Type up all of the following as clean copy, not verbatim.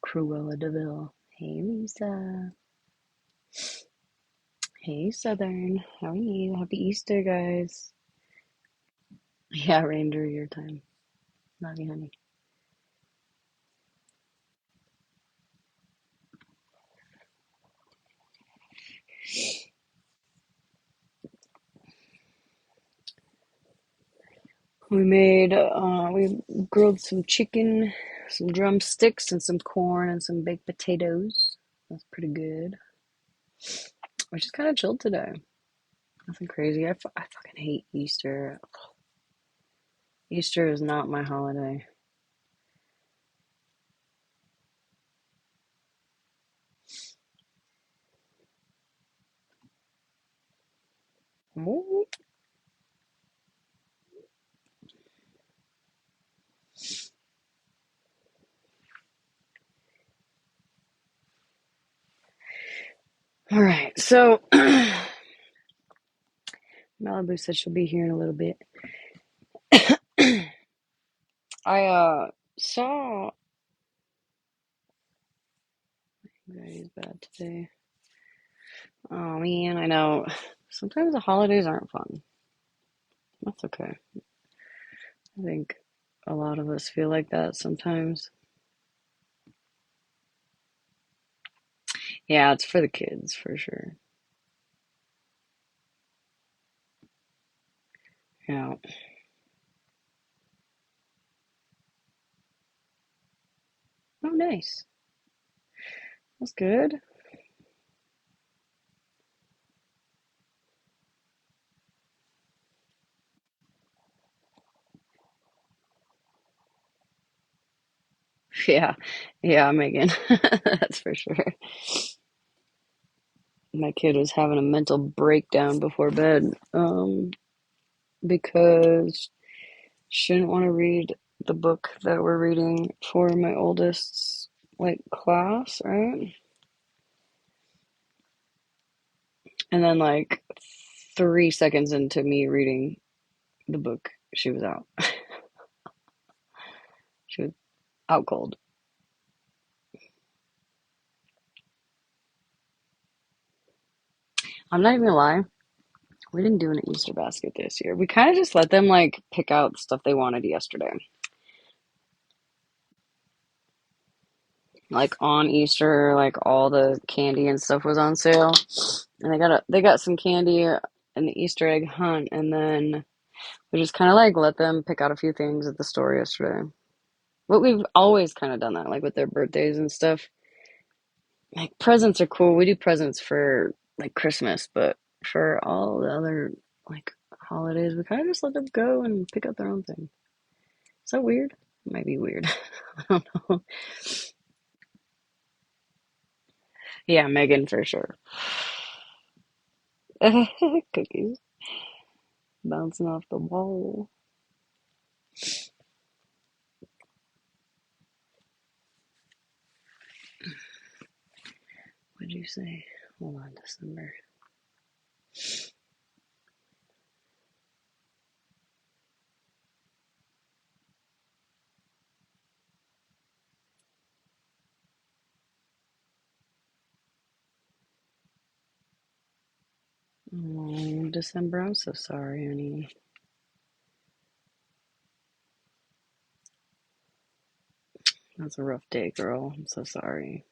Cruella DeVille. Hey, Lisa. Hey, Southern. How are you? Happy Easter, guys. Yeah, Ranger, your time. Love you, honey. We grilled some chicken, some drumsticks, and some corn, and some baked potatoes. That's pretty good. We just kind of chilled today. Nothing crazy. I fucking hate Easter. Easter is not my holiday. All right, so Malibu said she'll be here in a little bit. I saw. Anxiety's bad today. Oh man, I know. Sometimes the holidays aren't fun. That's okay. I think a lot of us feel like that sometimes. Yeah, it's for the kids for sure. Yeah. Oh, nice. That's good. Yeah. Yeah, Megan. That's for sure. My kid was having a mental breakdown before bed, because she didn't want to read the book that we're reading for my oldest's like class, right? And then like 3 seconds into me reading the book, she was out. She was out cold. I'm not even gonna lie. We didn't do an Easter basket this year. We kind of just let them like pick out stuff they wanted yesterday. Like on Easter, like all the candy and stuff was on sale, and they got some candy in the Easter egg hunt, and then we just kind of like let them pick out a few things at the store yesterday. But we've always kind of done that, like with their birthdays and stuff. Like presents are cool. We do presents for like Christmas, but for all the other like holidays, we kind of just let them go and pick up their own thing. Is that weird? It might be weird. I don't know. Yeah, Megan for sure. Cookies bouncing off the wall. What'd you say? Hold on, December. Oh, December. I'm so sorry, honey. That's a rough day, girl. I'm so sorry.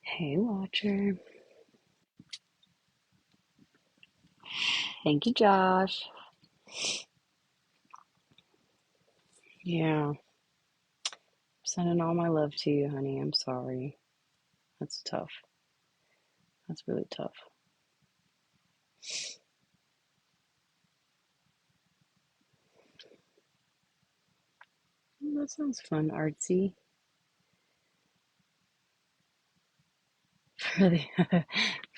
Hey, Watcher. Thank you, Josh. Yeah, sending all my love to you, honey. I'm sorry. That's tough. That's really tough. That sounds fun, artsy. For the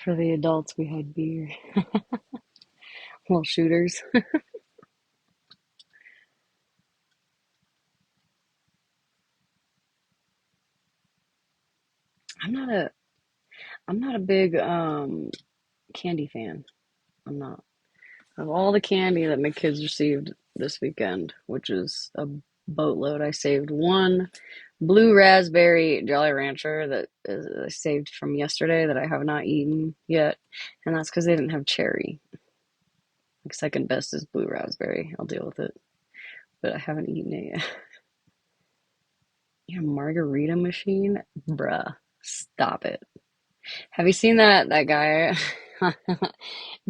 for the adults, we had beer, little shooters. I'm not a I'm not a big candy fan. I'm not. Of all the candy that my kids received this weekend, which is a boatload, I saved one blue raspberry Jolly Rancher that I saved from yesterday that I have not eaten yet, and that's because they didn't have cherry. Like second best is blue raspberry. I'll deal with it, but I haven't eaten it yet. You know, margarita machine, bruh, stop it. Have you seen that guy?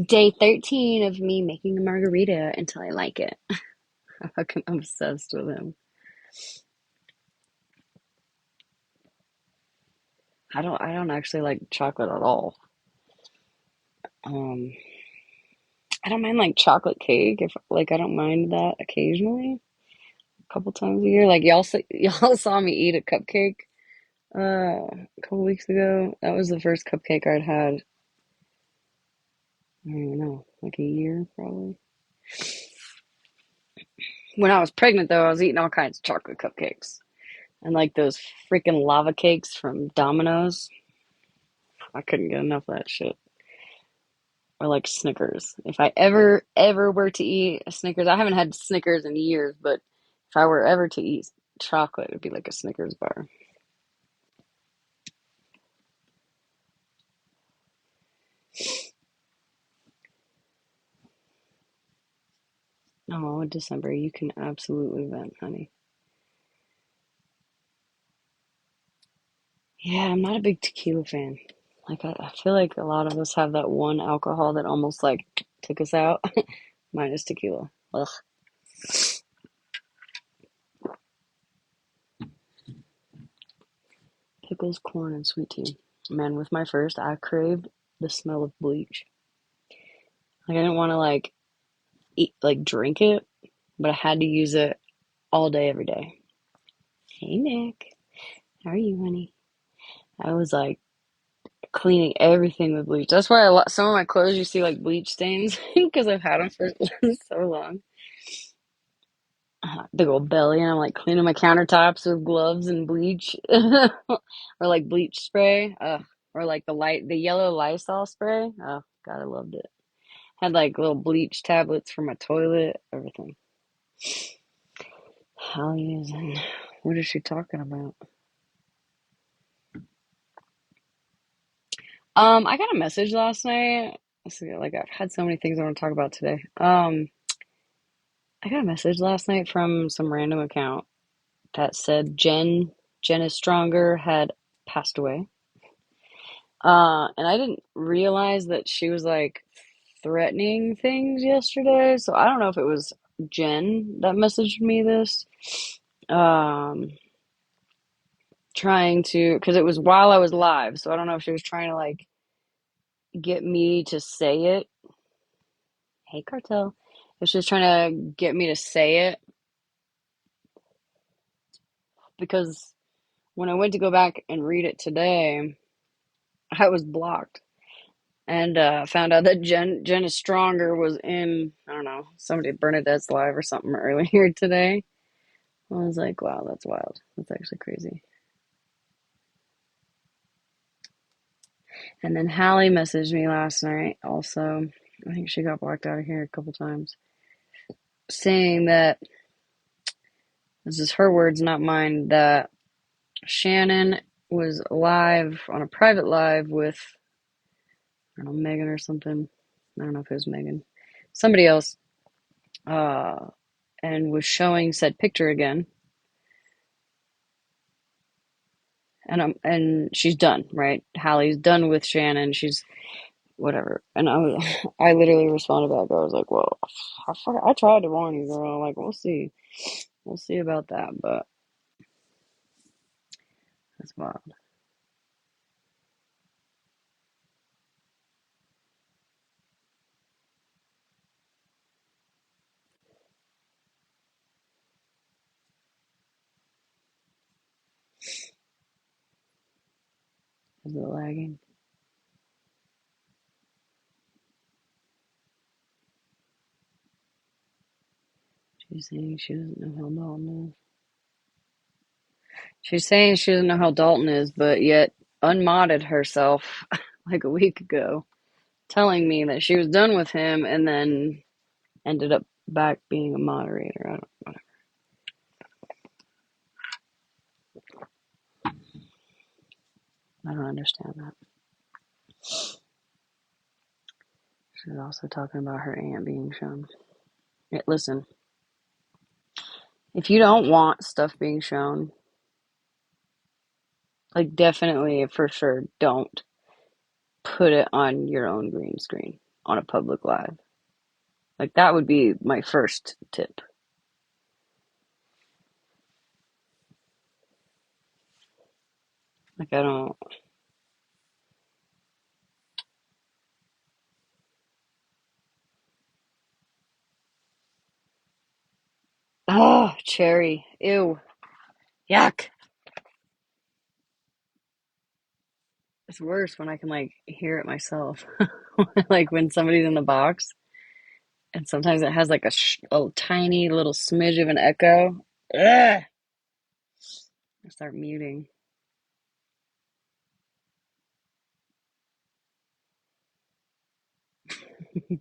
Day 13 of me making a margarita until I like it. I'm fucking obsessed with him. I don't actually like chocolate at all. Um, I don't mind like chocolate cake if like I don't mind that occasionally, a couple times a year. Like y'all saw me eat a cupcake a couple weeks ago. That was the first cupcake I'd had, I don't even know, like a year probably. When I was pregnant though, I was eating all kinds of chocolate cupcakes. And like those freaking lava cakes from Domino's. I couldn't get enough of that shit. Or like Snickers. If I ever were to eat a Snickers, I haven't had Snickers in years, but if I were ever to eat chocolate, it'd be like a Snickers bar. Oh, December, you can absolutely vent, honey. Yeah, I'm not a big tequila fan. Like I feel like a lot of us have that one alcohol that almost like took us out. Minus tequila. Ugh. Pickles, corn, and sweet tea. Man, with my first, I craved the smell of bleach. Like I didn't want to like eat like drink it, but I had to use it all day, every day. Hey Nick, how are you, honey? I was like cleaning everything with bleach. That's why some of my clothes you see like bleach stains because I've had them for so long. Big old belly, and I'm like cleaning my countertops with gloves and bleach, or like bleach spray, or like the yellow Lysol spray. Oh God, I loved it. Had like little bleach tablets for my toilet, everything. Hell yes. What is she talking about? I got a message last night. Like I've had so many things I want to talk about today. I got a message last night from some random account that said Jen is stronger had passed away. And I didn't realize that she was like threatening things yesterday. So I don't know if it was Jen that messaged me this. Um, Trying to, because it was while I was live. So I don't know if she was trying to like get me to say it. Hey, Cartel. If she was trying to get me to say it, because when I went to go back and read it today, I was blocked and found out that Jen is Stronger was in, I don't know, somebody at Bernadette's live or something earlier today. I was like, wow, that's wild. That's actually crazy. And then Hallie messaged me last night also. I think she got blocked out of here a couple times, saying that this is her words, not mine, that Shannon was live on a private live with, I don't know, Megan or something. I don't know if it was Megan. Somebody else. Uh, and was showing said picture again. And she's done, right? Hallie's done with Shannon. She's whatever. And I literally responded back. I was like, well, I tried to warn you, girl. Like, we'll see about that. But that's wild. Is it lagging? She's saying she doesn't know how Dalton is. She's saying she doesn't know how Dalton is, but yet unmodded herself. like a week ago, telling me that she was done with him and then ended up back being a moderator. I don't understand that. She's also talking about her aunt being shown. Listen, if you don't want stuff being shown, like definitely for sure don't put it on your own green screen on a public live. Like that would be my first tip. Like I don't. Oh, cherry. Ew. Yuck. It's worse when I can like hear it myself. Like when somebody's in the box and sometimes it has like a tiny little smidge of an echo. Ugh. I start muting.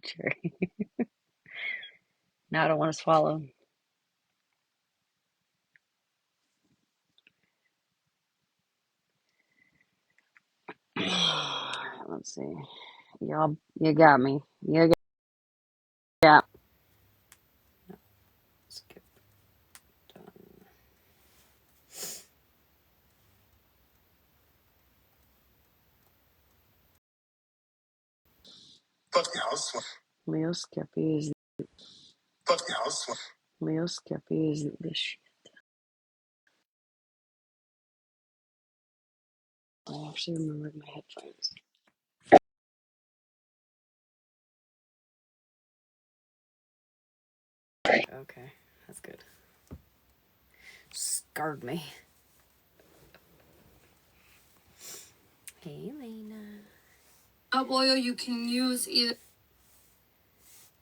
Cherry. Now I don't want to swallow. Let's see. Y'all, you got me. You got. Skip. Done. Leo Skippy is. Leo Skippy is this shit. I actually remembered my headphones. Okay, that's good. Scarred me. Hey, Lena. Up oil you can use either.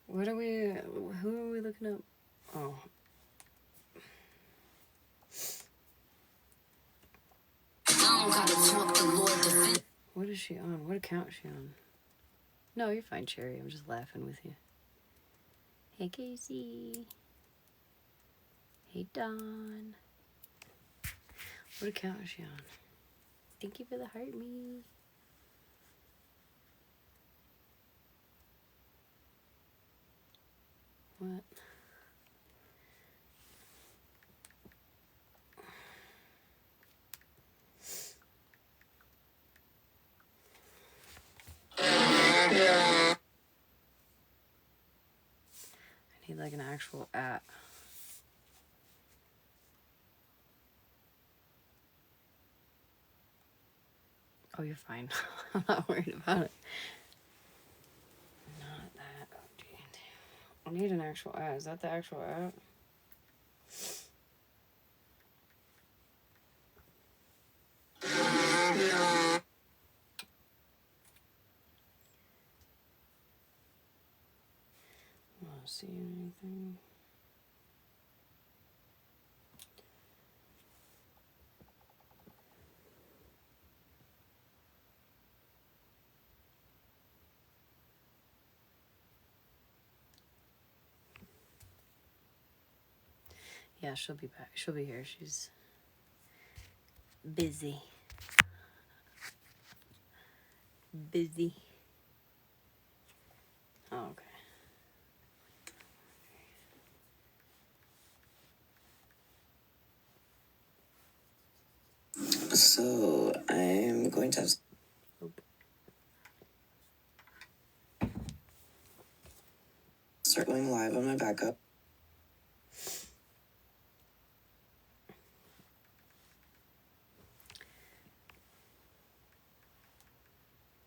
What are we? Who are we looking up? Oh. What is she on? What account is she on? No, you're fine, Cherry. I'm just laughing with you. Hey, Casey. Hey, Dawn. What account is she on? Thank you for the heart, me. What? I need like an actual app. Oh, you're fine. I'm not worried about it. Not that. Oh, gee. I need an actual app. Is that the actual app? I don't see anything. Yeah, she'll be back. She'll be here. She's busy. Busy. Oh, okay. So I'm going to start going live on my backup.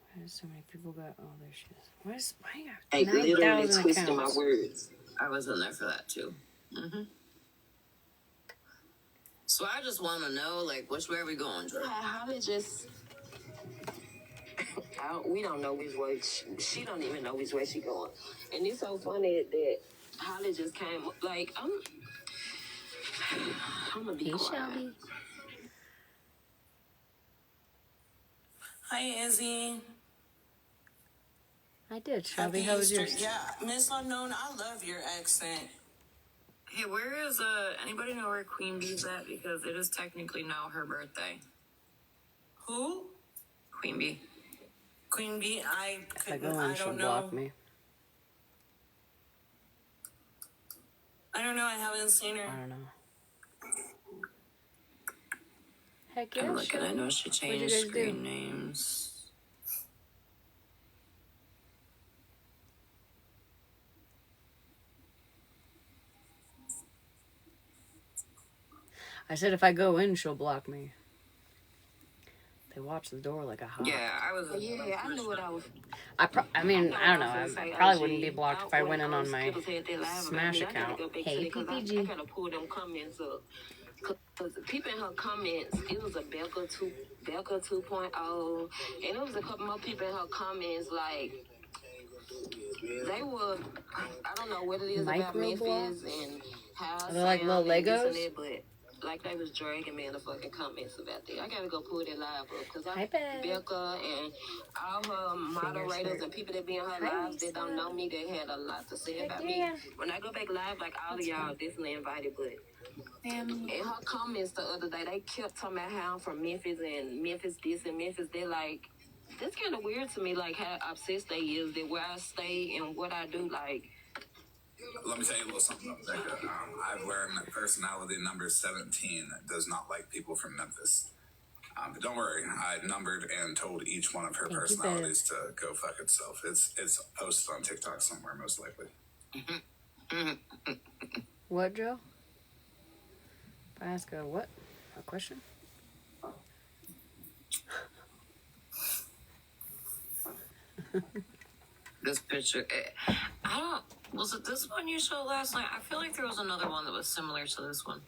Why does so many people got? Oh, there she is. Why you I got literally 9,000 twisted accounts? my words. I was in there for that too. So I just want to know, like, which way are we going, Drew? Holly just, we don't know which way. She don't even know which way she going. And it's so funny that Holly just came. Like, I'm gonna be quiet. Shelby. Hi, Izzy. I did, Shelby. How was yours? Yeah, Miss Unknown, I love your accent. Hey, where is anybody know where Queen Bee's at? Because it is technically now her birthday. Who? Queen Bee. Queen Bee, I don't know. Block me. I don't know. I haven't seen her. I don't know. Heck yeah, I'm looking. I know she changed screen names. I said if I go in, she'll block me. They watch the door like a hawk. Yeah, I was. Yeah, I knew what I was. I mean, I don't know. I probably wouldn't be blocked if I went in on my Smash account. Hey, PPG. I gotta pull them comments up. Cause people in her comments, it was a Becca 2.0, and it was a couple more people in her comments, like, they were, I don't know what it is about Memphis and how they're like little Legos, that, but like they was dragging me in the fucking comments about that. I gotta go pull that live up because Becca and all her moderators and people that be in her lives that don't know me, they had a lot to say about me. When I go back live, like all of y'all definitely invited, but in her comments the other day, they kept talking about how I'm from Memphis and Memphis this and Memphis that. Like, that's kind of weird to me, like how obsessed they is that where I stay and what I do. Like, let me tell you a little something about Becca. I've learned that personality number 17 does not like people from Memphis. But don't worry, I numbered and told each one of her personalities to go fuck itself. It's posted on TikTok somewhere, most likely. What, Joe? If I ask a what? A question? This picture, I don't. Was it this one you showed last night? I feel like there was another one that was similar to this one.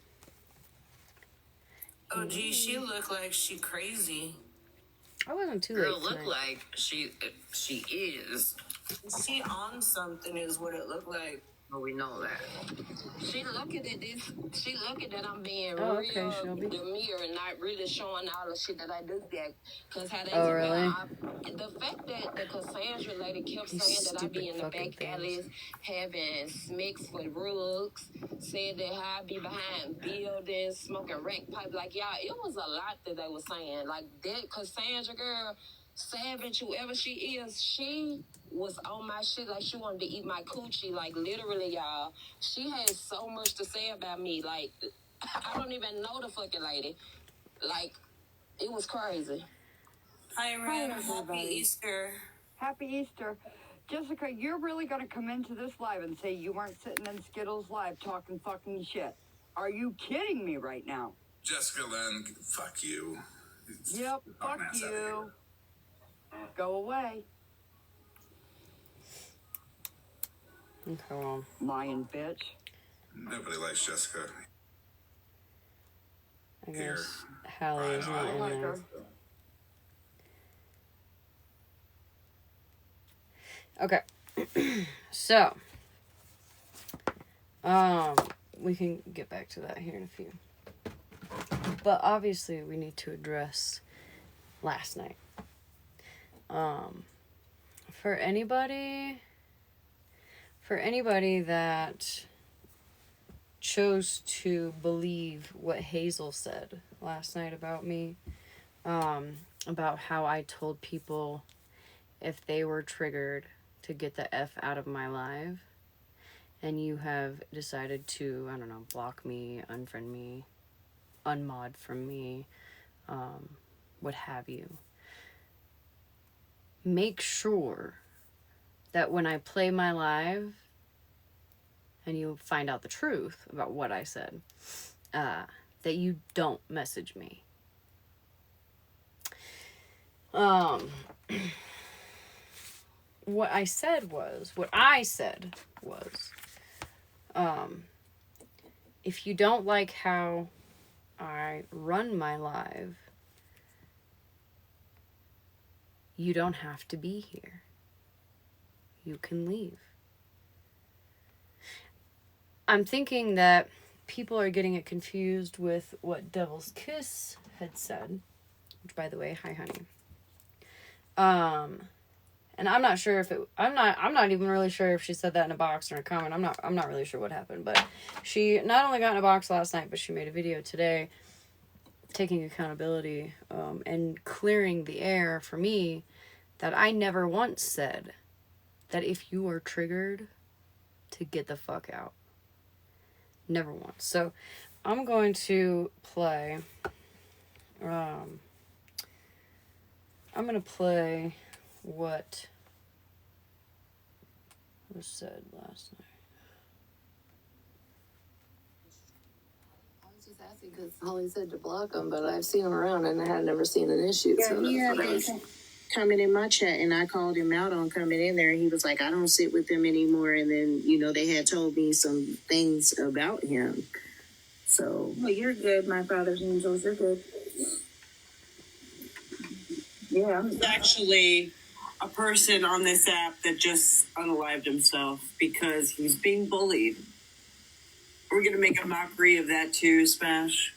Oh, gee, she looked like she crazy. I wasn't too late tonight. Look like she is. She on something is what it looked like. Well, we know that. She looking at this. She looking that I'm being real demure and not really showing all the shit that I do back. Cause how they really? The fact that the Cassandra lady kept saying that I be in the back alleys having smicks for rugs, said that how I be behind buildings, smoking rack pipe. Like, y'all, it was a lot that they were saying. Like, that Cassandra girl, savage, whoever she is, she was on my shit like she wanted to eat my coochie. Like, literally, y'all. She had so much to say about me. Like, I don't even know the fucking lady. Like, it was crazy. Hi, Ren. Happy Easter. Happy Easter. Jessica, you're really going to come into this live and say you weren't sitting in Skittles live talking fucking shit. Are you kidding me right now? Jessica Lynn, fuck you. Yep, fuck you. Go away. Okay, well. Lying bitch. Nobody likes Jessica. I guess Hallie is not in there. Okay. So, we can get back to that here in a few. But obviously we need to address last night. For anybody that chose to believe what Hazel said last night about me, about how I told people if they were triggered to get the F out of my life, and you have decided to, I don't know, block me, unfriend me, unmod from me, what have you. Make sure that when I play my live and you find out the truth about what I said, that you don't message me. What I said was, if you don't like how I run my live, you don't have to be here. You can leave. I'm thinking that people are getting it confused with what Devil's Kiss had said, which, by the way, hi, honey. And I'm not sure if I'm not even really sure if she said that in a box or in a comment. I'm not really sure what happened, but she not only got in a box last night, but she made a video today taking accountability, and clearing the air for me that I never once said that if you are triggered, to get the fuck out. Never once. So I'm going to play, I'm going to play what was said last night. I was just asking because Holly said to block him, but I've seen him around and I had never seen an issue. Yeah, So he had coming in my chat, and I called him out on coming in there, and he was like, I don't sit with them anymore. And then, they had told me some things about him. So. Well, you're good, my father's angels. You're good. Yeah. There's actually a person on this app that just unalived himself because he's being bullied. We're going to make a mockery of that too, Smash.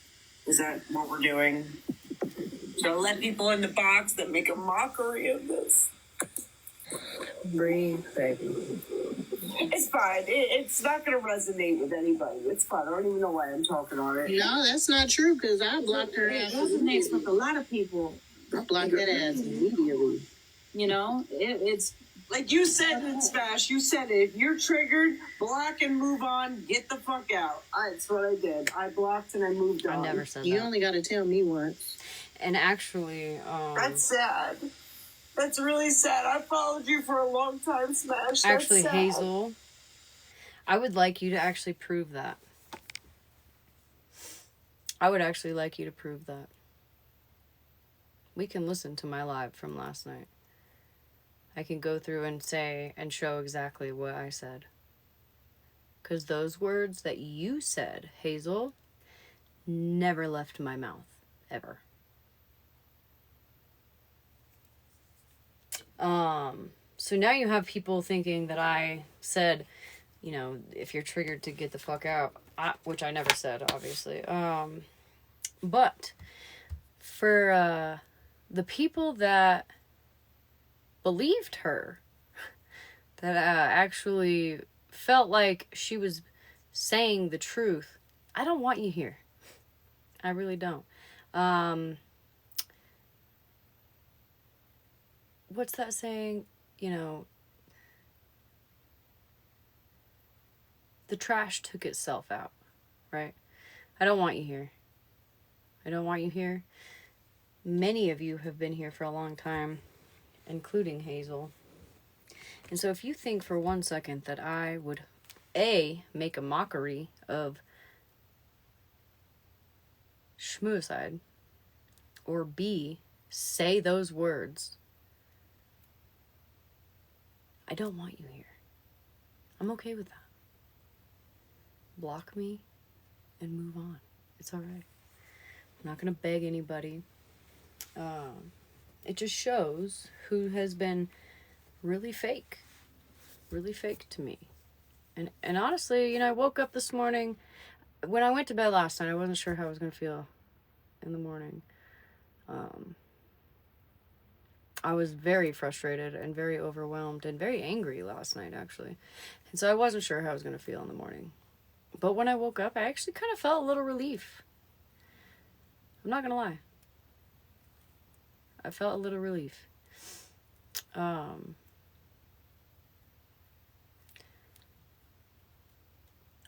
Is that what we're doing? So let people in the box that make a mockery of this. Breathe, baby. It's fine. It's not going to resonate with anybody. It's fine. I don't even know why I'm talking on it. No, that's not true because I blocked her ass. It resonates with a lot of people. I blocked that ass immediately. It's like you said in Smash. You said it. If you're triggered, block and move on. Get the fuck out. That's what I did. I blocked and I moved on. I never said You that. only got to tell me once. And actually, that's sad. That's really sad. I followed you for a long time, Smash. That's actually, sad. Hazel, I would like you to actually prove that. I would actually like you to prove that. We can listen to my live from last night. I can go through and say and show exactly what I said. Because those words that you said, Hazel, never left my mouth. Ever. So now you have people thinking that I said, if you're triggered to get the fuck out, which I never said, obviously. But for the people that believed her, that actually felt like she was saying the truth, I don't want you here. I really don't. What's that saying? The trash took itself out, right? I don't want you here. I don't want you here. Many of you have been here for a long time, including Hazel. And so if you think for 1 second that I would, A, make a mockery of schmuicide, or B, say those words, I don't want you here. I'm okay with that. Block me and move on. It's all right. I'm not going to beg anybody. It just shows who has been really fake to me. And honestly, I woke up this morning. When I went to bed last night, I wasn't sure how I was going to feel in the morning. I was very frustrated and very overwhelmed and very angry last night, actually. And so I wasn't sure how I was going to feel in the morning. But when I woke up, I actually kind of felt a little relief. I'm not going to lie. I felt a little relief.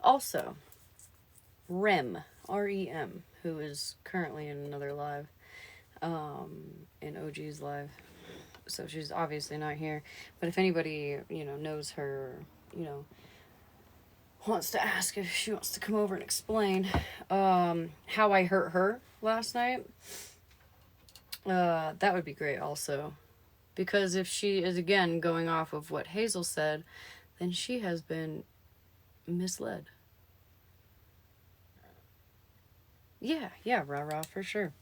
Also, Rem, R-E-M, who is currently in another live, in OG's live. So she's obviously not here. But if anybody, knows her, wants to ask if she wants to come over and explain how I hurt her last night, that would be great also. Because if she is, again, going off of what Hazel said, then she has been misled. Yeah, rah-rah, for sure.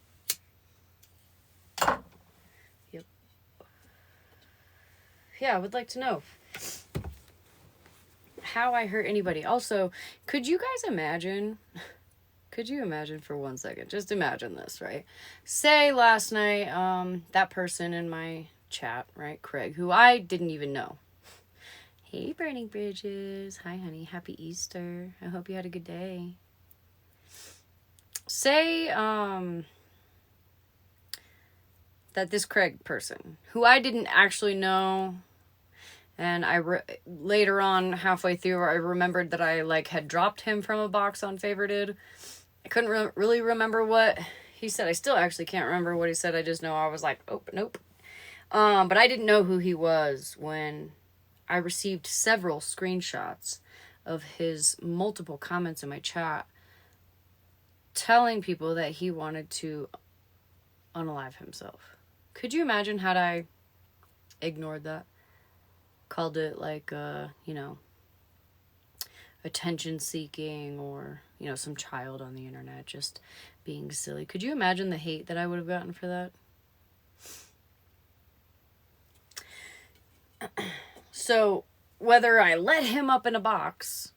Yep. Yeah, I would like to know how I hurt anybody. Also, could you guys imagine... Could you imagine for 1 second? Just imagine this, right? Say last night, that person in my chat, right? Craig, who I didn't even know. Hey, Burning Bridges. Hi, honey. Happy Easter. I hope you had a good day. Say, that this Craig person, who I didn't actually know, and later on, halfway through, I remembered that I, like, had dropped him from a box on Favorited. I couldn't really remember what he said. I still actually can't remember what he said. I just know I was like, oh, nope. But I didn't know who he was when I received several screenshots of his multiple comments in my chat telling people that he wanted to unalive himself. Could you imagine had I ignored that? Called it like, attention seeking, or, some child on the internet just being silly. Could you imagine the hate that I would have gotten for that? So, whether I let him up in a box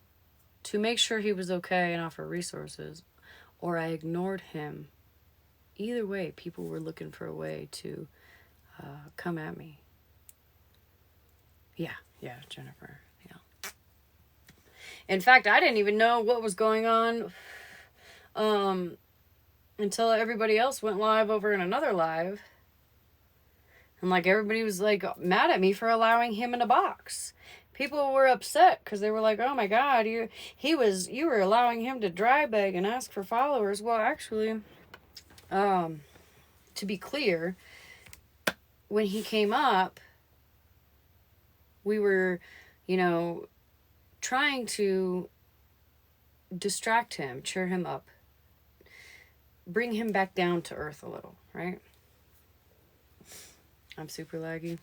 to make sure he was okay and offer resources, or I ignored him, either way, people were looking for a way to come at me. Yeah, Jennifer. Yeah. In fact, I didn't even know what was going on until everybody else went live over in another live. And, like, everybody was, like, mad at me for allowing him in a box. People were upset because they were like, oh, my God, you were allowing him to dry beg and ask for followers. Well, actually, to be clear, when he came up, we were, trying to distract him, cheer him up, bring him back down to earth a little, right? I'm super laggy.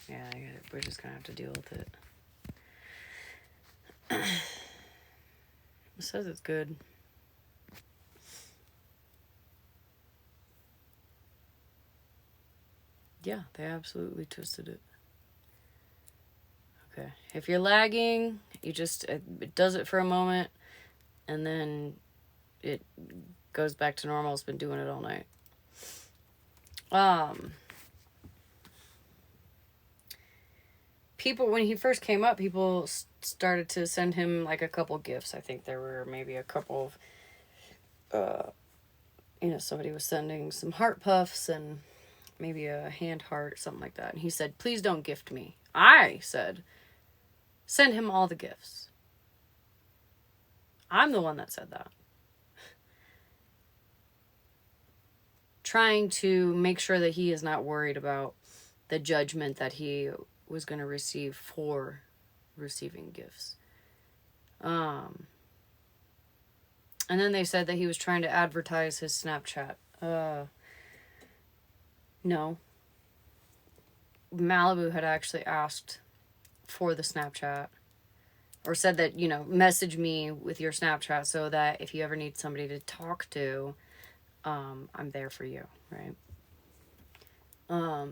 Yeah, I get it. We're just gonna have to deal with it. It says it's good. Yeah, they absolutely twisted it. Okay. If you're lagging, it does it for a moment, and then it goes back to normal. It's been doing it all night. People, when he first came up, people started to send him, like, a couple gifts. I think there were maybe a couple of, somebody was sending some heart puffs and maybe a hand heart, something like that. And he said, please don't gift me. I said, send him all the gifts. I'm the one that said that. Trying to make sure that he is not worried about the judgment that he was going to receive for receiving gifts. And then they said that he was trying to advertise his Snapchat. No. Malibu had actually asked for the Snapchat, or said that, message me with your Snapchat so that if you ever need somebody to talk to, I'm there for you, right?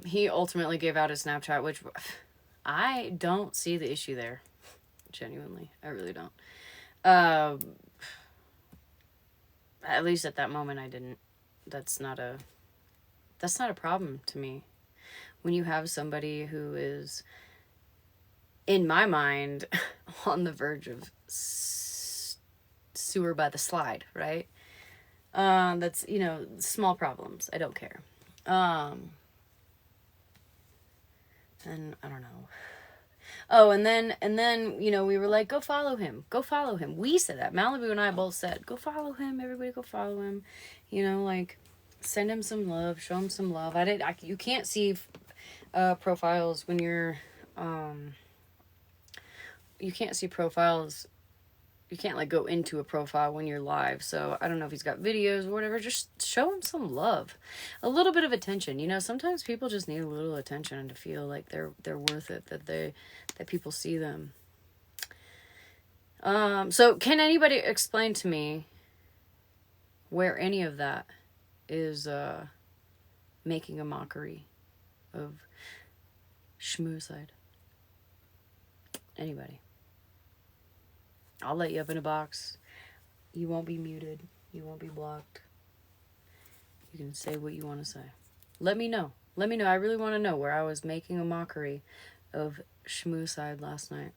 He ultimately gave out his Snapchat, which I don't see the issue there. Genuinely. I really don't. At least at that moment I didn't. That's not a problem to me. When you have somebody who is, in my mind, on the verge of sewer by the slide, right? That's, small problems. I don't care. And I don't know. Oh, and then, we were like, go follow him. Go follow him. We said that. Malibu and I both said, go follow him. Everybody go follow him. Like, send him some love. Show him some love. You can't see profiles when you're, you can't see profiles. You can't, like, go into a profile when you're live. So I don't know if he's got videos or whatever. Just show him some love, a little bit of attention. Sometimes people just need a little attention and to feel like they're worth it, that people see them. So can anybody explain to me where any of that is making a mockery of Schmoozide? Anybody? I'll let you up in a box. You won't be muted. You won't be blocked. You can say what you want to say. Let me know. Let me know. I really want to know where I was making a mockery of Schmooside last night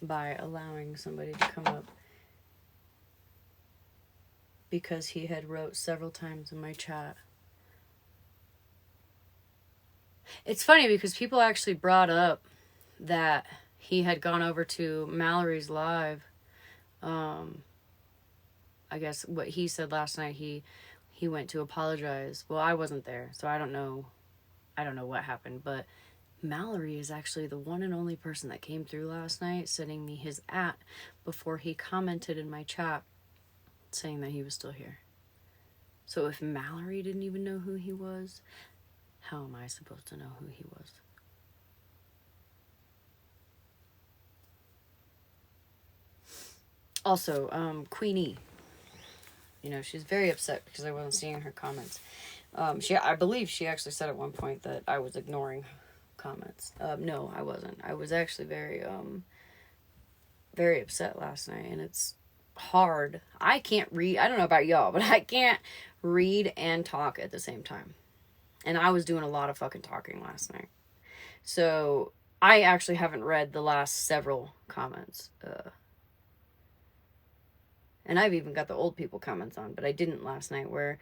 by allowing somebody to come up because he had wrote several times in my chat. It's funny because people actually brought up that he had gone over to Mallory's live. I guess what he said last night, he went to apologize. Well, I wasn't there, so I don't know what happened, but Mallory is actually the one and only person that came through last night sending me his before he commented in my chat saying that he was still here. So if Mallory didn't even know who he was, how am I supposed to know who he was? Also, Queenie, she's very upset because I wasn't seeing her comments. I believe she actually said at one point that I was ignoring comments. No, I wasn't. I was actually very, very upset last night, and it's hard. I can't read. I don't know about y'all, but I can't read and talk at the same time. And I was doing a lot of fucking talking last night. So I actually haven't read the last several comments. And I've even got the old people comments on, but I didn't last night where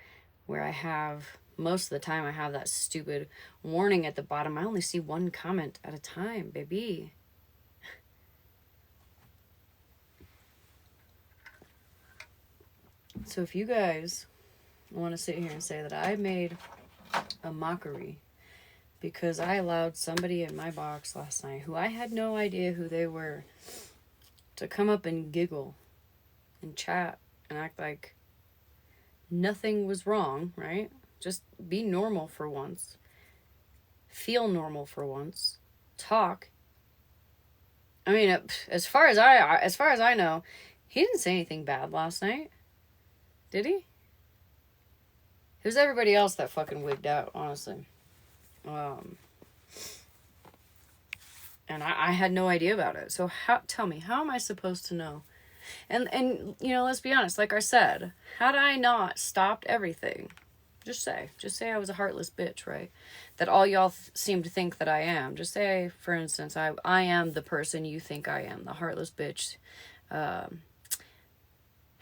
I have, most of the time I have that stupid warning at the bottom. I only see one comment at a time, baby. So if you guys want to sit here and say that I made a mockery because I allowed somebody in my box last night who I had no idea who they were to come up and giggle and chat and act like nothing was wrong, right? Just be normal for once. Feel normal for once. Talk. I mean, as far as I know, he didn't say anything bad last night. Did he? It was everybody else that fucking wigged out, honestly. And I had no idea about it. So tell me, how am I supposed to know? And let's be honest, like I said, had I not stopped everything, just say I was a heartless bitch, right? That all y'all seem to think that I am. Just say, for instance, I am the person you think I am, the heartless bitch.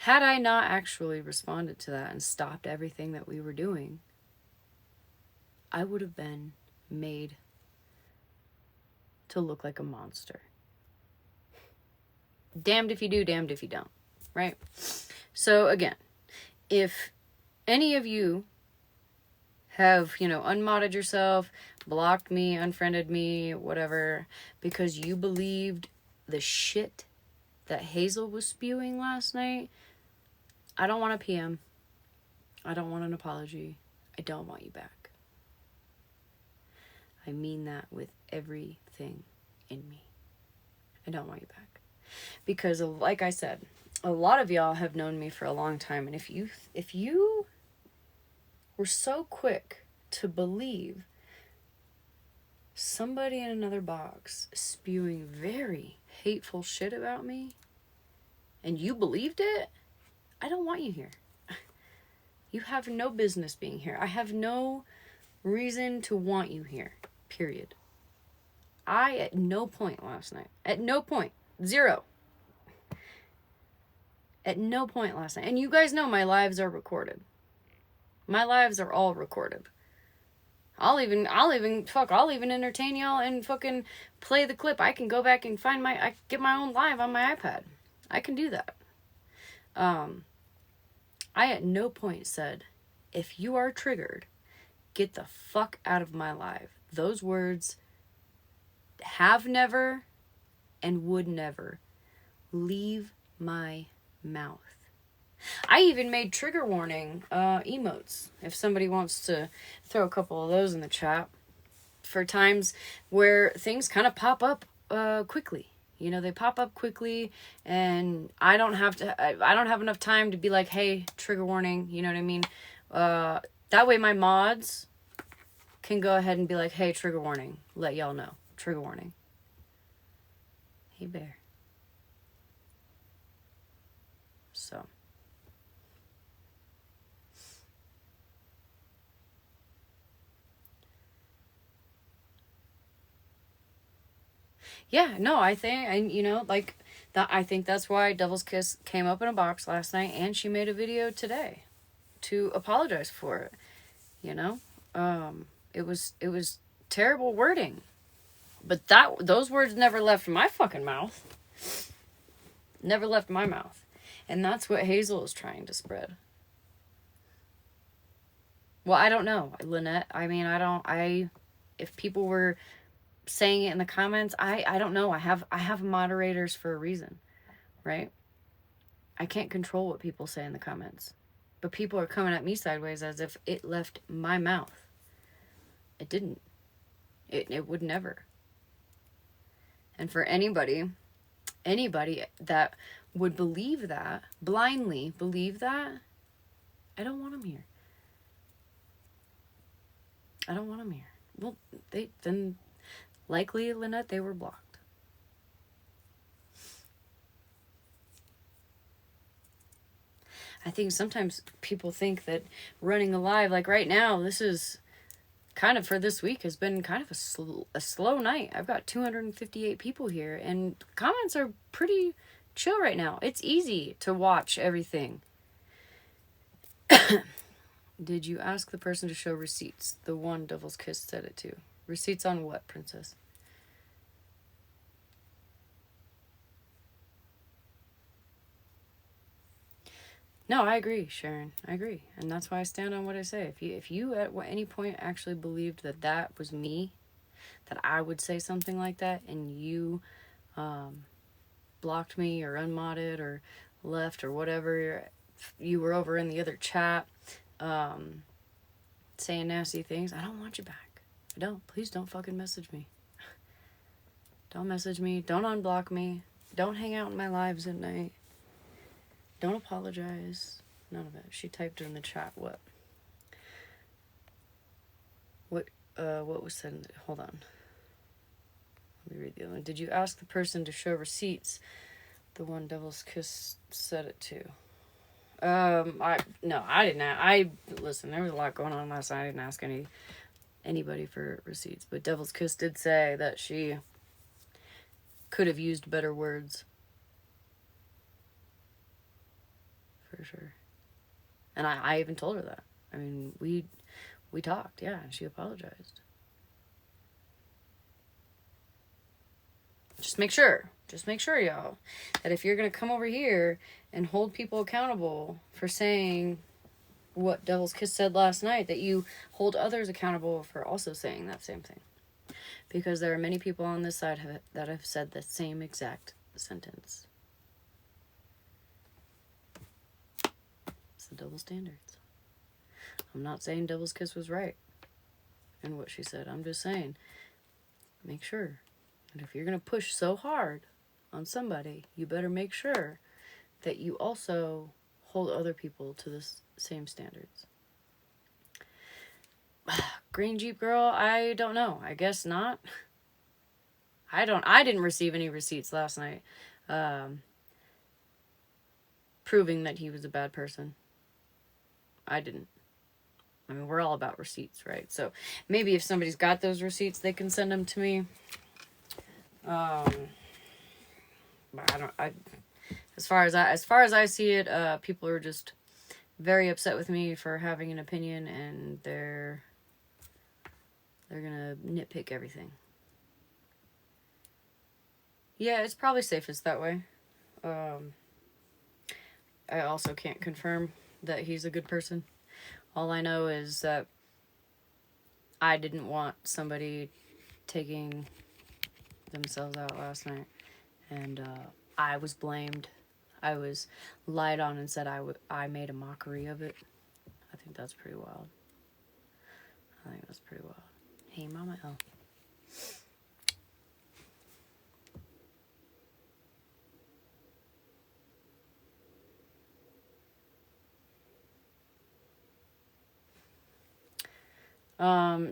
Had I not actually responded to that and stopped everything that we were doing, I would have been made to look like a monster. Damned if you do, damned if you don't, right? So again, if any of you have, unmodded yourself, blocked me, unfriended me, whatever, because you believed the shit that Hazel was spewing last night, I don't want a PM. I don't want an apology. I don't want you back. I mean that with everything in me. I don't want you back. Because, like I said, a lot of y'all have known me for a long time, and if you were so quick to believe somebody in another box spewing very hateful shit about me, and you believed it, I don't want you here. You have no business being here. I have no reason to want you here, period. I, at no point last night, at no point, zero, at no point last night, and you guys know my lives are recorded. My lives are all recorded. I'll even entertain y'all and fucking play the clip. I can go back and I get my own live on my iPad. I can do that. I at no point said, if you are triggered, get the fuck out of my live. Those words have never and would never leave my mouth. I even made trigger warning emotes, if somebody wants to throw a couple of those in the chat, for times where things kind of pop up quickly. They pop up quickly, and I don't have enough time to be like, hey, trigger warning, you know what I mean? That way my mods can go ahead and be like, hey, trigger warning, let y'all know, trigger warning. Hey, bear. So. Yeah, no, I think, and you know, like that. I think that's why Devil's Kiss came up in a box last night, and she made a video today to apologize for it. You know, it was terrible wording, but those words never left my fucking mouth. Never left my mouth, and that's what Hazel is trying to spread. Well, I don't know, Lynette. I mean, I don't. If people were saying it in the comments, I don't know. I have moderators for a reason, right? I can't control what people say in the comments. But people are coming at me sideways as if it left my mouth. It didn't. It would never. And for anybody that would believe that, blindly believe that, I don't want them here. I don't want them here. Well, then likely, Lynette, they were blocked. I think sometimes people think that running a live, like right now, this is kind of for this week has been kind of a slow night. I've got 258 people here, and comments are pretty chill right now. It's easy to watch everything. Did you ask the person to show receipts? The one Devil's Kiss said it to. Receipts on what, princess? No, I agree, Sharon. I agree. And that's why I stand on what I say. If you at any point actually believed that was me, that I would say something like that, and you blocked me or unmodded or left or whatever, you were over in the other chat saying nasty things, I don't want you back. I don't. Please don't fucking message me. Don't message me. Don't unblock me. Don't hang out in my lives at night. Don't apologize. None of it. She typed in the chat what was said in the, hold on. Let me read the other one. Did you ask the person to show receipts? The one Devil's Kiss said it to. I didn't. Listen, there was a lot going on last night. I didn't ask anybody for receipts, but Devil's Kiss did say that she could have used better words. For sure. And I even told her that. I mean, we talked, yeah, and she apologized. Just make sure, y'all, that if you're going to come over here and hold people accountable for saying what Devil's Kiss said last night, that you hold others accountable for also saying that same thing. Because there are many people on this side that have said the same exact sentence. It's the double standards. I'm not saying Devil's Kiss was right in what she said. I'm just saying, make sure. And if you're going to push so hard on somebody, you better make sure that you also hold other people to the same standards. Green Jeep Girl, I don't know. I guess not. I didn't receive any receipts last night proving that he was a bad person. I didn't. I mean, we're all about receipts, right? So maybe if somebody's got those receipts, they can send them to me. But as far as I see it, people are just very upset with me for having an opinion, and they're gonna nitpick everything. Yeah, it's probably safest that way. I also can't confirm that he's a good person. All I know is that I didn't want somebody taking themselves out last night, and I was blamed. I was lied on and said I made a mockery of it. I think that's pretty wild. Hey, Mama L.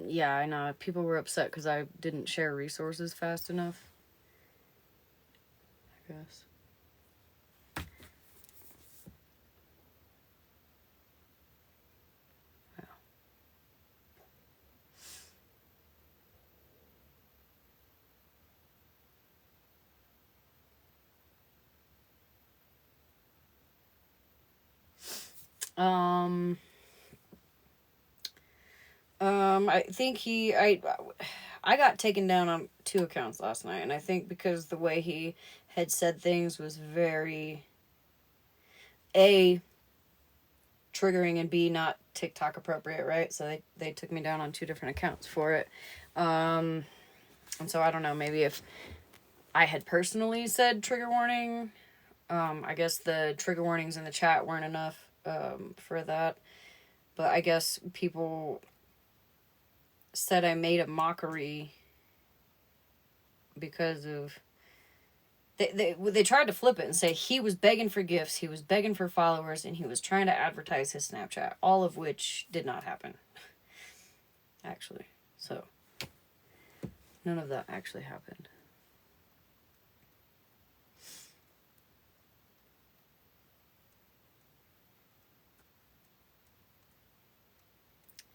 Yeah, I know. People were upset because I didn't share resources fast enough, I guess. Um, I think I got taken down on 2 accounts last night, and I think because the way he had said things was very A, triggering, and B, not TikTok appropriate, right? So they took me down on 2 different accounts for it. And so I don't know, maybe if I had personally said trigger warning, I guess the trigger warnings in the chat weren't enough for that. But I guess people said I made a mockery because of they tried to flip it and say he was begging for gifts, he was begging for followers, and he was trying to advertise his Snapchat, all of which did not happen, actually. So none of that actually happened.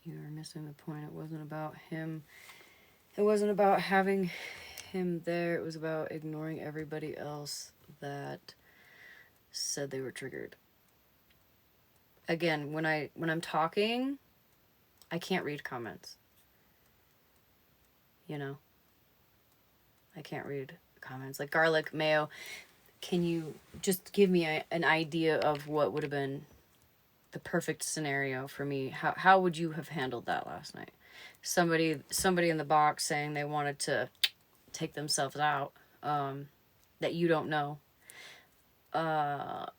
You are missing the point. It wasn't about him. It wasn't about having him there. It was about ignoring everybody else that said they were triggered. Again, when I'm talking, I can't read comments. You know? I can't read comments. Like Garlic Mayo, can you just give me an idea of what would have been the perfect scenario for me? How would you have handled that last night? Somebody in the box saying they wanted to take themselves out, that you don't know. How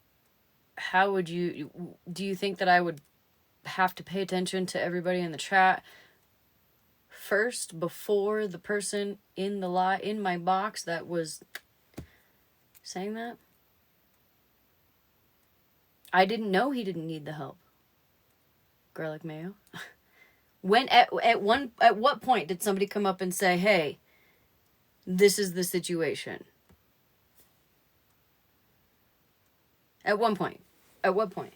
would you, do you think that I would have to pay attention to everybody in the chat first before the person in my box that was saying that? I didn't know he didn't need the help. Garlic Mayo. When at what point did somebody come up and say, "Hey, this is the situation"? At one point. At what point?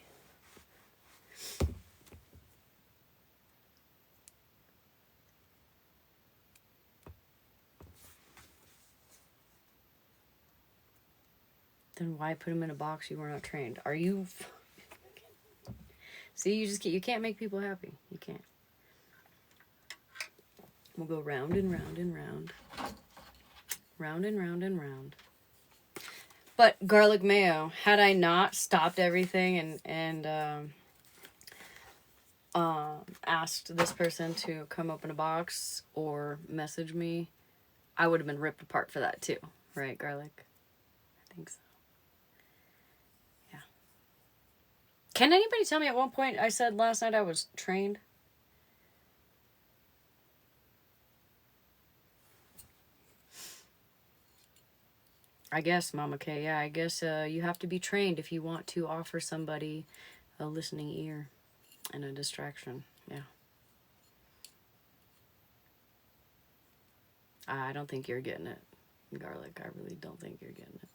Then why put him in a box you were not trained? Are you? See, you can't make people happy. You can't. We'll go round and round and round. Round and round and round. But Garlic Mayo, had I not stopped everything and asked this person to come open a box or message me, I would have been ripped apart for that too. Right, Garlic? I think so. Yeah. Can anybody tell me at one point I said last night I was trained? I guess, Mama K, yeah, I guess you have to be trained if you want to offer somebody a listening ear and a distraction. Yeah. I don't think you're getting it, Garlic. I really don't think you're getting it.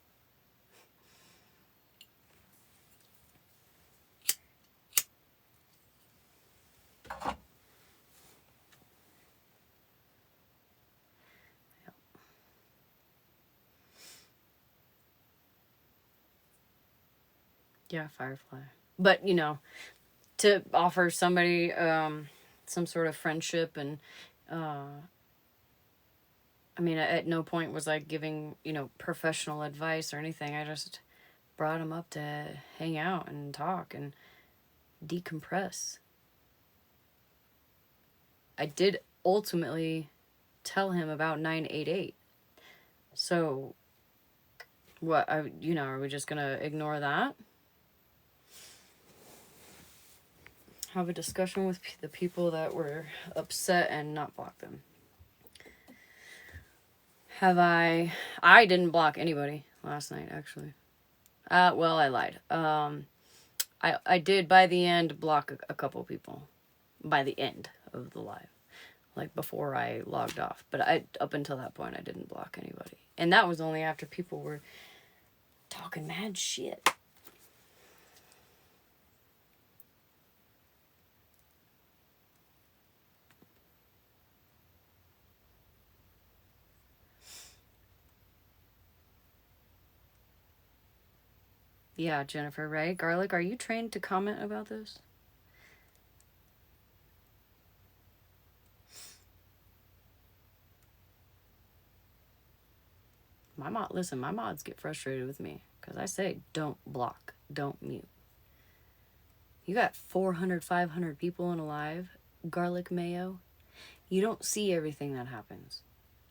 Yeah, Firefly. But, to offer somebody some sort of friendship and I mean, at no point was I giving, professional advice or anything. I just brought him up to hang out and talk and decompress. I did ultimately tell him about 988. So, what, are we just going to ignore that? Have a discussion with the people that were upset and not block them. I didn't block anybody last night, actually. Well, I lied. I did, by the end, block a couple people. By the end of the live. Like, before I logged off. But up until that point, I didn't block anybody. And that was only after people were talking mad shit. Yeah, Jennifer, right? Garlic, are you trained to comment about this? Listen, my mods get frustrated with me because I say don't block, don't mute. You got 400, 500 people in a live, garlic mayo. You don't see everything that happens.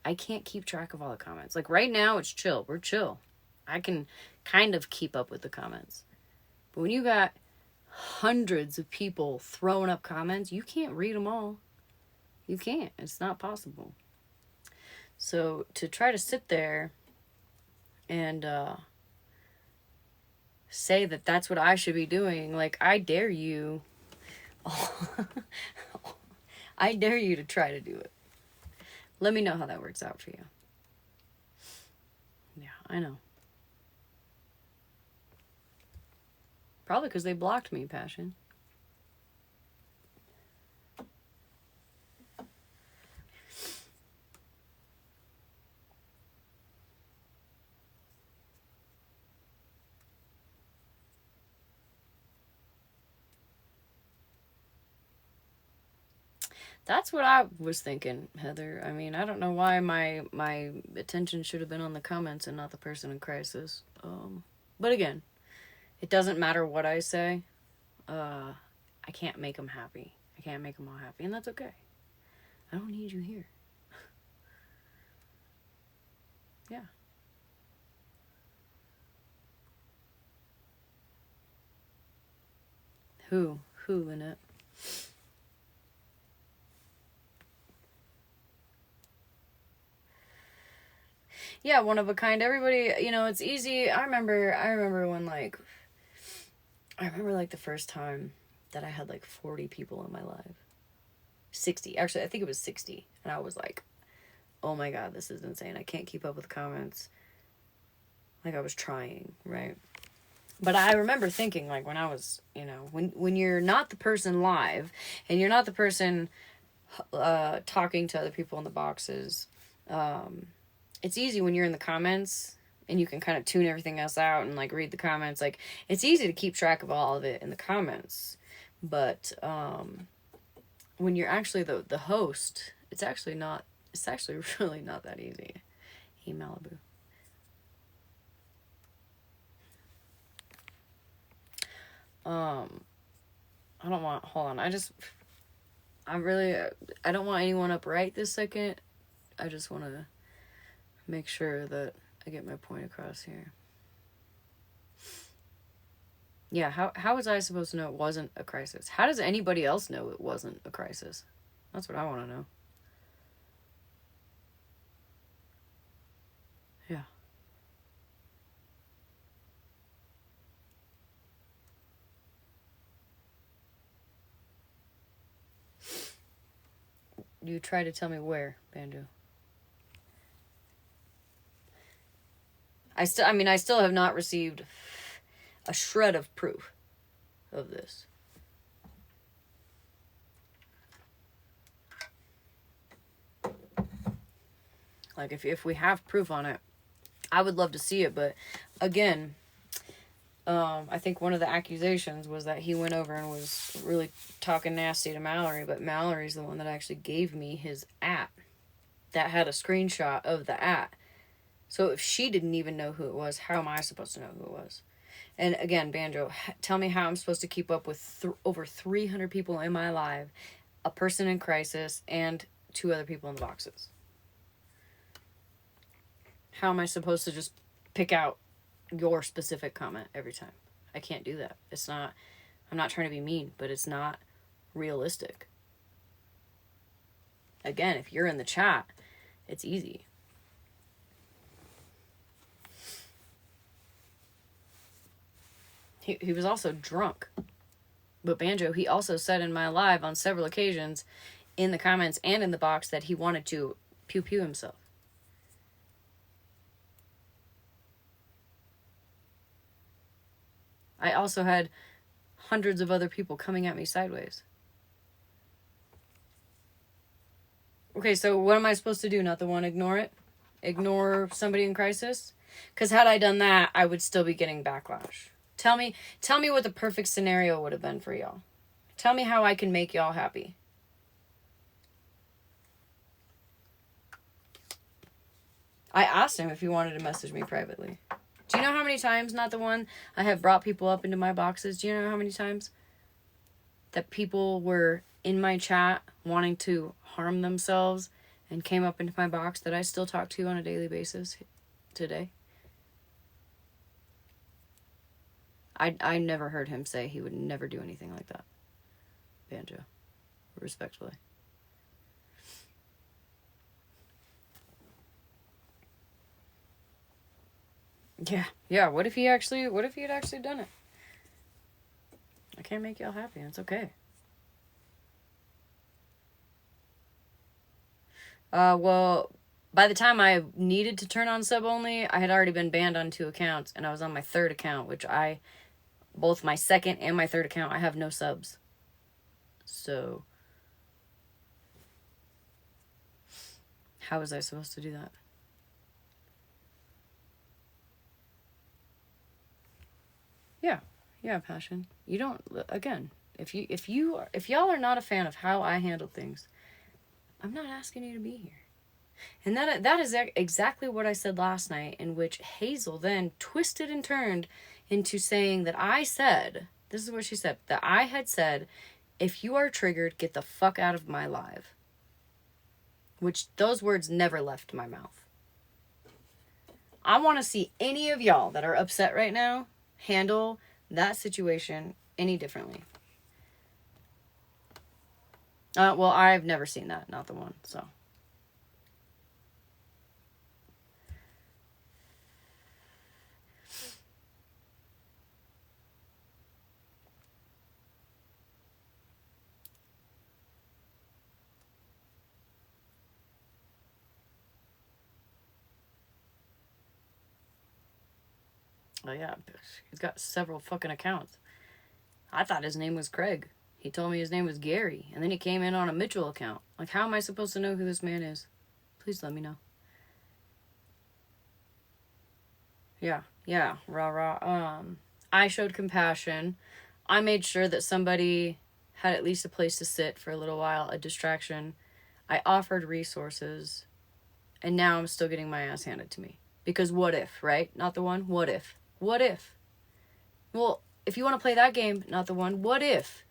I can't keep track of all the comments. Like right now, it's chill. We're chill. I can kind of keep up with the comments. But when you got hundreds of people throwing up comments, you can't read them all. You can't. It's not possible. So to try to sit there and say that that's what I should be doing, like, I dare you. I dare you to try to do it. Let me know how that works out for you. Yeah, I know. Probably because they blocked me, Passion. That's what I was thinking, Heather. I mean, I don't know why my attention should have been on the comments and not the person in crisis. But again, it doesn't matter what I say. I can't make them happy. I can't make them all happy, and that's okay. I don't need you here. Yeah. Who, Lynette? Yeah, one of a kind. Everybody, it's easy. I remember when, like, the first time that I had like 40 people in my live. 60. Actually, I think it was 60. And I was like, oh my God, this is insane. I can't keep up with comments. Like, I was trying, right? But I remember thinking, like, when I was, when you're not the person live and you're not the person talking to other people in the boxes, it's easy when you're in the comments and you can kind of tune everything else out and, like, read the comments. Like, it's easy to keep track of all of it in the comments. But when you're actually the host, it's actually really not that easy. Hey, Malibu. I don't want, hold on. I don't want anyone up right this second. I just want to make sure that I get my point across here. Yeah, how was I supposed to know it wasn't a crisis? How does anybody else know it wasn't a crisis? That's what I want to know. Yeah. You try to tell me where, Banjo. I still have not received a shred of proof of this. Like, if we have proof on it, I would love to see it. But again, I think one of the accusations was that he went over and was really talking nasty to Mallory, but Mallory's the one that actually gave me his app that had a screenshot of the app. So if she didn't even know who it was, how am I supposed to know who it was? And again, Banjo, tell me how I'm supposed to keep up with over 300 people in my live, a person in crisis, and 2 other people in the boxes. How am I supposed to just pick out your specific comment every time? I can't do that. I'm not trying to be mean, but it's not realistic. Again, if you're in the chat, it's easy. He was also drunk. But Banjo, he also said in my live on several occasions in the comments and in the box that he wanted to pew himself. I also had hundreds of other people coming at me sideways. Okay, so what am I supposed to do? Not the one ignore it? Ignore somebody in crisis? Because had I done that, I would still be getting backlash Tell me what the perfect scenario would have been for y'all. Tell me how I can make y'all happy. I asked him if he wanted to message me privately. Do you know how many times, not the one, I have brought people up into my boxes? Do you know how many times that people were in my chat wanting to harm themselves and came up into my box that I still talk to on a daily basis today? I never heard him say he would never do anything like that. Banjo. Respectfully. Yeah. What if he had actually done it? I can't make y'all happy. It's okay. Well, by the time I needed to turn on sub only, I had already been banned on 2 accounts, and I was on my 3rd account, which both my 2nd and my 3rd account, I have no subs. So, how was I supposed to do that? Yeah, Passion. You don't, again, if y'all are not a fan of how I handle things, I'm not asking you to be here. And that is exactly what I said last night, in which Hazel then twisted and turned into saying that I said, this is what she said, that I had said, if you are triggered, get the fuck out of my live. Which those words never left my mouth. I want to see any of y'all that are upset right now handle that situation any differently. Well, I've never seen that, not the one, so. Oh yeah, he's got several fucking accounts. I thought his name was Craig. He told me his name was Gary, and then he came in on a Mitchell account. Like, how am I supposed to know who this man is? Please let me know. Yeah, rah. I showed compassion. I made sure that somebody had at least a place to sit for a little while, a distraction. I offered resources, and now I'm still getting my ass handed to me. Because what if, right? Not the one. What if? What if? Well, if you want to play that game, not the one. What if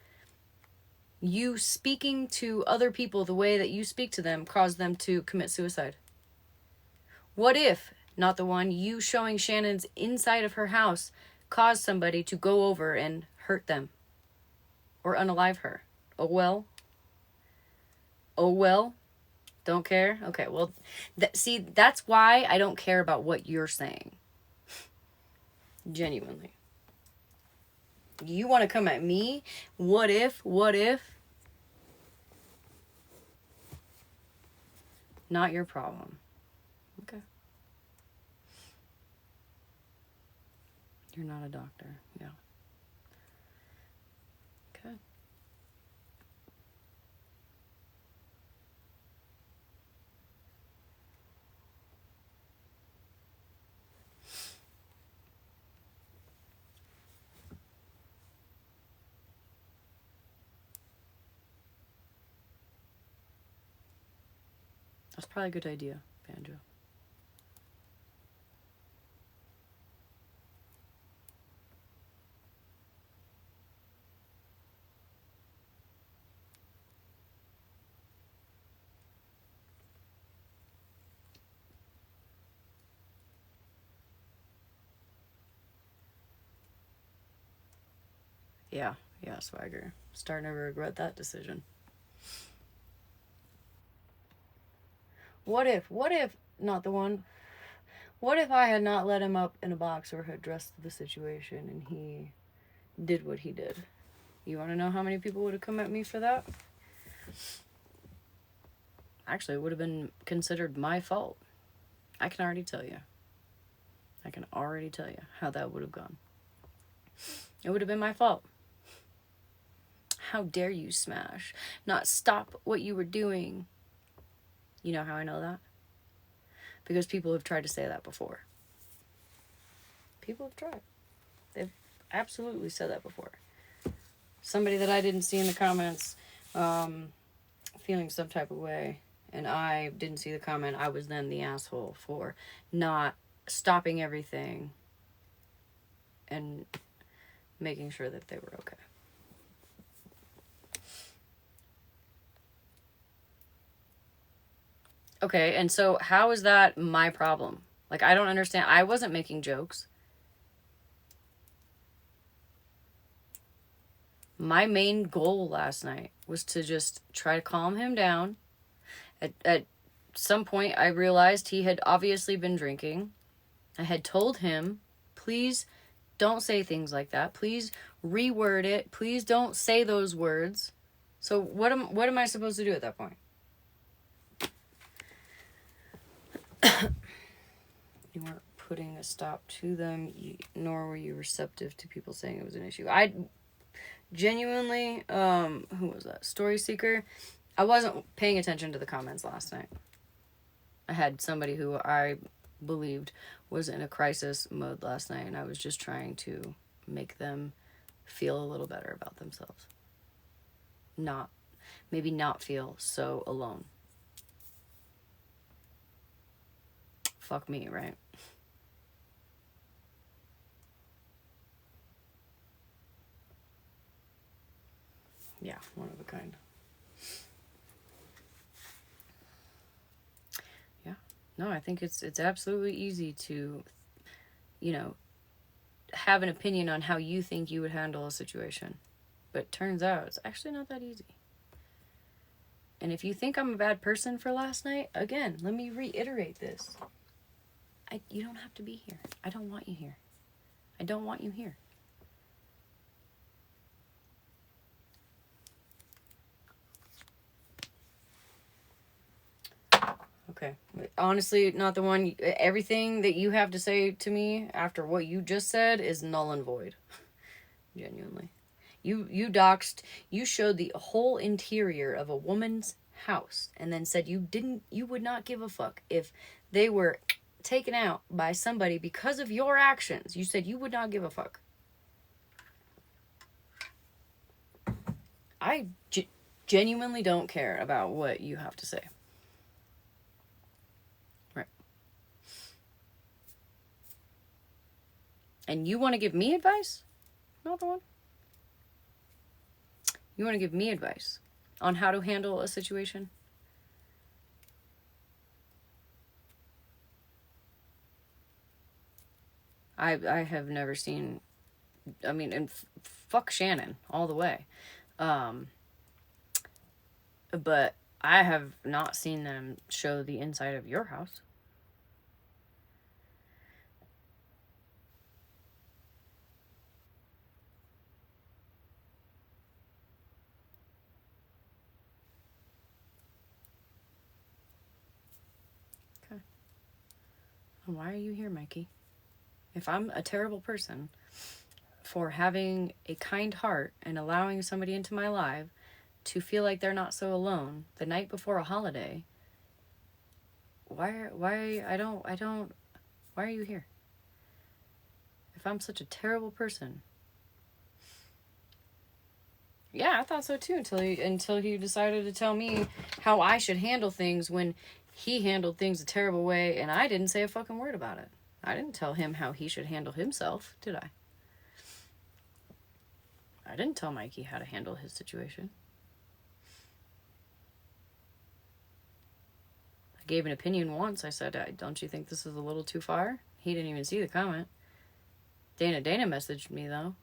you speaking to other people the way that you speak to them caused them to commit suicide? What if, not the one, you showing Shannon's inside of her house caused somebody to go over and hurt them or unalive her? Oh well. Don't care? Okay, well, see, that's why I don't care about what you're saying. Genuinely. You want to come at me? What if? Not your problem. Okay. You're not a doctor. Yeah. Okay. That's probably a good idea, Banjo. Yeah, Swagger. Starting to regret that decision. What if, not the one, what if I had not let him up in a box or had addressed the situation and he did what he did? You want to know how many people would have come at me for that? Actually, it would have been considered my fault. I can already tell you how that would have gone. It would have been my fault. How dare you, Smash, not stop what you were doing? You know how I know that? Because people have tried to say that before. People have tried. absolutely said that before. Somebody that I didn't see in the comments feeling some type of way, and I didn't see the comment, I was then the asshole for not stopping everything and making sure that they were okay. Okay, and so how is that my problem? Like, I don't understand. I wasn't making jokes. My main goal last night was to just try to calm him down. At some point, I realized he had obviously been drinking. I had told him, please don't say things like that. Please reword it. Please don't say those words. So what am I supposed to do at that point? You weren't putting a stop to them, nor were you receptive to people saying it was an issue. I genuinely, who was that? Story Seeker. I wasn't paying attention to the comments last night. I had somebody who I believed was in a crisis mode last night, and I was just trying to make them feel a little better about themselves. Maybe not feel so alone. Fuck me, right? Yeah, one of a kind. Yeah. No, I think it's absolutely easy to, have an opinion on how you think you would handle a situation. But turns out it's actually not that easy. And if you think I'm a bad person for last night, again, let me reiterate this. You don't have to be here. I don't want you here. I don't want you here. Okay. Honestly, not the one. Everything that you have to say to me after what you just said is null and void. Genuinely. You doxed, you showed the whole interior of a woman's house and then said you would not give a fuck if they were taken out by somebody because of your actions. You said you would not give a fuck. I genuinely don't care about what you have to say. Right. And you want to give me advice? Not the one. You want to give me advice on how to handle a situation? I have never seen, I mean, and fuck Shannon all the way. But I have not seen them show the inside of your house. Okay. And why are you here, Mikey? If I'm a terrible person for having a kind heart and allowing somebody into my life to feel like they're not so alone the night before a holiday, why are you here? If I'm such a terrible person. Yeah, I thought so too until he decided to tell me how I should handle things when he handled things a terrible way and I didn't say a fucking word about it. I didn't tell him how he should handle himself, did I? I didn't tell Mikey how to handle his situation. I gave an opinion once. I said, don't you think this is a little too far? He didn't even see the comment. Dana messaged me, though.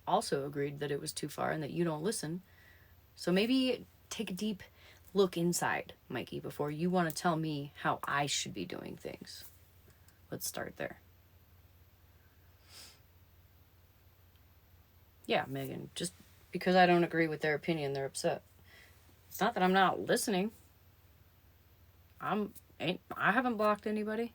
Also agreed that it was too far and that you don't listen. So maybe take a deep look inside, Mikey, before you want to tell me how I should be doing things. Let's start there. Yeah, Megan, just because I don't agree with their opinion, they're upset. It's not that I'm not listening. I haven't blocked anybody.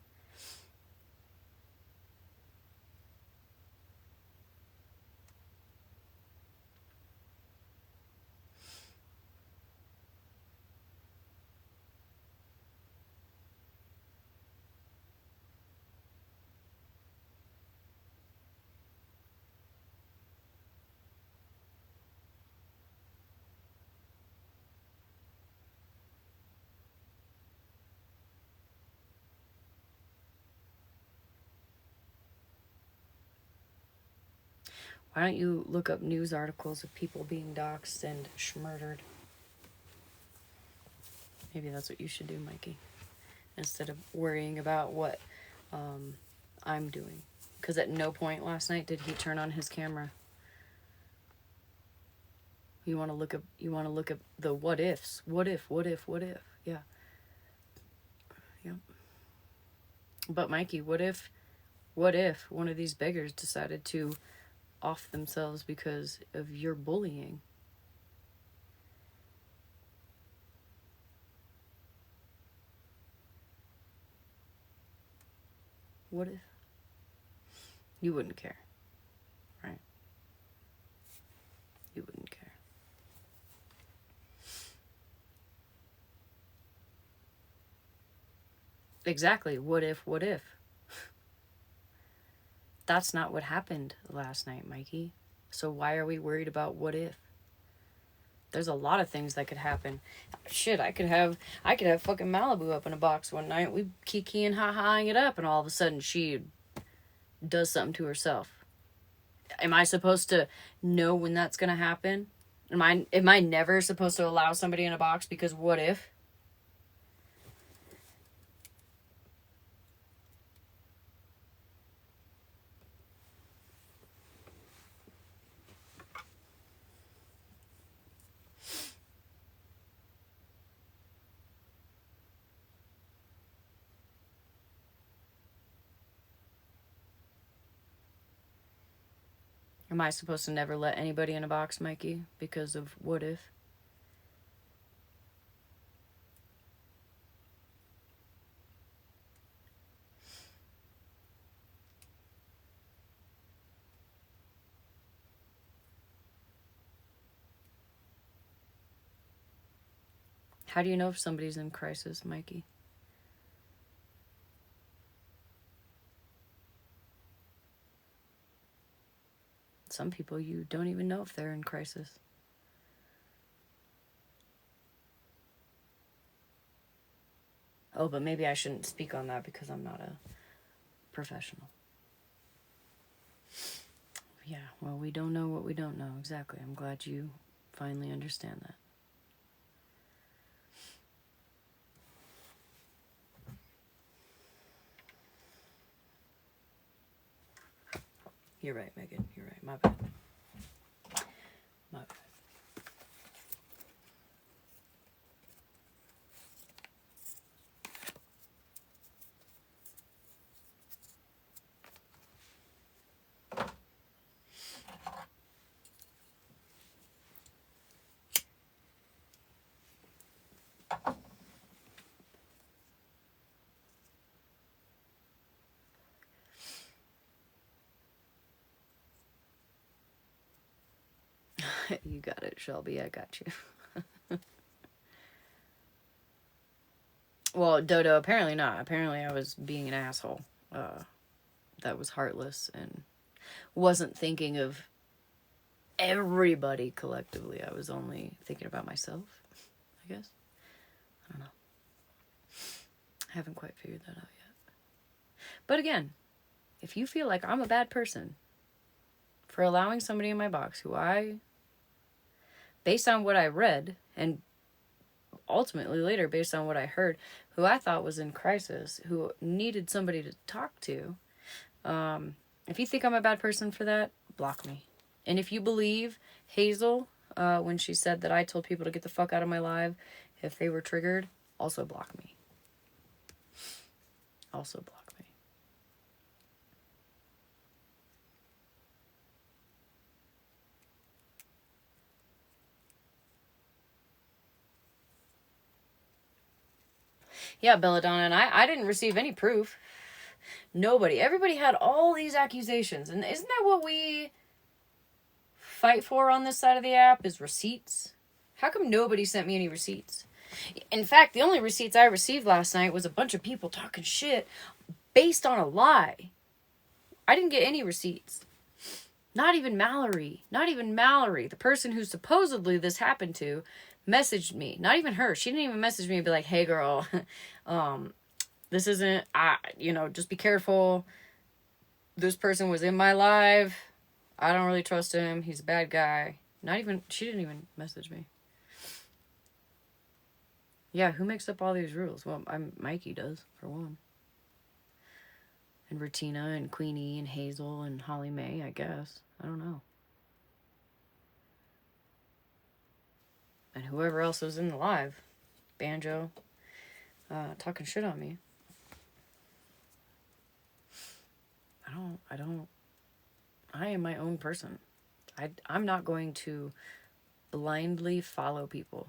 Why don't you look up news articles of people being doxxed and schmurdered? Maybe that's what you should do, Mikey, instead of worrying about what I'm doing. Because at no point last night did he turn on his camera. You want to look at the what ifs. What if? Yeah. Yep. But Mikey, what if one of these beggars decided to off themselves because of your bullying? What if? You wouldn't care, right? You wouldn't care. Exactly. What if? That's not what happened last night, Mikey. So why are we worried about what if? There's a lot of things that could happen. Shit, I could have fucking Malibu up in a box one night. We kiki and ha-haing it up, and all of a sudden she does something to herself. Am I supposed to know when that's gonna happen? Am I never supposed to allow somebody in a box because what if? Am I supposed to never let anybody in a box, Mikey, because of what if? How do you know if somebody's in crisis, Mikey? Some people, you don't even know if they're in crisis. Oh, but maybe I shouldn't speak on that because I'm not a professional. Yeah, well, we don't know what we don't know. Exactly. I'm glad you finally understand that. You're right, Megan. You're right. My bad. My bad. You got it, Shelby. I got you. Well, Dodo, apparently not. Apparently I was being an asshole. That was heartless and wasn't thinking of everybody collectively. I was only thinking about myself, I guess. I don't know. I haven't quite figured that out yet. But again, if you feel like I'm a bad person for allowing somebody in my box who based on what I read, and ultimately later based on what I heard, who I thought was in crisis, who needed somebody to talk to, if you think I'm a bad person for that, block me. And if you believe Hazel, when she said that I told people to get the fuck out of my life if they were triggered, also block me. Also block me. Yeah, Belladonna, and I didn't receive any proof. Nobody. Everybody had all these accusations. And isn't that what we fight for on this side of the app, is receipts? How come nobody sent me any receipts? In fact, the only receipts I received last night was a bunch of people talking shit based on a lie. I didn't get any receipts. Not even Mallory. The person who supposedly this happened to messaged me. Not even her. She didn't even message me and be like, hey girl, this isn't, just be careful. This person was in my live. I don't really trust him. He's a bad guy. She didn't even message me. Yeah, who makes up all these rules? Well, Mikey does, for one. And Rutina and Queenie and Hazel and Holly Mae, I guess. I don't know. And whoever else was in the live. Banjo. Talking shit on me. I am my own person. I'm not going to blindly follow people.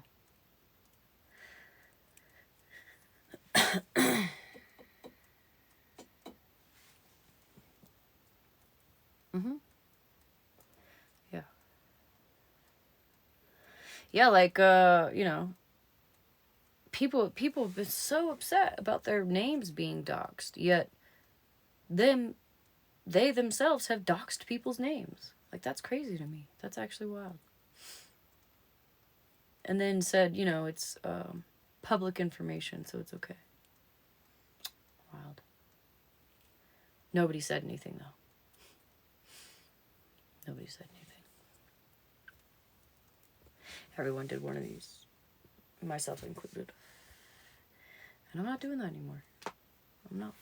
Mm-hmm. Yeah. Yeah, like, people have been so upset about their names being doxxed, yet they themselves have doxed people's names. Like, that's crazy to me. That's actually wild. And then said, it's public information, so it's okay. Wild. Nobody said anything, though. Nobody said anything. Everyone did one of these, myself included. And I'm not doing that anymore. I'm not.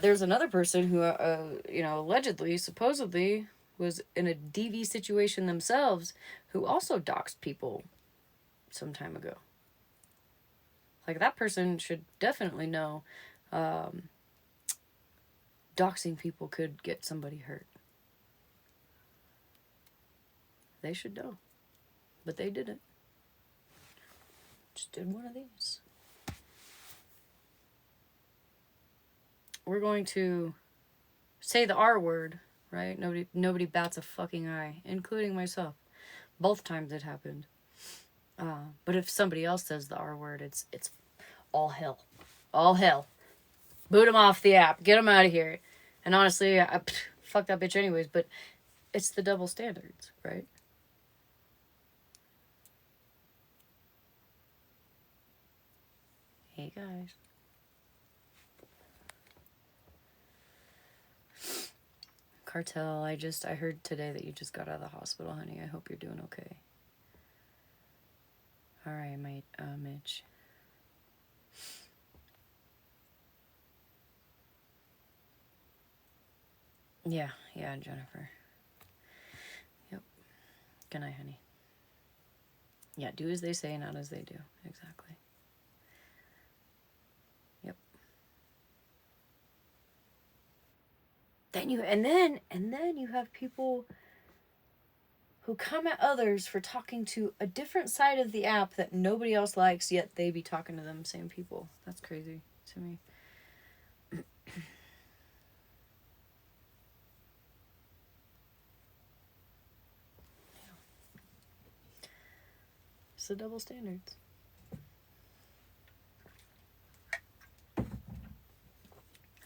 There's another person who, allegedly, supposedly, was in a DV situation themselves, who also doxed people some time ago. Like, that person should definitely know doxing people could get somebody hurt. They should know. But they didn't. Just did one of these. We're going to say the R word, right? Nobody bats a fucking eye, including myself. Both times it happened. But if somebody else says the R word, it's all hell. All hell. Boot him off the app. Get him out of here. And honestly, fuck that bitch anyways, but it's the double standards, right? Hey, guys. Cartel, I heard today that you just got out of the hospital, honey. I hope you're doing okay. All right, mate, Mitch. Yeah, Jennifer. Yep. Good night, honey. Yeah, do as they say, not as they do. Exactly. Yep. Then you have people who come at others for talking to a different side of the app that nobody else likes, yet they be talking to them same people. That's crazy to me. It's the double standards.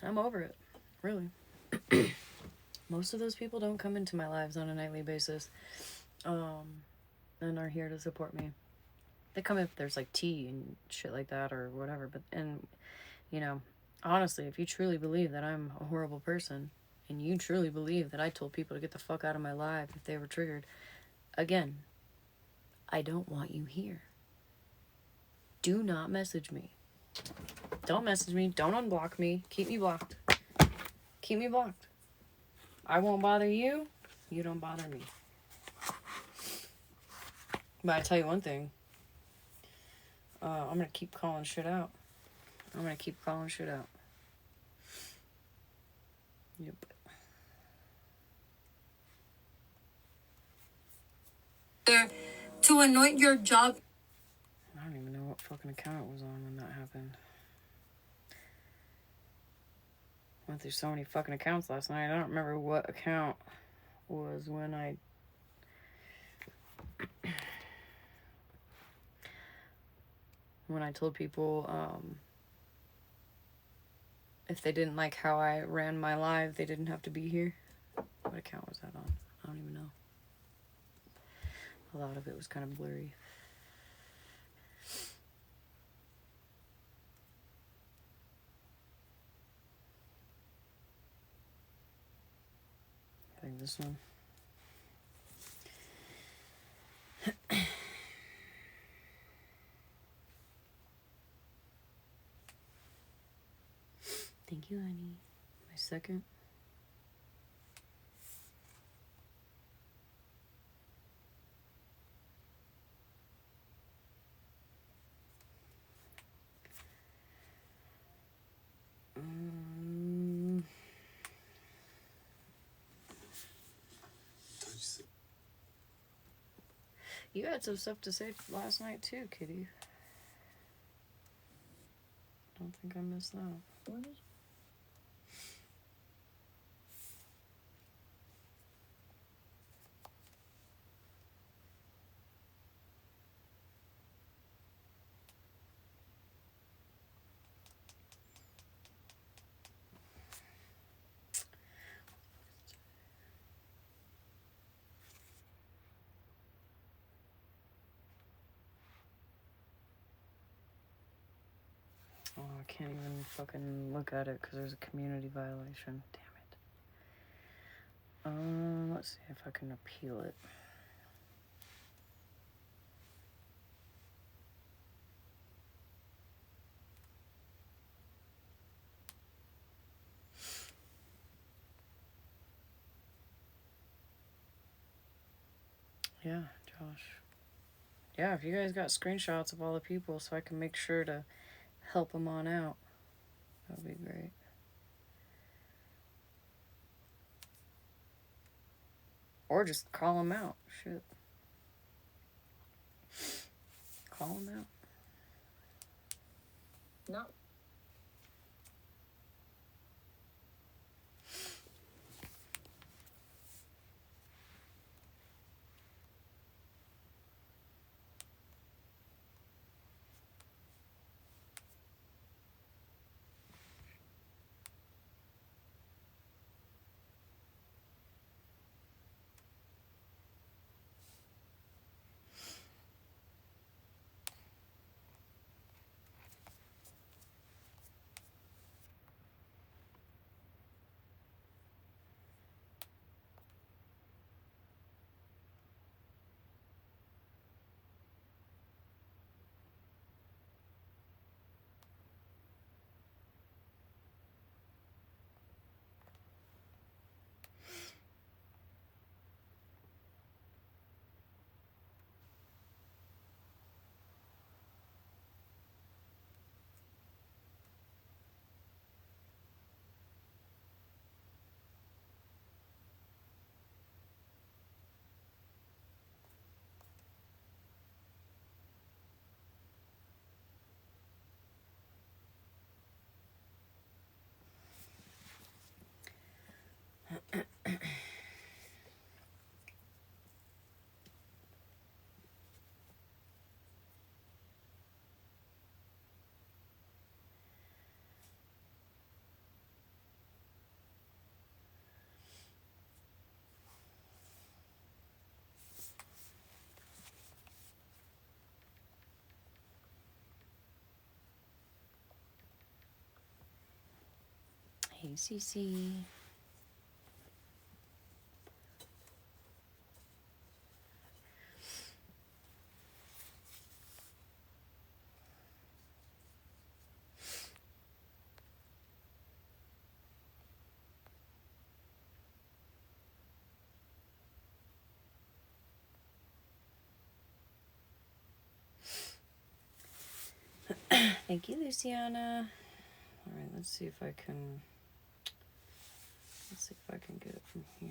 I'm over it. Really. Most of those people don't come into my lives on a nightly basis. And are here to support me. They come if there's like tea and shit like that or whatever. But, honestly, if you truly believe that I'm a horrible person and you truly believe that I told people to get the fuck out of my life if they were triggered, again, I don't want you here. Do not message me. Don't message me. Don't unblock me. Keep me blocked. Keep me blocked. I won't bother you. You don't bother me. But I tell you one thing. I'm going to keep calling shit out. Yep. There, to anoint your job. I don't even know what fucking account it was on when that happened. Went through so many fucking accounts last night. I don't remember what account was when I told people if they didn't like how I ran my live, they didn't have to be here. What account was that on? I don't even know. A lot of it was kind of blurry. this one. Thank you, honey. My second. You had some stuff to say last night too, Kitty. I don't think I missed that. What is? Oh, I can't even fucking look at it because there's a community violation. Damn it. Let's see if I can appeal it. Yeah, Josh. Yeah, if you guys got screenshots of all the people so I can make sure to help them on out, that would be great. Or just call them out. Shit. Call them out. No. Hey, Cece. Thank you, Luciana. All right, let's see if I can. Let's see if I can get it from here.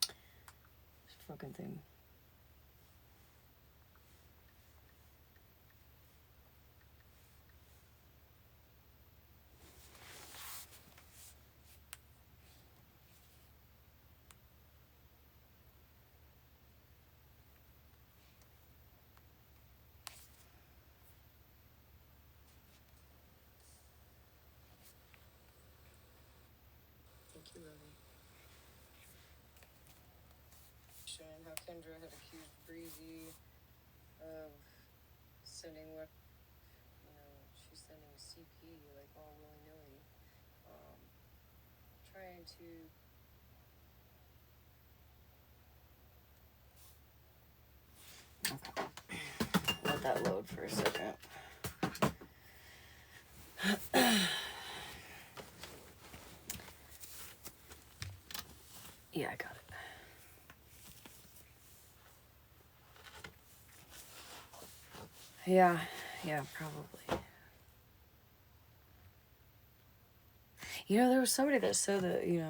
This fucking thing. Thank you, Lily. Sharing her Kendra had accused Breezy of sending she's sending CP like all willy-nilly, trying to let that load for a second. Yeah, I got it. Yeah, probably. There was somebody that said that, Never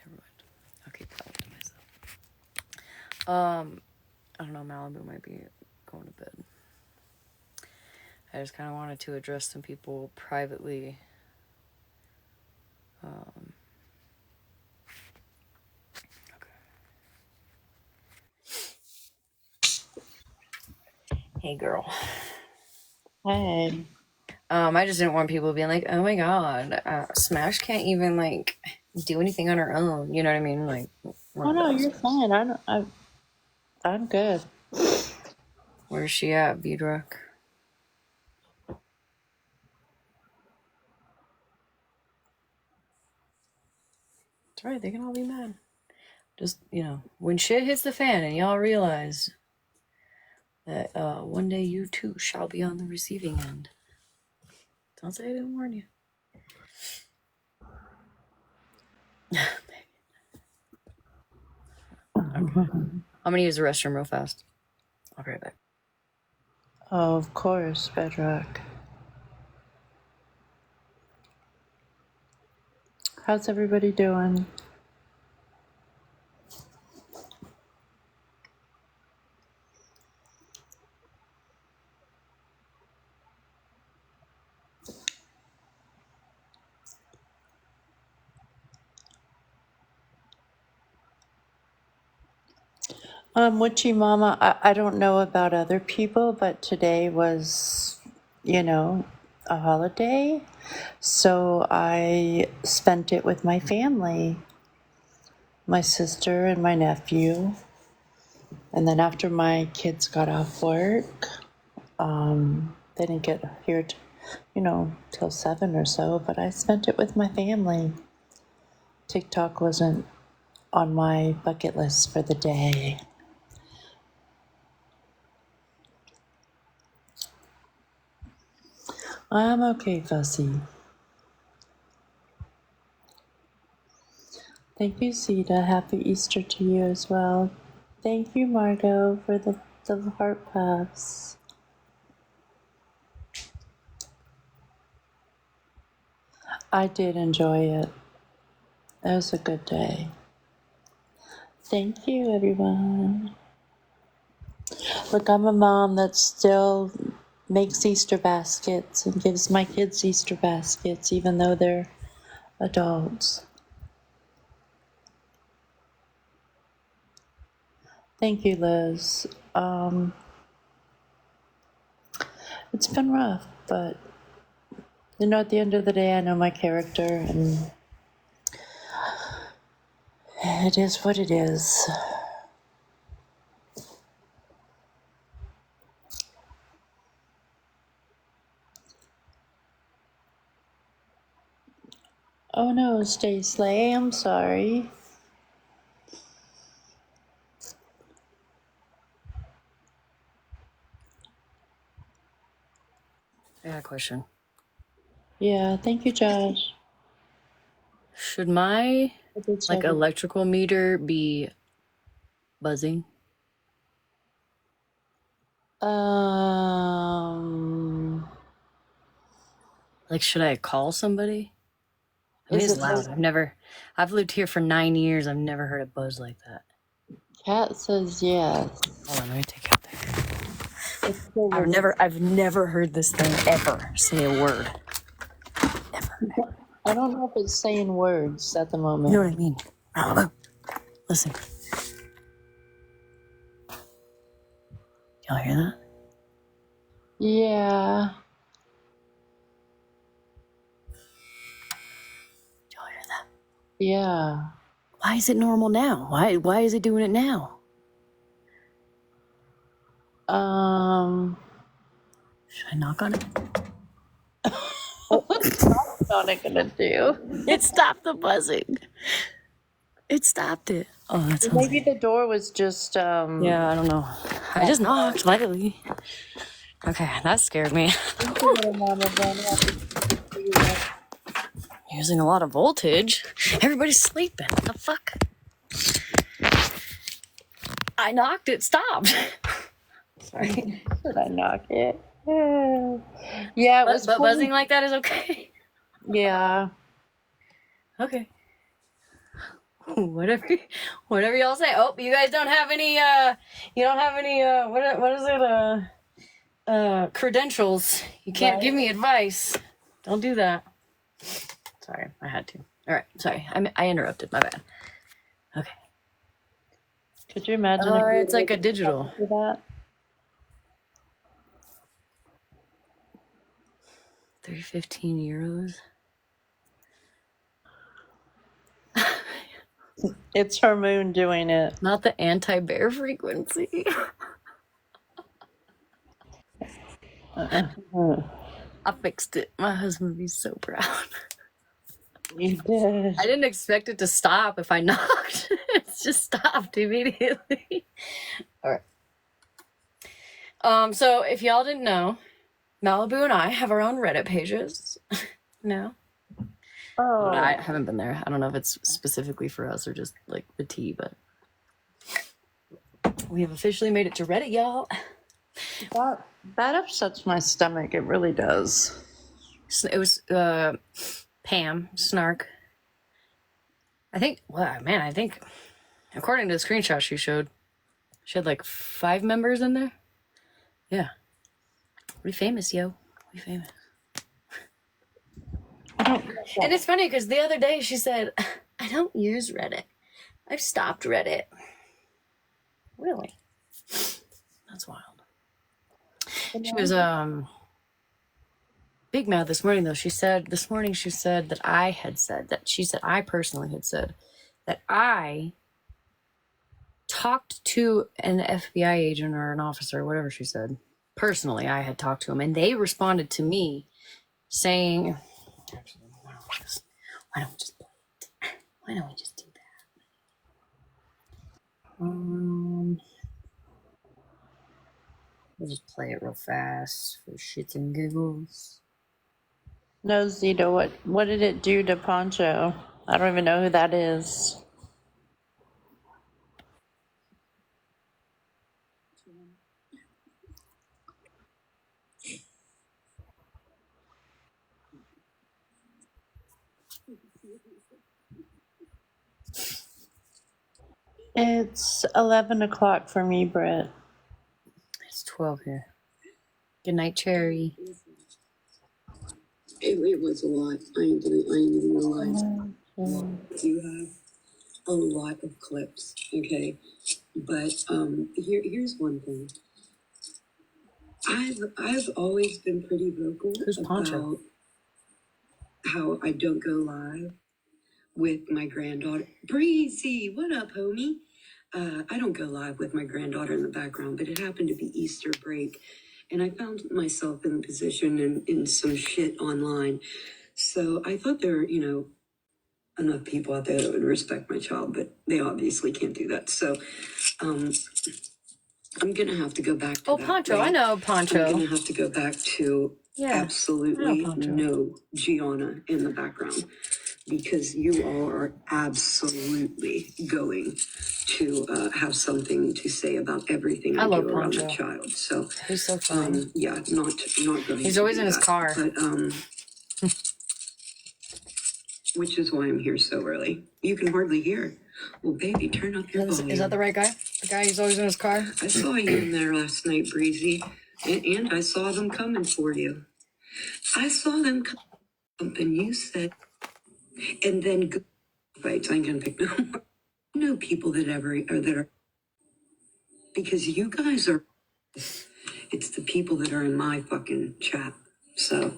mind. I'll keep that to myself. I don't know, Malibu might be going to bed. I just kind of wanted to address some people privately. Hey, girl. Hey. I just didn't want people being like, oh my god, Smash can't even, do anything on her own. You know what I mean? Oh no, you're fine. I'm good. Where's she at, Vidrock? That's right, they can all be mad. Just, when shit hits the fan and y'all realize that one day you too shall be on the receiving end. Don't say I didn't warn you. Okay. I'm gonna use the restroom real fast. I'll be right back. Oh, of course, Bedrock. How's everybody doing? Witchy Mama, I don't know about other people, but today was, a holiday. So I spent it with my family, my sister and my nephew. And then after my kids got off work, they didn't get here, till 7 or so, but I spent it with my family. TikTok wasn't on my bucket list for the day. I'm okay, Fussy. Thank you, Sita. Happy Easter to you as well. Thank you, Margot, for the heart puffs. I did enjoy it. It was a good day. Thank you, everyone. Look, I'm a mom that still makes Easter baskets and gives my kids Easter baskets, even though they're adults. Thank you, Liz. It's been rough, but at the end of the day, I know my character, and it is what it is. Oh no, Stay Slay, I'm sorry. I got a question. Yeah, thank you, Josh. Should my electrical meter be buzzing? Should I call somebody? I mean, Is it's it loud. I've lived here for 9 years. I've never heard a buzz like that. Cat says yes. Hold on, let me take out there. I've never heard this thing ever say a word. Ever. I don't know if it's saying words at the moment. You know what I mean? Oh, listen. Y'all hear that? Yeah. Y'all hear Yeah. Why is it normal now? Why is it doing it now? Should I knock on it? What's not it gonna do? It stopped the buzzing. It stopped it. Oh, that sounds Maybe the door was just Yeah, I don't know. I just knocked lightly. Okay, that scared me. Using a lot of voltage. Everybody's sleeping. What the fuck? I knocked, it stopped. Sorry. Should I knock it? Yeah, it was But buzzing like that is okay. Yeah. Okay. Whatever y'all say. Oh, you guys don't have any what is it, credentials. You can't give me advice. Don't do that. Sorry, I had to. All right, sorry. I interrupted, my bad. Okay. Could you imagine? It's like a digital. For that? 315 euros. It's her moon doing it. Not the anti-bear frequency. I fixed it. My husband would be so proud. You did. I didn't expect it to stop if I knocked. It's just stopped immediately. All right. So if y'all didn't know, Malibu and I have our own Reddit pages now. Oh. I haven't been there. I don't know if it's specifically for us or just like the tea, but we have officially made it to Reddit, y'all. That upsets my stomach. It really does. It was Pam Snark. I think according to the screenshot she showed, she had like 5 members in there. Yeah. We famous, yo. We famous. And it's funny because the other day she said, I don't use Reddit. I've stopped Reddit. Really? That's wild. She was big mad this morning though. She said that I personally had said that I talked to an FBI agent or an officer, whatever she said. Personally, I had talked to them, and they responded to me saying, why don't we just do that? We'll just play it real fast for shits and giggles. No, Zito, what did it do to Poncho? I don't even know who that is. It's 11 o'clock for me, Britt. It's 12 here. Good night, Cherry. It was a lot. I ain't even gonna lie. You have a lot of clips, okay? But here's one thing. I've always been pretty vocal about how I don't go live with my granddaughter. Breezy, what up, homie? I don't go live with my granddaughter in the background, but it happened to be Easter break, and I found myself in the position in some shit online. So I thought there were, enough people out there that would respect my child, but they obviously can't do that. So I'm gonna have to go back to Poncho, right? I know Poncho. I'm gonna have to go back to absolutely no Gianna in the background, because you all are absolutely going to have something to say about everything I do around the child. So he's so fun. yeah, not going. He's always in his car. But which is why I'm here so early. You can hardly hear. Well, baby, turn up your volume. Is that the right guy? The guy who's always in his car? I saw you in there last night, Breezy, and I saw them coming for you. I saw them come, and you said, and then go. Right, so I'm gonna pick no more. No people that are, because you guys are. It's the people that are in my fucking chat. So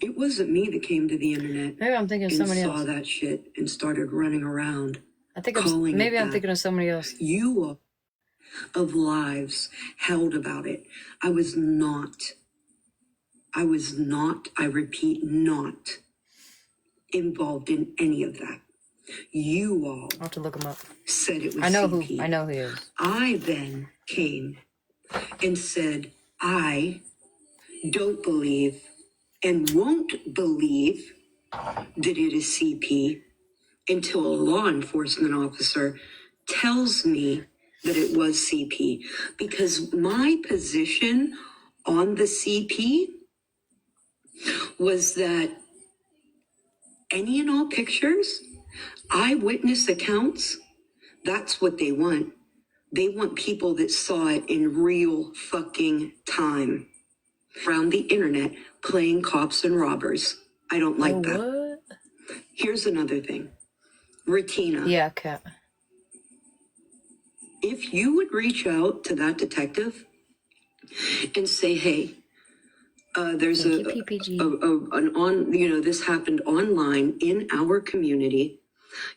it It wasn't me that came to the internet Maybe I'm thinking of and somebody saw else. that shit and started running around. Maybe I'm thinking of somebody else. You are of lives held about it. I was not, I repeat, not involved in any of that. You all I'll have to look him up. said it was I know CP. who he is. I then came and said, I don't believe and won't believe that it is CP until a law enforcement officer tells me that it was CP. Because my position on the CP was that any and all pictures, eyewitness accounts, that's what they want. They want people that saw it in real fucking time. Around the internet, playing cops and robbers. I don't like that. What? Here's another thing. Retina. Yeah, Kat. If you would reach out to that detective and say, hey, there's this happened online in our community.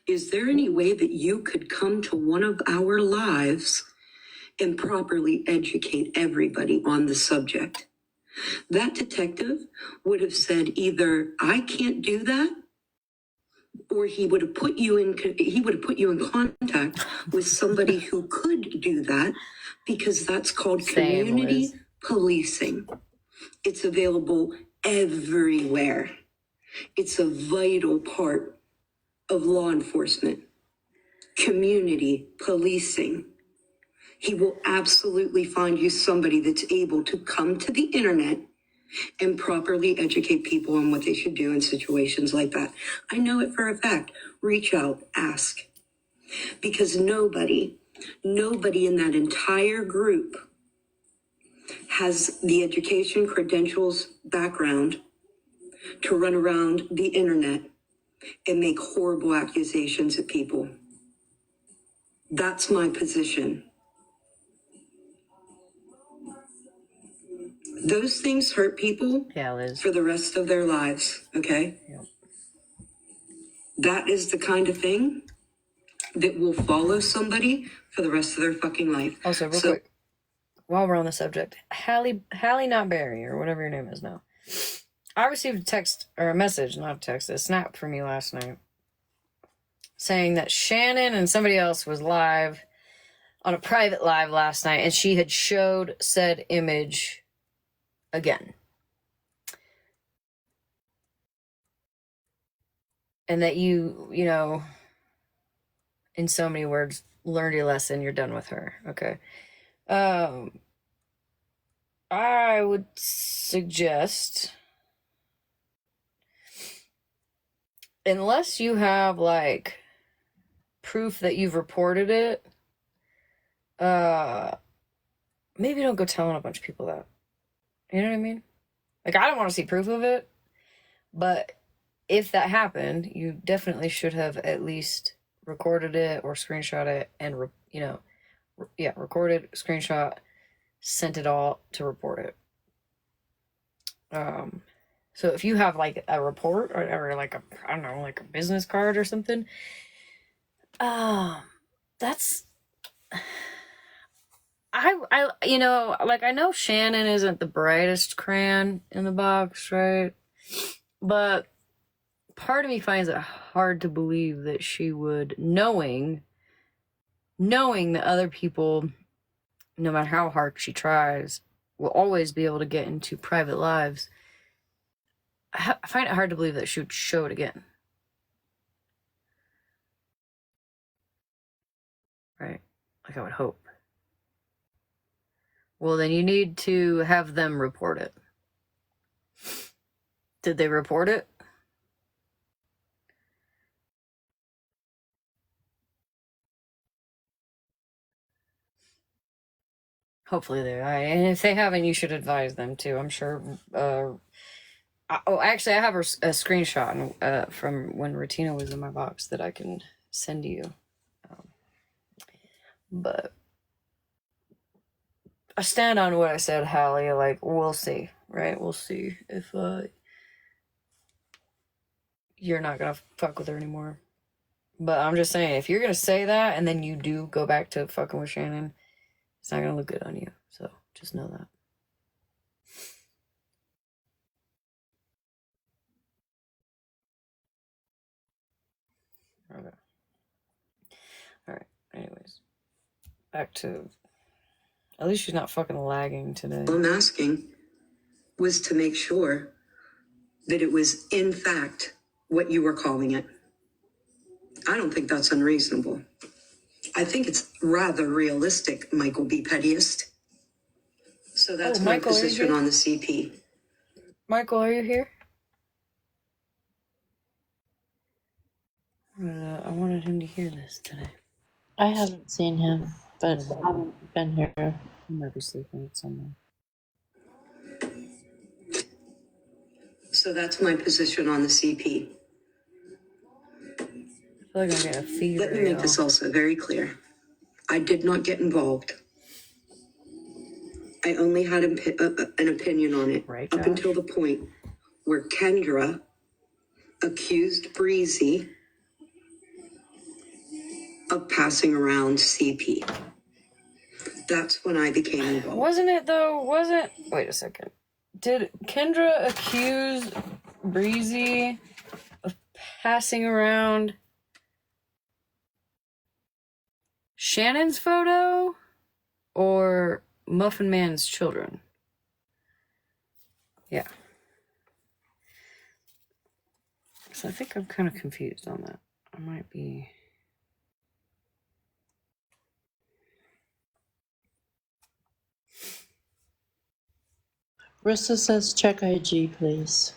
Is there any way that you could come to one of our lives and properly educate everybody on the subject? That detective would have said either I can't do that, or he would have put you in contact with somebody who could do that, because that's called community policing. It's available everywhere. It's a vital part of law enforcement. Community policing. He will absolutely find you somebody that's able to come to the internet and properly educate people on what they should do in situations like that. I know it for a fact. Reach out, ask. Because nobody in that entire group has the education, credentials, background to run around the internet and make horrible accusations at people. That's my position. Those things hurt people for the rest of their lives, okay? Yep. That is the kind of thing that will follow somebody for the rest of their fucking life. Also, real quick, while we're on the subject, Hallie not Barry, or whatever your name is now. I received a text, or a message, not a text, a snap from you last night, saying that Shannon and somebody else was live, on a private live last night, and she had showed said image again. And that you know, in so many words, learned your lesson, you're done with her. Okay. I would suggest, unless you have, like, proof that you've reported it, maybe don't go telling a bunch of people that. You know what I mean? Like, I don't want to see proof of it, but if that happened, you definitely should have at least recorded it or screenshot it and, recorded, screenshot, sent it all to report it. So if you have, like, a report or like a, I don't know, like a business card or something, that's, I know Shannon isn't the brightest crayon in the box, right? But part of me finds it hard to believe that she would, knowing that other people, no matter how hard she tries, will always be able to get into private lives. I find it hard to believe that she would show it again. Right? Like I would hope. Well, then you need to have them report it. Did they report it? Hopefully they are. And if they haven't, you should advise them too. I'm sure. Actually, I have a screenshot from when Retina was in my box that I can send you. But I stand on what I said, Hallie. Like, we'll see, right? We'll see if you're not gonna fuck with her anymore. But I'm just saying, if you're gonna say that and then you do go back to fucking with Shannon, it's not gonna look good on you. So just know that. Okay. Alright, anyways. Back to... At least she's not fucking lagging today. All I'm asking was to make sure that it was, in fact, what you were calling it. I don't think that's unreasonable. I think it's rather realistic, Michael B. Pettiest. So that's my Michael, position on the CP. Michael, are you here? I wanted him to hear this today. I haven't seen him, but I've been here. He might be sleeping somewhere. So that's my position on the CP. I feel like I'm getting a fever. Let me make this also very clear. I did not get involved. I only had an opinion on it Right, up until the point where Kendra accused Breezy of passing around CP. That's when I became involved. Wasn't it though? Wait a second. Did Kendra accuse Breezy of passing around Shannon's photo or Muffin Man's children? Yeah. So I think I'm kind of confused on that. I might be... Rissa says check IG, please.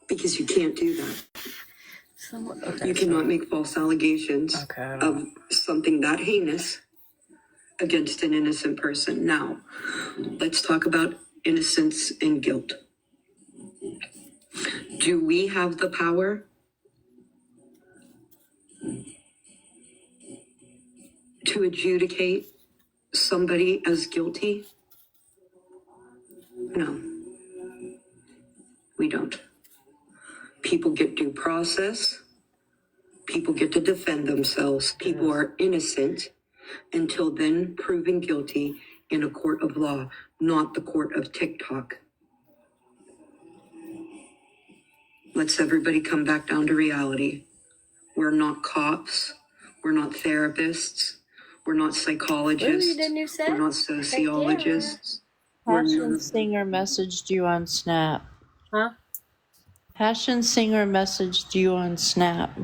Because you can't do that. You cannot make false allegations of something that heinous against an innocent person. Now, let's talk about innocence and guilt. Do we have the power to adjudicate somebody as guilty? No, we don't. People get due process. People get to defend themselves. People are innocent until then proven guilty in a court of law, not the court of TikTok. Let's everybody come back down to reality. We're not cops. We're not therapists. We're not psychologists. We're not sociologists. Passion Singer messaged you on Snap. Huh? Passion Singer messaged you on Snap.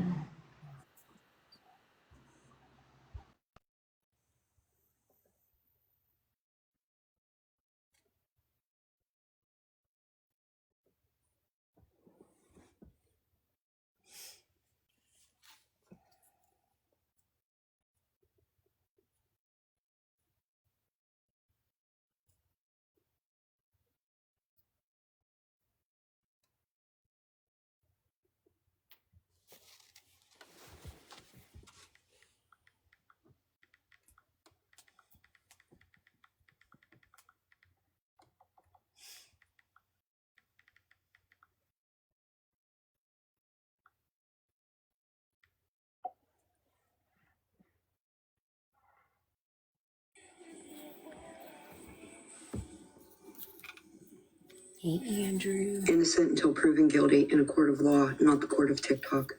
Hey, Andrew. Innocent until proven guilty in a court of law, not the court of TikTok.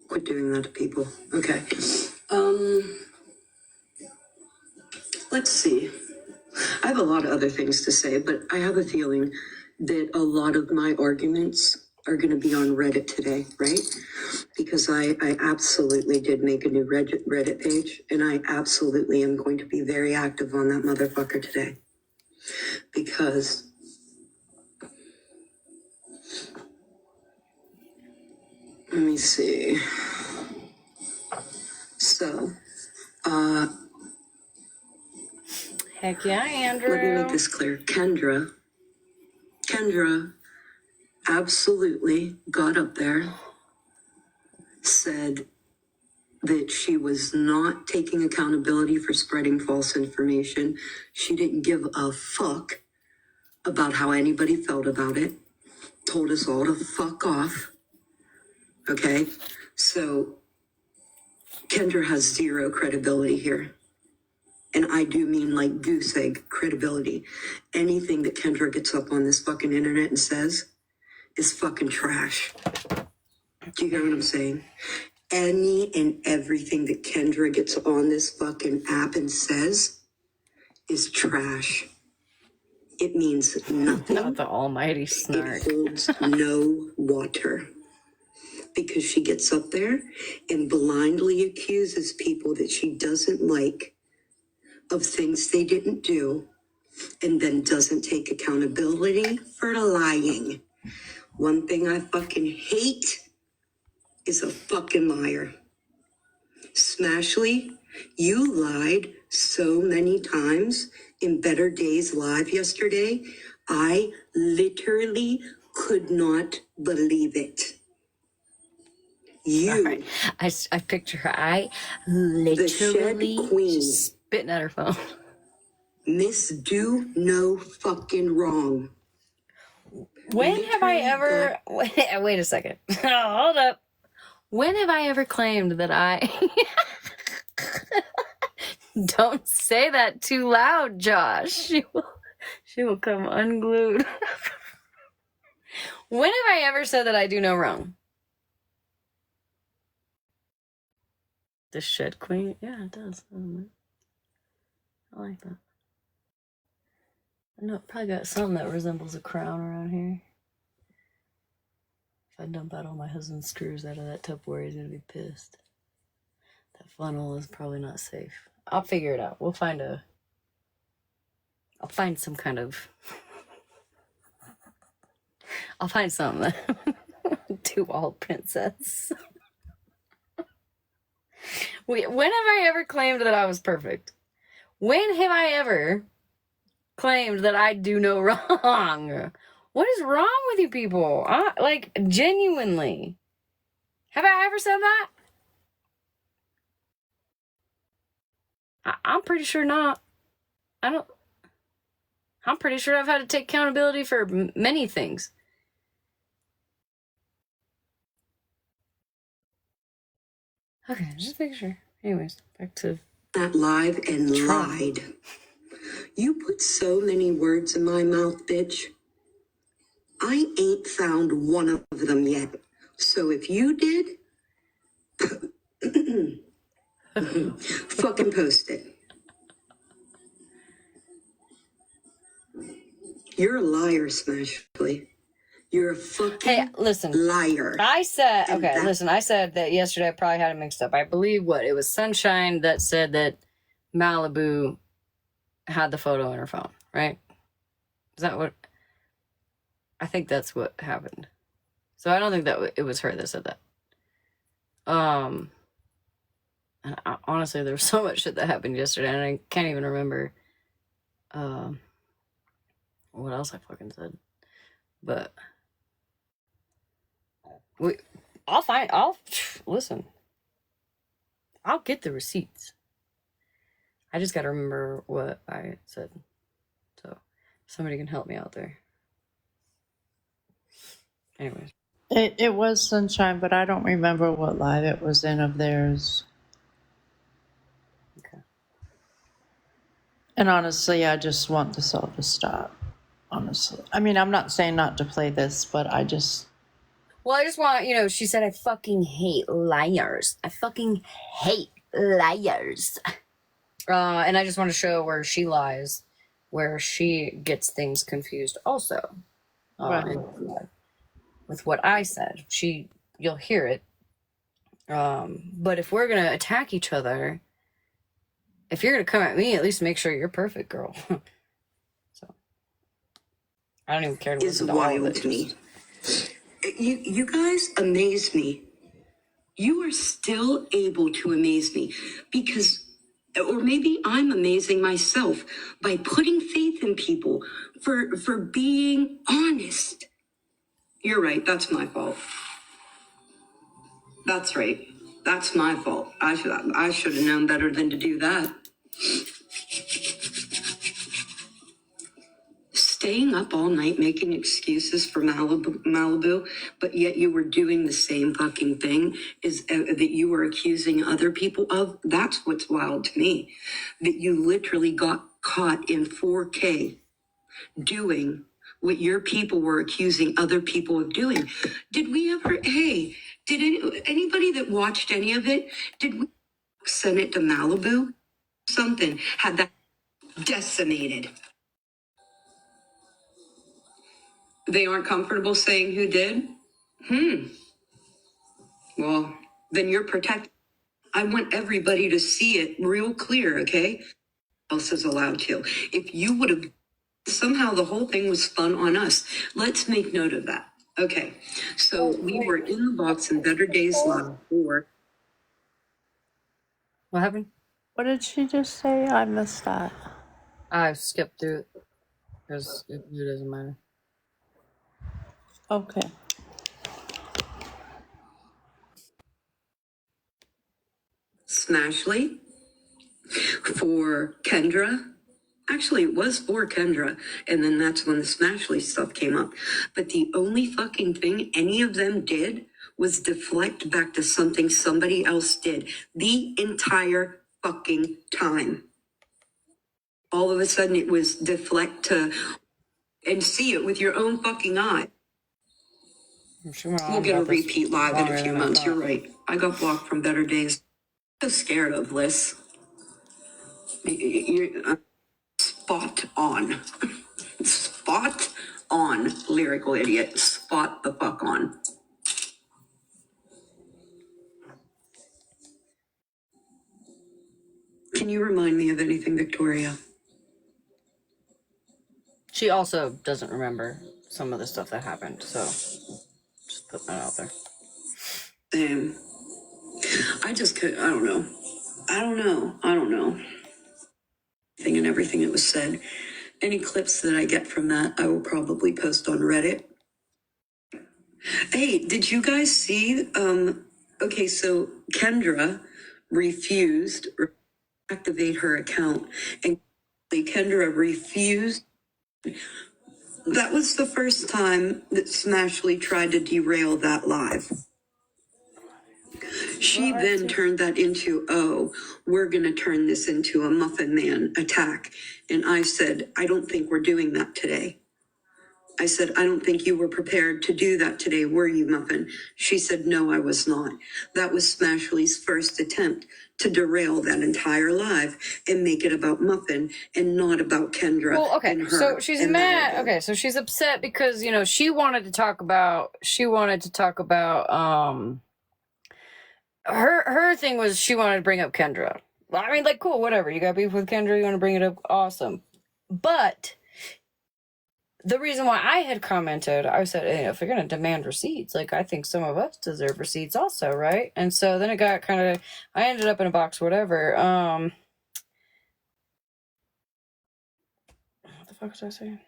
Quit doing that to people. Okay. Let's see. I have a lot of other things to say, but I have a feeling that a lot of my arguments are going to be on Reddit today, right? Because I absolutely did make a new Reddit page, and I absolutely am going to be very active on that motherfucker today. Because Let me see. So, Heck yeah, Andrew. let me make this clear. Kendra absolutely got up there, said that she was not taking accountability for spreading false information. She didn't give a fuck about how anybody felt about it. Told us all to fuck off. Okay? So, Kendra has zero credibility here. And I do mean like goose egg credibility. Anything that Kendra gets up on this fucking internet and says is fucking trash. Do you hear what I'm saying? Any and everything that Kendra gets on this fucking app and says is trash. It means nothing. Not the almighty snark. It holds no water. Because she gets up there and blindly accuses people that she doesn't like of things they didn't do, and then doesn't take accountability for lying. One thing I fucking hate is a fucking liar. Smashley, you lied so many times in Better Days Live yesterday. I literally could not believe it. You, Right. I picture her. I the shed literally queen, just spitting at her phone. Miss Do No Fucking Wrong. When have I ever... Wait a second. Hold up. When have I ever claimed that I... Don't say that too loud, Josh. She will come unglued. When have I ever said that I do no wrong? The shed queen? Yeah, it does. I like that. I know it probably got something that resembles a crown around here. If I dump out all my husband's screws out of that Tupperware, he's gonna be pissed. That funnel is probably not safe. I'll figure it out. I'll find some kind of... I'll find something. Two-wall princess. When have I ever claimed that I was perfect? When have I ever claimed that I do no wrong? What is wrong with you people? Like, genuinely. Have I ever said that? I'm pretty sure not. I'm pretty sure I've had to take accountability for many things. Okay, just make sure. Anyways, back to... That live and Trump. lied. You put so many words in my mouth, bitch. I ain't found one of them yet. So if you did, fucking post it. You're a liar, Smashley. You're a fucking liar. I said, And okay, that- listen, I said that yesterday. I probably had it mixed up. I believe it was Sunshine that said that Malibu had the photo in her phone, right? Is that what? I think that's what happened. So I don't think that it was her that said that. And honestly, there was so much shit that happened yesterday, and I can't even remember what else I fucking said. But listen. I'll get the receipts. I just gotta remember what I said. So somebody can help me out there. Anyways. It was Sunshine, but I don't remember what live it was in of theirs. Okay. And honestly, I just want this all to stop. Honestly. I mean, I'm not saying not to play this, but I just... Well, I just want, she said, I fucking hate liars. I fucking hate liars. And I just want to show where she lies, where she gets things confused also. Right. With what I said. You'll hear it. But if we're going to attack each other, if you're going to come at me, at least make sure you're perfect, girl. So, I don't even care to listen to all of wild it. to me. You guys amaze me. You are still able to amaze me because, or maybe I'm amazing myself by putting faith in people for being honest. You're right. That's my fault. That's right. That's my fault. I should have known better than to do that. Staying up all night making excuses for Malibu, but yet you were doing the same fucking thing is that you were accusing other people of. That's what's wild to me. That you literally got caught in 4K doing what your people were accusing other people of doing. Did we ever, hey, did anybody that watched any of it, did we send it to Malibu? Something had that decimated. They aren't comfortable saying who did? Well, then you're protected. I want everybody to see it real clear, okay? Else is allowed to. If you would have, somehow the whole thing was spun on us. Let's make note of that. Okay, so we were in the box in Better Days Live for. What happened? What did she just say? I missed that. I skipped through it because it doesn't matter. Okay. Smashley for Kendra. Actually, it was for Kendra, and then that's when the Smashley stuff came up. But the only fucking thing any of them did was deflect back to something somebody else did the entire fucking time. All of a sudden, it was deflect to, and see it with your own fucking eye. We'll get a repeat live in a few months. You're right. I got blocked from Better Days. So scared of Liz. You're spot on. Spot on, lyrical idiot. Spot the fuck on. Can you remind me of anything, Victoria? She also doesn't remember some of the stuff that happened, so just put that out there. I just could, I don't know. Thing and everything that was said. Any clips that I get from that, I will probably post on Reddit. Hey, did you guys see, okay, so Kendra refused to activate her account, and Kendra refused. That was the first time that Smashley tried to derail that live. She then turned that into, oh, we're going to turn this into a Muffin Man attack. And I said, I don't think we're doing that today. I said, I don't think you were prepared to do that today, were you, Muffin? She said, no, I was not. That was Smashley's first attempt to derail that entire live and make it about Muffin and not about Kendra. Well, okay, and her so she's and mad. Malibu. Okay, so she's upset because, you know, she wanted to talk about her thing was she wanted to bring up Kendra. I mean, like, cool, whatever. You got beef with Kendra, you want to bring it up, awesome. But the reason why I had commented, I said, hey, if you're going to demand receipts, like, I think some of us deserve receipts also, right? And so then it got kind of, I ended up in a box, whatever. What the fuck was I saying?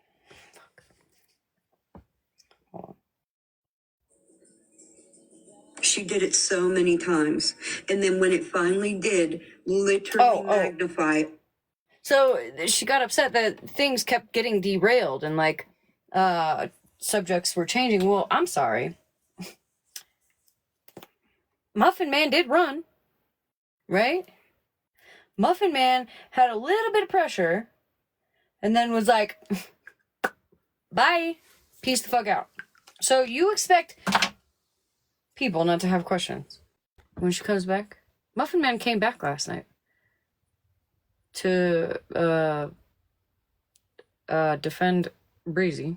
Hold on. She did it so many times. And then when it finally did, literally magnify. So she got upset that things kept getting derailed and, like, subjects were changing. Well, I'm sorry. Muffin Man did run, right? Muffin Man had a little bit of pressure and then was like, bye, peace the fuck out. So you expect people not to have questions when she comes back? Muffin Man came back last night to defend Breezy.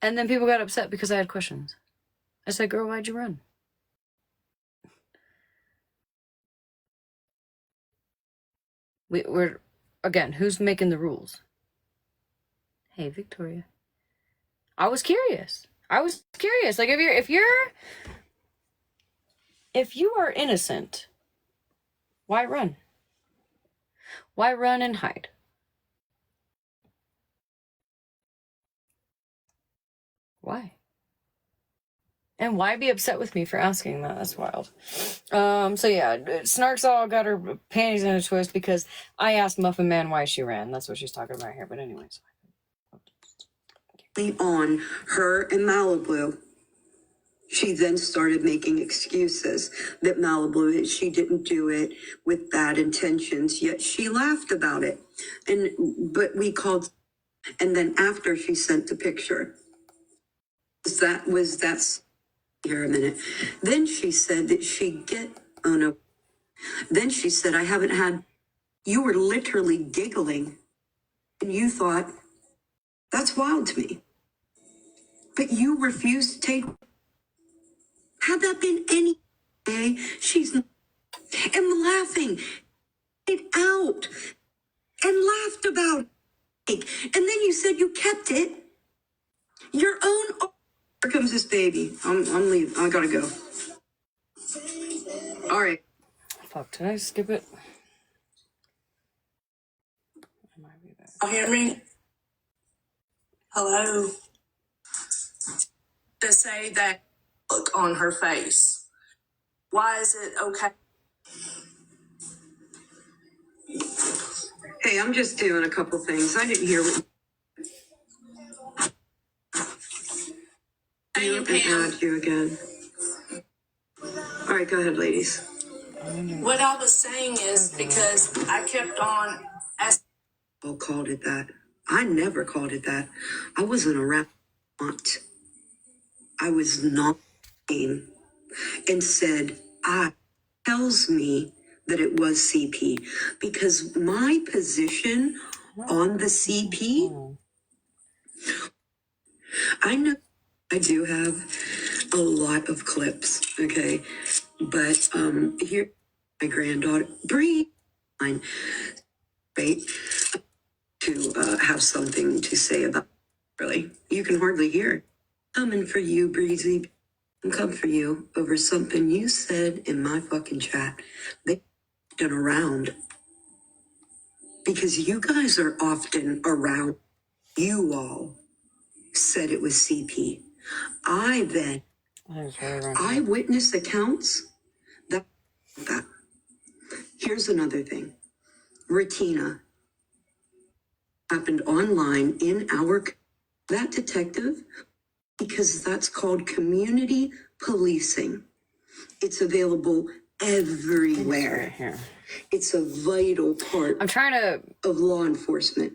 And then people got upset because I had questions. I said, girl, why'd you run? We're again, who's making the rules? Hey, Victoria. I was curious. Like, if you're If you are innocent, why run? Why run and hide? Why? And why be upset with me for asking that? That's wild. So yeah, Snark's all got her panties in a twist because I asked Muffin Man why she ran. That's what she's talking about here. But anyways. On her and Malibu, she then started making excuses that Malibu, she didn't do it with bad intentions, yet she laughed about it. But we called, and then after she sent the picture, that's here a minute. Then she said that oh no. Then she said, I haven't had, you were literally giggling. And you thought, that's wild to me. But you refused to take, had that been any day, she's and laughing it out and laughed about it. And then you said you kept it. Your own, here comes this baby. I'm leaving. I gotta go. All right. Fuck, did I skip it? I might be back. You hear me? Hello? To say that look on her face. Why is it okay? Hey, I'm just doing a couple things. I didn't hear what you and add you again. All right, go ahead, ladies. What I was saying is because I kept on asking. All called it that. I never called it that. I wasn't around. I was not and said, tells me that it was CP because my position on the CP, I know I do have a lot of clips, okay, but here my granddaughter Bree, mine, right, to have something to say about. Really, you can hardly hear it. Coming for you, Breezy. I'm coming for you over something you said in my fucking chat. They done around because you guys are often around. You all said it was CP. Eyewitness accounts. That. Here's another thing. Retina happened online in that detective, because that's called community policing. It's available everywhere. Right here. It's a vital part of law enforcement.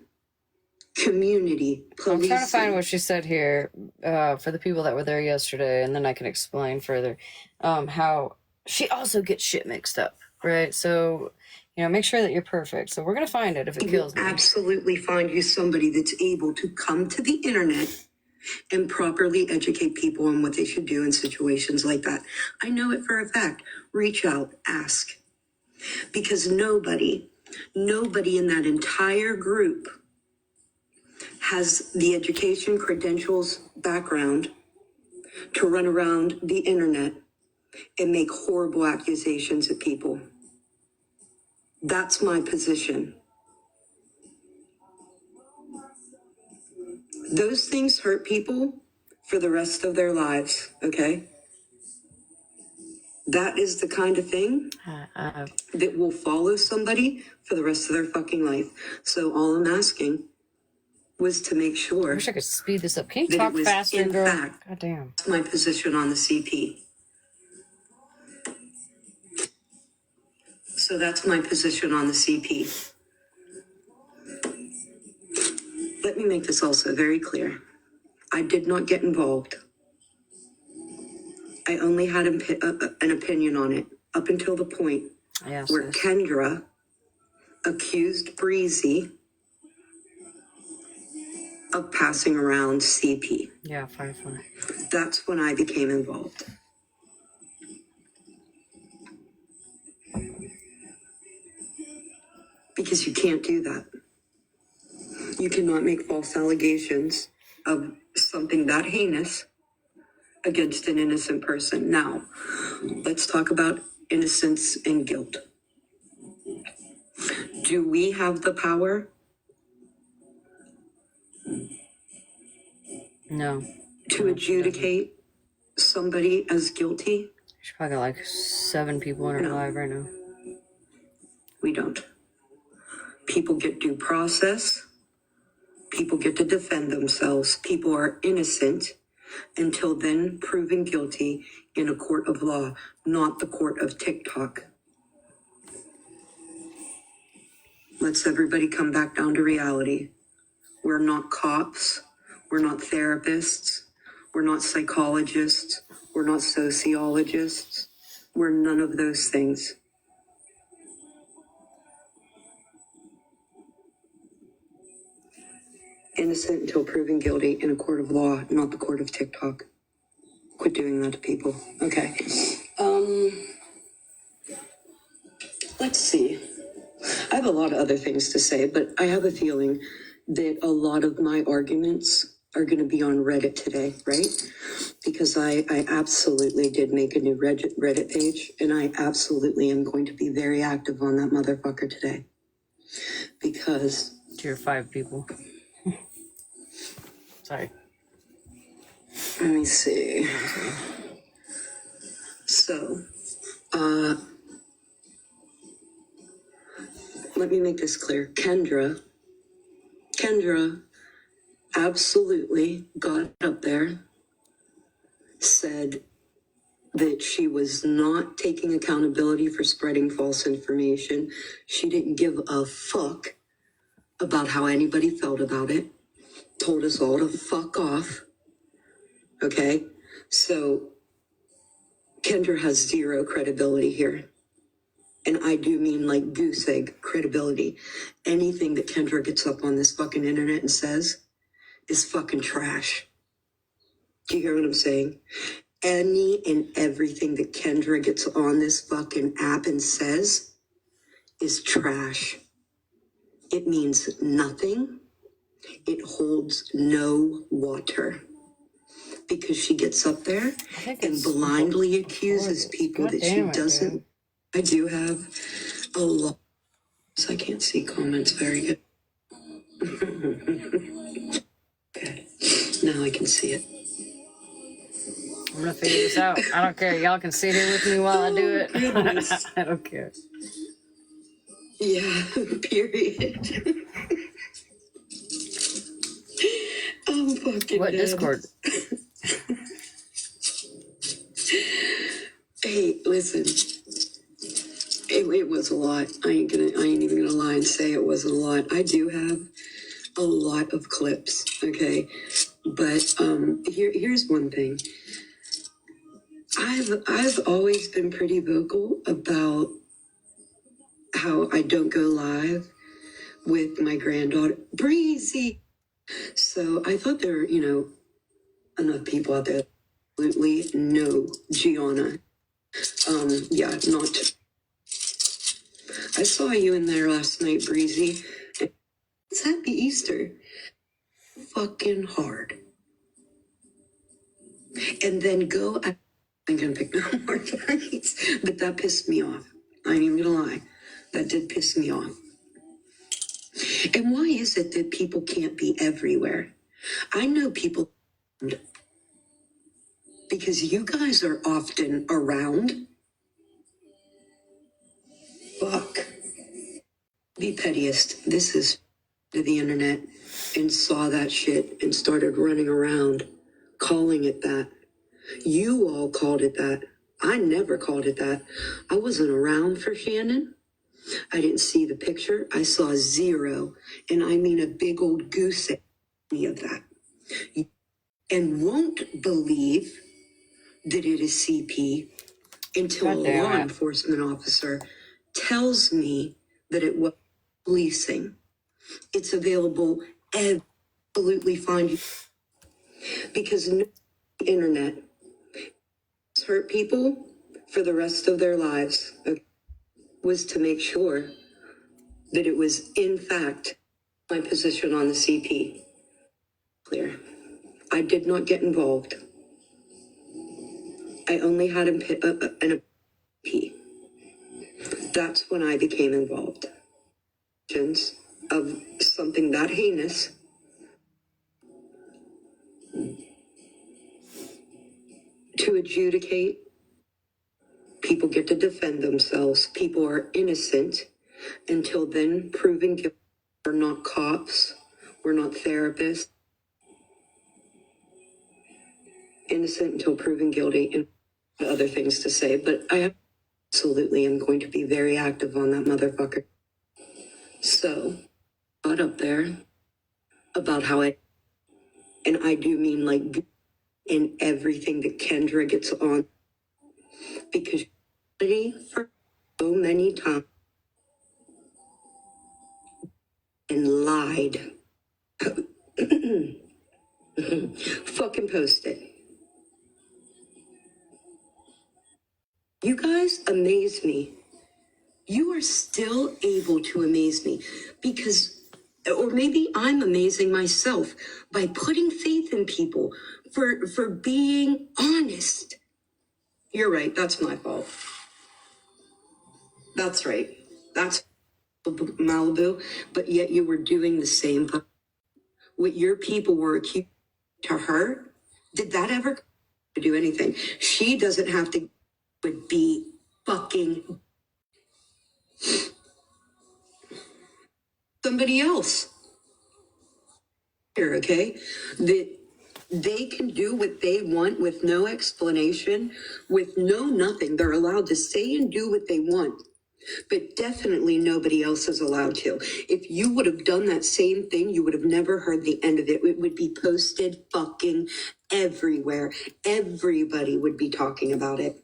Community policing. I'm trying to find what she said here for the people that were there yesterday, and then I can explain further how she also gets shit mixed up, right? So, make sure that you're perfect. So we're going to find it if it kills me. Absolutely find you somebody that's able to come to the internet and properly educate people on what they should do in situations like that. I know it for a fact. Reach out, ask. Because nobody in that entire group has the education, credentials, background to run around the internet and make horrible accusations at people. That's my position. Those things hurt people for the rest of their lives, okay? That is the kind of thing that will follow somebody for the rest of their fucking life. So all I'm asking was to make sure. I wish I could speed this up. Can you talk faster, girl? God damn. That's my position on the CP. So that's my position on the CP. Let me make this also very clear. I did not get involved. I only had an opinion on it up until the point where Kendra accused Breezy of passing around CP. Yeah, fine. That's when I became involved. Because you can't do that. You cannot make false allegations of something that heinous against an innocent person. Now, let's talk about innocence and guilt. Do we have the power No. to adjudicate somebody as guilty? She's probably got like 7 people in her live right now. We don't. People get due process. People get to defend themselves. People are innocent until then proven guilty in a court of law, not the court of TikTok. Let's everybody come back down to reality. We're not cops. We're not therapists. We're not psychologists. We're not sociologists. We're none of those things. Innocent until proven guilty in a court of law, not the court of TikTok. Quit doing that to people. Okay. Let's see. I have a lot of other things to say, but I have a feeling that a lot of my arguments are going to be on Reddit today, right? Because I absolutely did make a new Reddit page, and I absolutely am going to be very active on that motherfucker today. Because... To your 5 people. Sorry. Let me see. So, let me make this clear. Kendra absolutely got up there, said that she was not taking accountability for spreading false information. She didn't give a fuck about how anybody felt about it. Told us all to fuck off. Okay? So, Kendra has zero credibility here. And I do mean like goose egg credibility. Anything that Kendra gets up on this fucking internet and says is fucking trash. Do you hear what I'm saying? Any and everything that Kendra gets on this fucking app and says is trash. It means nothing. It holds no water. Because she gets up there and blindly accuses people that she doesn't. I do have a lot. So I can't see comments very good. Okay. Now I can see it. I'm gonna figure this out. I don't care. Y'all can sit here with me while I do it. I don't care. Yeah, period. I'm fucking What dead. Discord? Hey, listen. It was a lot. I ain't even gonna lie and say it wasn't a lot. I do have a lot of clips, okay? But here's one thing. I've always been pretty vocal about how I don't go live with my granddaughter, Breezy. So I thought there were, enough people out there that absolutely know Gianna. Yeah, not. I saw you in there last night, Breezy. It's Happy Easter. Fucking hard. And then go. I'm gonna pick no more fights, but that pissed me off. I ain't even gonna lie. That did piss me off. And why is it that people can't be everywhere? I know people because you guys are often around. Fuck. Be pettiest. This is to the internet and saw that shit and started running around calling it that. You all called it that. I never called it that. I wasn't around for Shannon. I didn't see the picture. I saw zero. And I mean a big old goose egg of that. And won't believe that it is CP until a law enforcement officer tells me that it was policing. It's available absolutely fine because no internet hurt people for the rest of their lives was to make sure that it was in fact my position on the CP. Clear. I did not get involved. I only had an P. That's when I became involved. Of something that heinous to adjudicate. People get to defend themselves. People are innocent until then proven guilty. We're not cops. We're not therapists. Innocent until proven guilty, and other things to say, but I absolutely am going to be very active on that motherfucker. So, got up there about how and I do mean like in everything that Kendra gets on, because for so many times and lied. Fucking post it. You guys amaze me. You are still able to amaze me because, or maybe I'm amazing myself by putting faith in people for being honest. You're right. That's my fault. That's right. That's Malibu. But yet you were doing the same. What your people were accused to her, did that ever do anything? She doesn't have to. Would be fucking somebody else. Here, okay? That they can do what they want with no explanation, with no nothing. They're allowed to say and do what they want. But definitely nobody else is allowed to. If you would have done that same thing, you would have never heard the end of it. It would be posted fucking everywhere. Everybody would be talking about it.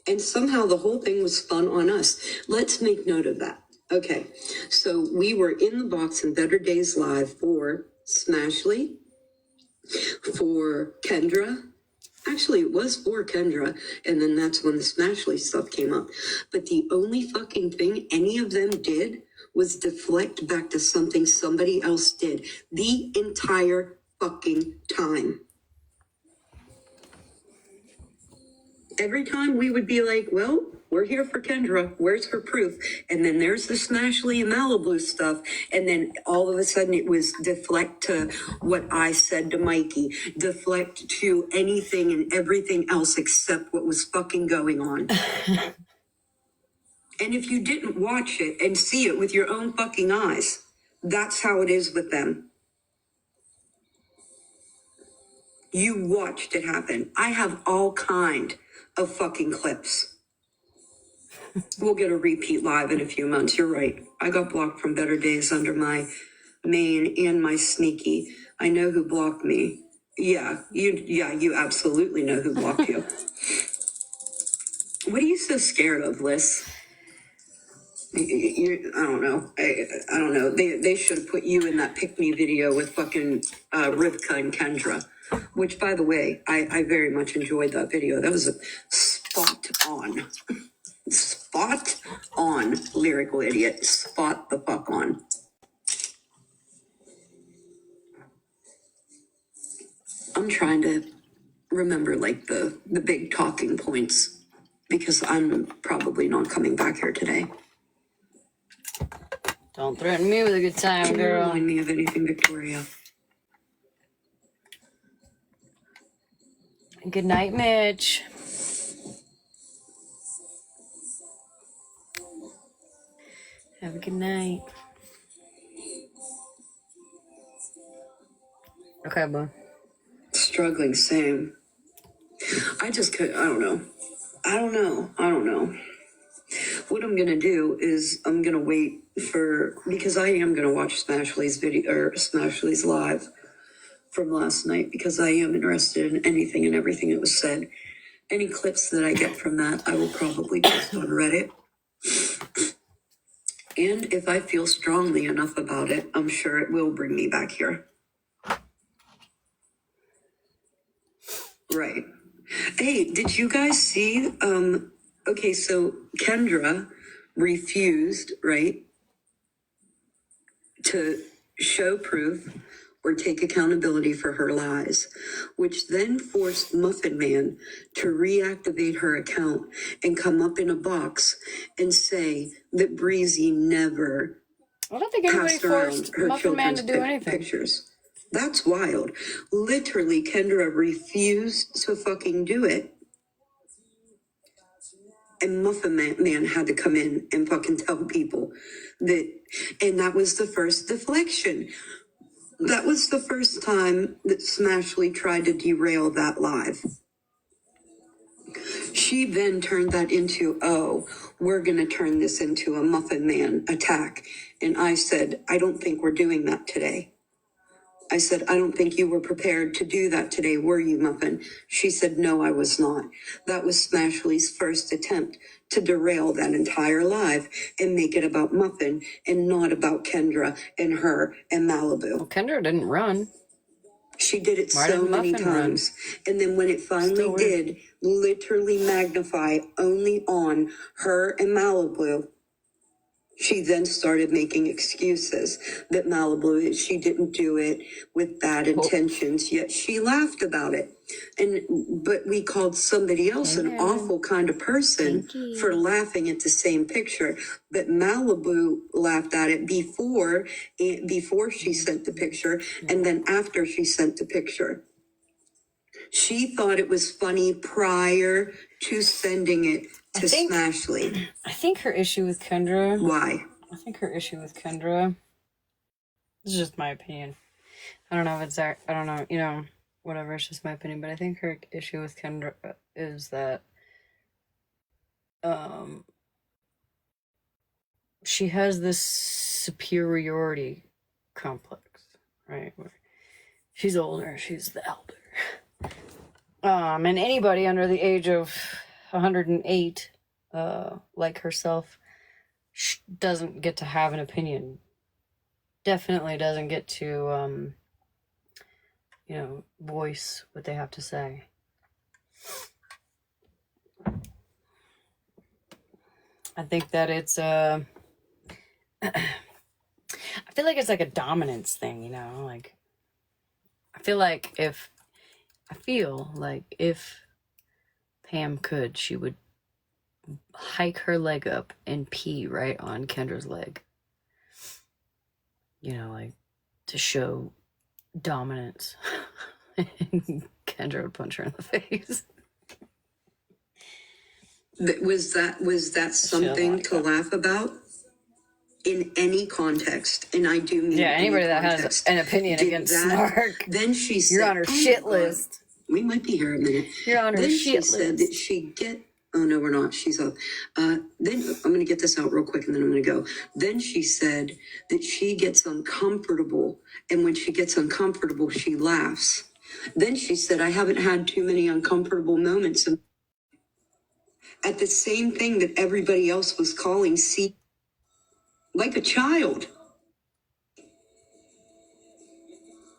And somehow the whole thing was fun on us. Let's make note of that. Okay, so we were in the box in Better Days Live for Smashley, for Kendra. Actually, it was for Kendra, and then that's when the Smashley stuff came up. But the only fucking thing any of them did was deflect back to something somebody else did the entire fucking time. Every time we would be like, well, we're here for Kendra. Where's her proof? And then there's the Smashley and Malibu stuff. And then all of a sudden it was deflect to what I said to Mikey. Deflect to anything and everything else except what was fucking going on. And if you didn't watch it and see it with your own fucking eyes, that's how it is with them. You watched it happen. I have all kind of fucking clips. We'll get a repeat live in a few months. You're right. I got blocked from Better Days under my main and my sneaky. I know who blocked me. Yeah, you absolutely know who blocked you. What are you so scared of, Liz? I don't know. I don't know. They should have put you in that pick me video with fucking Rivka and Kendra. Which, by the way, I very much enjoyed that video. That was a spot on lyrical idiot. Spot the fuck on. I'm trying to remember like the big talking points because I'm probably not coming back here today. Don't threaten me with a good time, Can you girl. remind me of anything, Victoria? Good night, Mitch. Have a good night. Okay, bye. Struggling, same. I just could, I don't know. What I'm gonna do is I'm gonna wait because I am gonna watch Smashley's video, or Smashley's live from last night, because I am interested in anything and everything that was said. Any clips that I get from that, I will probably post on Reddit. And if I feel strongly enough about it, I'm sure it will bring me back here. Right. Hey, did you guys see, okay, so Kendra refused, right, to show proof or take accountability for her lies, which then forced Muffin Man to reactivate her account and come up in a box and say that Breezy never I don't think anybody passed around forced her Muffin Man children's to do anything. pictures. That's wild. Literally, Kendra refused to fucking do it. And Muffin Man had to come in and fucking tell people that, and that was the first deflection. That was the first time that Smashley tried to derail that live. She then turned that into, oh, we're going to turn this into a Muffin Man attack. And I said, I don't think we're doing that today. I said, I don't think you were prepared to do that today, were you, Muffin? She said, no, I was not. That was Smashley's first attempt to derail that entire live and make it about Muffin and not about Kendra and her and Malibu. Well, Kendra didn't run. She did it Why so did many Muffin run? times. And then when it finally did literally magnify only on her and Malibu, she then started making excuses that Malibu, she didn't do it with bad intentions, yet she laughed about it. But we called somebody else an awful kind of person for laughing at the same picture. But Malibu laughed at it before she sent the picture, and then after she sent the picture. She thought it was funny prior to sending it to Smashley. I think her issue with Kendra. Why? I think her issue with Kendra. This is just my opinion. I don't know if it's I don't know, you know, whatever, it's just my opinion, but I think her issue with Kendra is that she has this superiority complex, right? Where she's older, she's the elder. And anybody under the age of 108, like herself, doesn't get to have an opinion. Definitely doesn't get to, you know, voice what they have to say. I think that it's, I feel like it's like a dominance thing, you know? Like, I feel like if Pam could, she would hike her leg up and pee right on Kendra's leg. You know, like, to show dominance. And Kendra would punch her in the face. Was that something to laugh about? In any context, and I do mean anybody that has an opinion against Snark, then she said, you're on her shit list. We might be here a minute. You're on her shit list. Then she said that oh no, we're not. She's up. Then I'm going to get this out real quick, and then I'm going to go. Then she said that she gets uncomfortable, and when she gets uncomfortable, she laughs. Then she said, I haven't had too many uncomfortable moments. At the same thing that everybody else was calling like a child.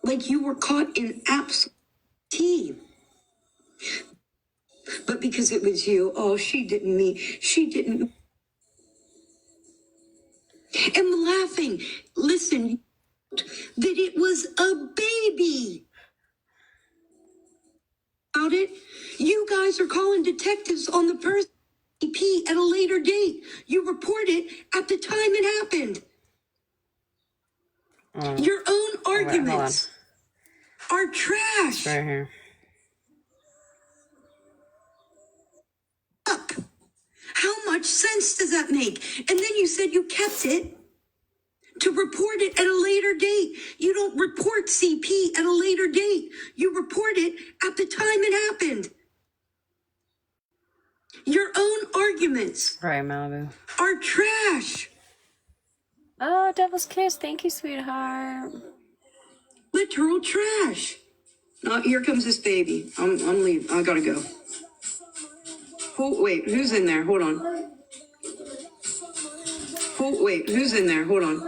Like you were caught in absolute tea. But because it was you, oh, she didn't. And laughing, listen, that it was a baby. About it, you guys are calling detectives on the person EP at a later date. You report it at the time it happened. Your own arguments are trash. Right here. Up. How much sense does that make? And then you said you kept it to report it at a later date. You don't report CP at a later date. You report it at the time it happened. Your own arguments Right, Malibu. are trash. Oh, Devil's Kiss. Thank you, sweetheart. Literal trash. Now, here comes this baby. I'm leaving. I gotta go. Wait, who's in there? Hold on. Wait, who's in there? Hold on.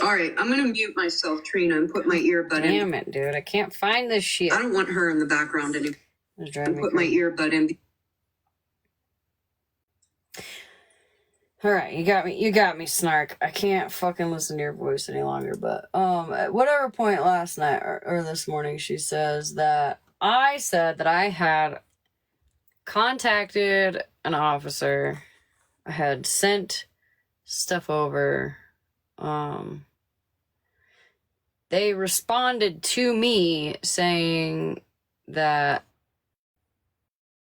All right, I'm gonna mute myself, Trina, and put my earbud in. Damn it, dude. I can't find this shit. I don't want her in the background anymore. It's driving me Put my crazy. earbud in. All right, you got me, Snark. I can't fucking listen to your voice any longer, but at whatever point last night or this morning, she says that I said that I had contacted an officer. I had sent stuff over. They responded to me saying that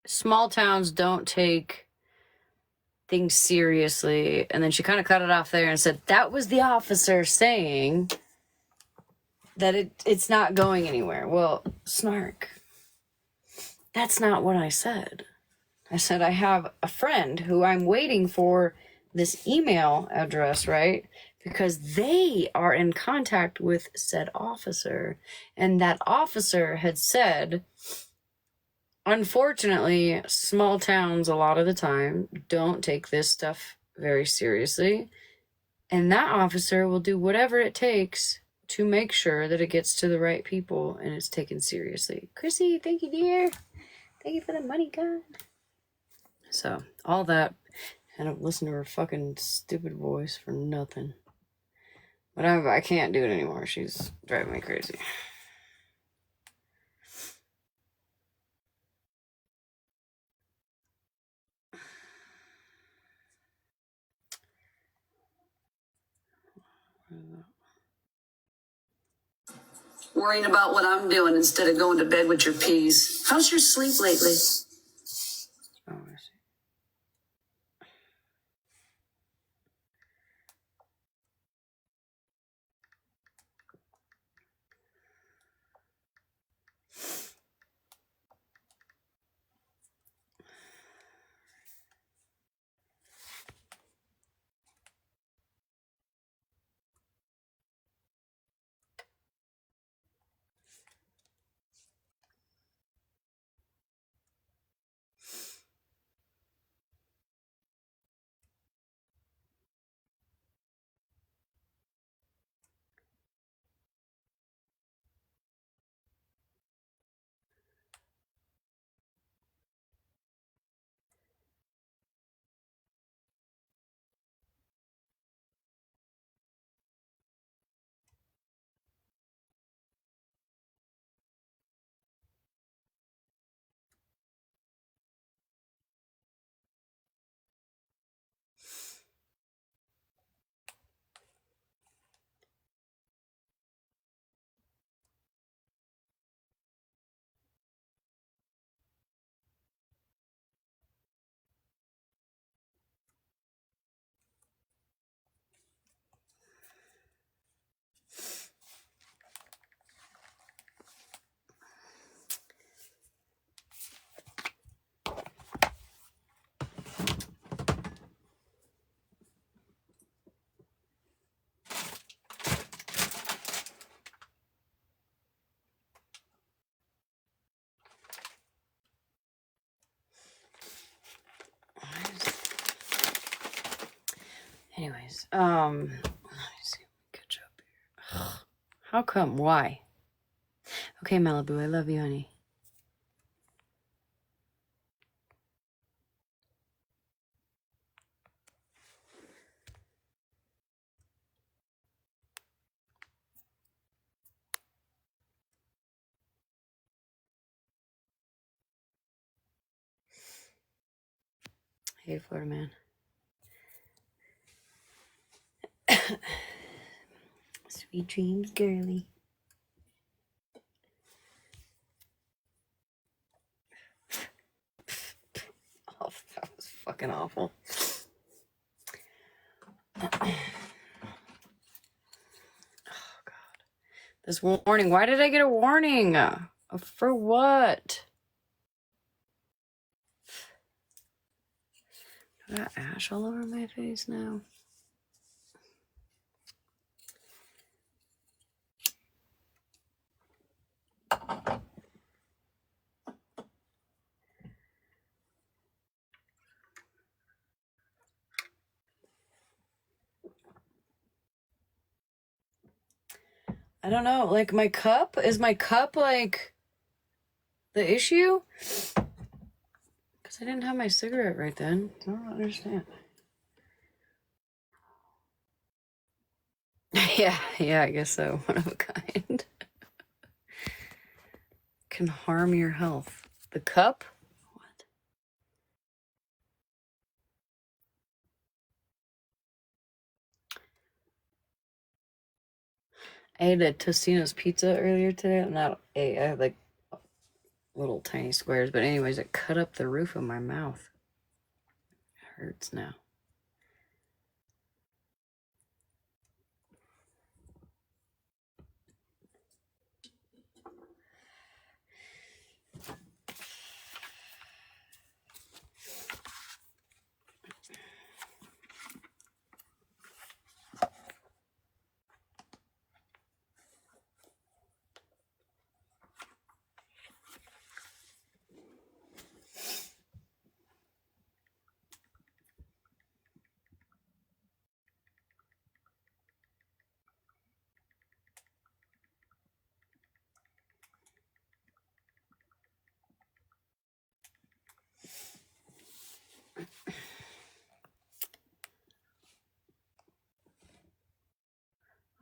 small towns don't take things seriously, and then she kind of cut it off there and said that was the officer saying that it's not going anywhere. Well, Snark, that's not what I said. I said I have a friend who I'm waiting for this email address, right? Because they are in contact with said officer, and that officer had said, unfortunately, small towns a lot of the time don't take this stuff very seriously, and that officer will do whatever it takes to make sure that it gets to the right people and it's taken seriously. Chrissy, thank you, dear. Thank you for the money, God. So, all that, and I've listened to her fucking stupid voice for nothing. But I can't do it anymore. She's driving me crazy. Worrying about what I'm doing instead of going to bed with your peas. How's your sleep lately? Oh, I see. Anyways, let me see. Catch up here. How come? Why? Okay, Malibu, I love you, honey. Hey, Florida man. Sweet dreams, girly. Oh, that was fucking awful. Oh, God. This warning. Why did I get a warning? For what? I got ash all over my face now. I don't know. Like, my cup? Is my cup, like, the issue? Because I didn't have my cigarette right then. I don't understand. Yeah, I guess so. One of a kind. Can harm your health. The cup? What? I ate a Tostino's pizza earlier today. I had like little tiny squares, but anyways, it cut up the roof of my mouth. It hurts now.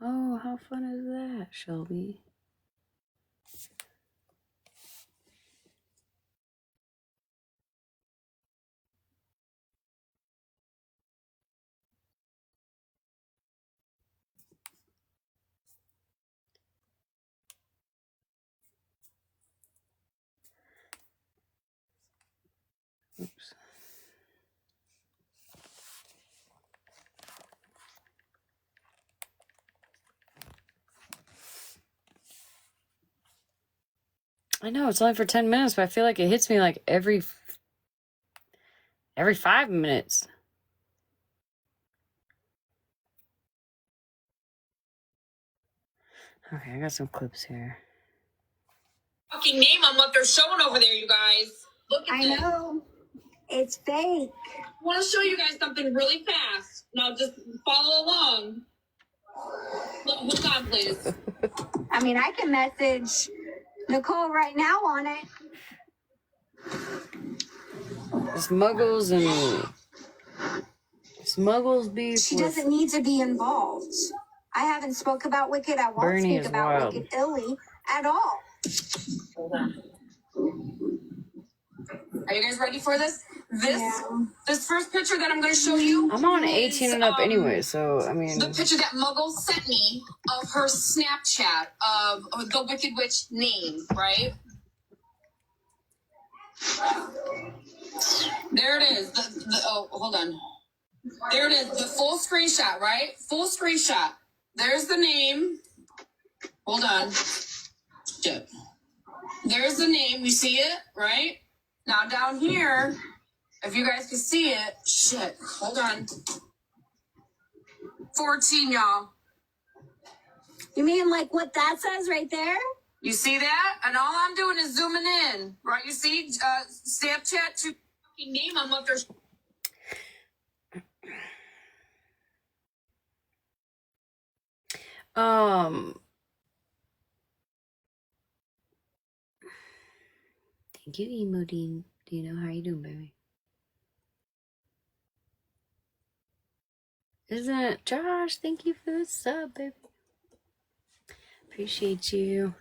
Oh, how fun is that, Shelby? Oops. I know it's only for 10 minutes, but I feel like it hits me like every 5 minutes. Okay, I got some clips here. Fucking name on what they're showing over there, you guys. Look at this. I know. It's fake. I want to show you guys something really fast. Now just follow along. Look, hold on, please. I mean, I can message Nicole right now on it. Smuggles beef. She doesn't need to be involved. I haven't spoke about Wicked. I won't Bernie speak about wild. Wicked illy at all. Hold on. Are you guys ready for this? This first picture that I'm going to show you. I'm on 18 and up anyway, so I mean. The picture that Muggle sent me of her Snapchat of the Wicked Witch name, right? There it is. Oh, hold on. There it is. The full screenshot, right? Full screenshot. There's the name. Hold on. Shit. There's the name. You see it, right? Now down here, if you guys can see it, shit. Hold on. 14, y'all. You mean like what that says right there? You see that? And all I'm doing is zooming in, right? You see, Snapchat to fucking name on what they're. Thank you, Emodine. Do you know how you doing, baby? Isn't it? Josh, thank you for the sub, baby. Appreciate you.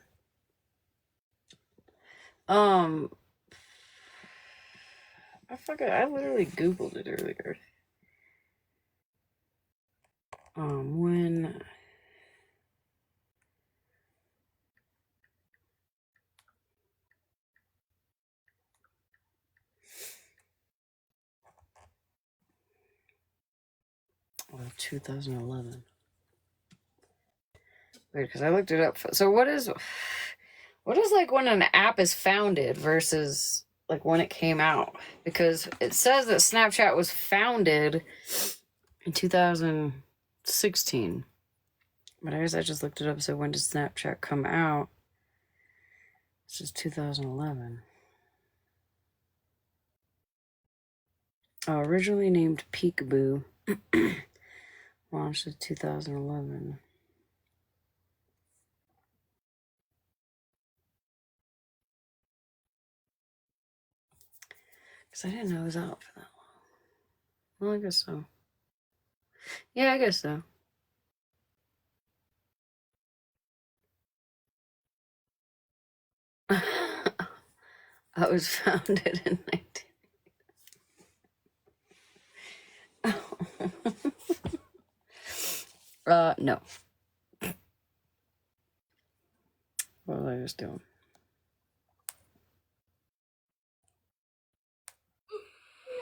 I literally Googled it earlier. When 2011. Wait, because I looked it up. So what is like when an app is founded versus like when it came out? Because it says that Snapchat was founded in 2016. But I guess I just looked it up. So when did Snapchat come out? This is 2011. Originally named Peekaboo. Launched in 2011. Because I didn't know it was out for that long. Well, I guess so. Yeah, I guess so. I was founded in 19. No. What was I just doing?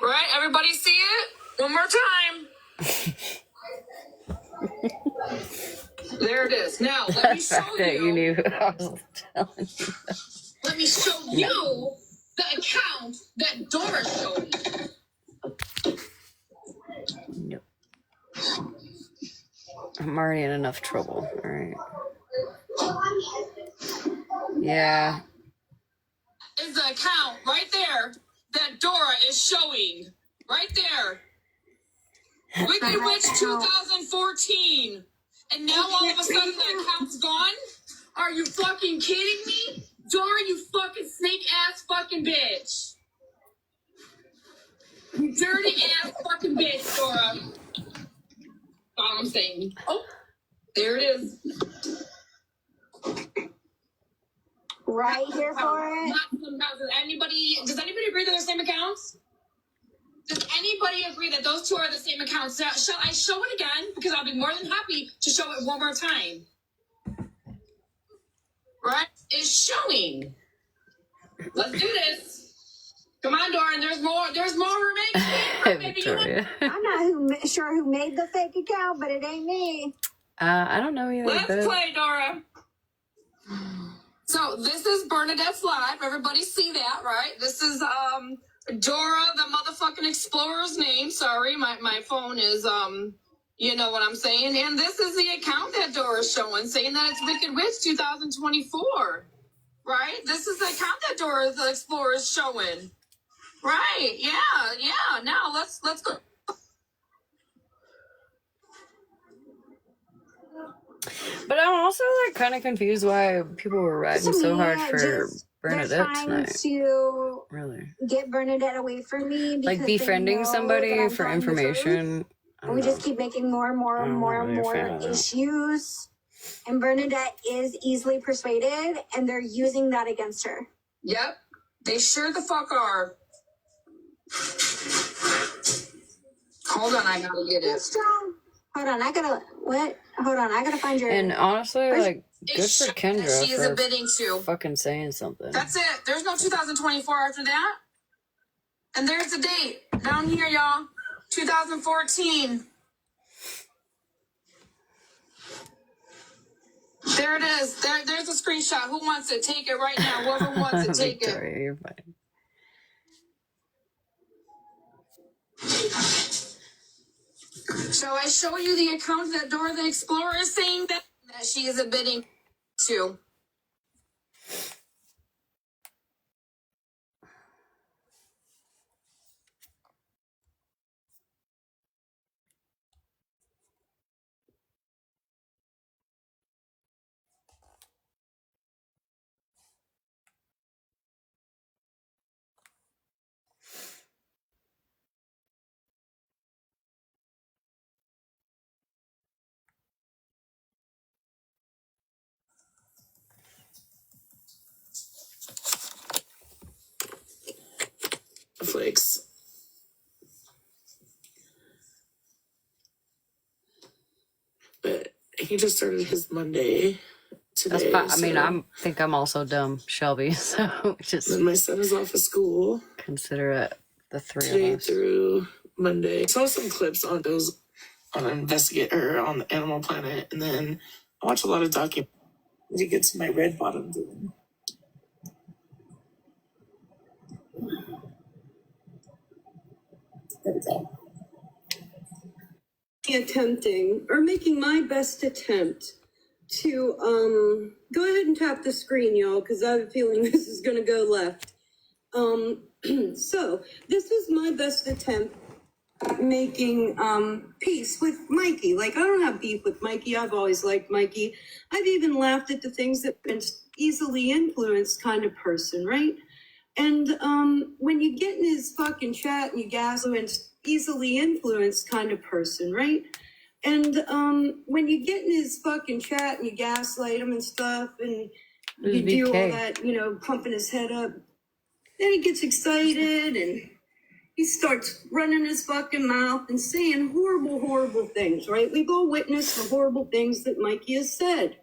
Right? Everybody see it? One more time. There it is. Now, let me show That you. you knew what I was telling you. Let me show you the account that Dora showed me. No. I'm already in enough trouble. All right. Yeah. Is the account right there that Dora is showing. Right there. Wicked Witch 2014. And now all of a sudden the account's gone? Are you fucking kidding me? Dora, you fucking snake ass fucking bitch. You dirty ass fucking bitch, Dora. That's all I'm saying. Oh, there it is. Right here for it. Does anybody agree that they're the same accounts? Does anybody agree that those two are the same accounts? Shall I show it again? Because I'll be more than happy to show it one more time. Right? It's showing. Let's do this. Come on, Doran. There's more. There's more remaining. Victoria. I'm not sure who made the fake account, but it ain't me. I don't know either. Let's play, Dora. So this is Bernadette's live. Everybody see that, right? This is Dora, the motherfucking explorer's name. Sorry, my phone is you know what I'm saying. And this is the account that Dora's showing, saying that it's Wicked Witch 2024. Right? This is the account that Dora the Explorer is showing. Right? Yeah. Now let's go. But I'm also like kind of confused why people were riding so hard for Bernadette tonight. To really get Bernadette away from me, like befriending somebody for information. We just keep making more and more issues. And Bernadette is easily persuaded, and they're using that against her. Yep, they sure the fuck are. Hold on, I gotta get it. Strong. Hold on, I gotta find your. And honestly, like, good for Kendra She is admitting to fucking saying something. That's it. There's no 2024 after that. And there's the date down here, y'all. 2014. There it is. There's a screenshot. Who wants it? Take it right now. Whoever wants it, take Victoria, it. you're fine. Shall I show you the account that Dora the Explorer is saying that she is admitting to? Flakes. But he just started his Monday today. I mean, I think I'm also dumb, Shelby. So just. And my son is off of school. Consider it the three today of us. Through Monday. I saw some clips on those on Investigator on the Animal Planet, and then I watch a lot of documentaries to get to my red bottom doing. There we go. Attempting or making my best attempt to go ahead and tap the screen, y'all, because I have a feeling this is going to go left. So this is my best attempt at making peace with Mikey. Like, I don't have beef with Mikey. I've always liked Mikey. I've even laughed at the things that been easily influenced kind of person, right? And when you get in his fucking chat and you gaslight, easily influenced kind of person, right? And when you get in his fucking chat and you gaslight him and stuff, and You do all that, pumping his head up. Then he gets excited and he starts running his fucking mouth and saying horrible, horrible things, right? We've all witnessed the horrible things that Mikey has said.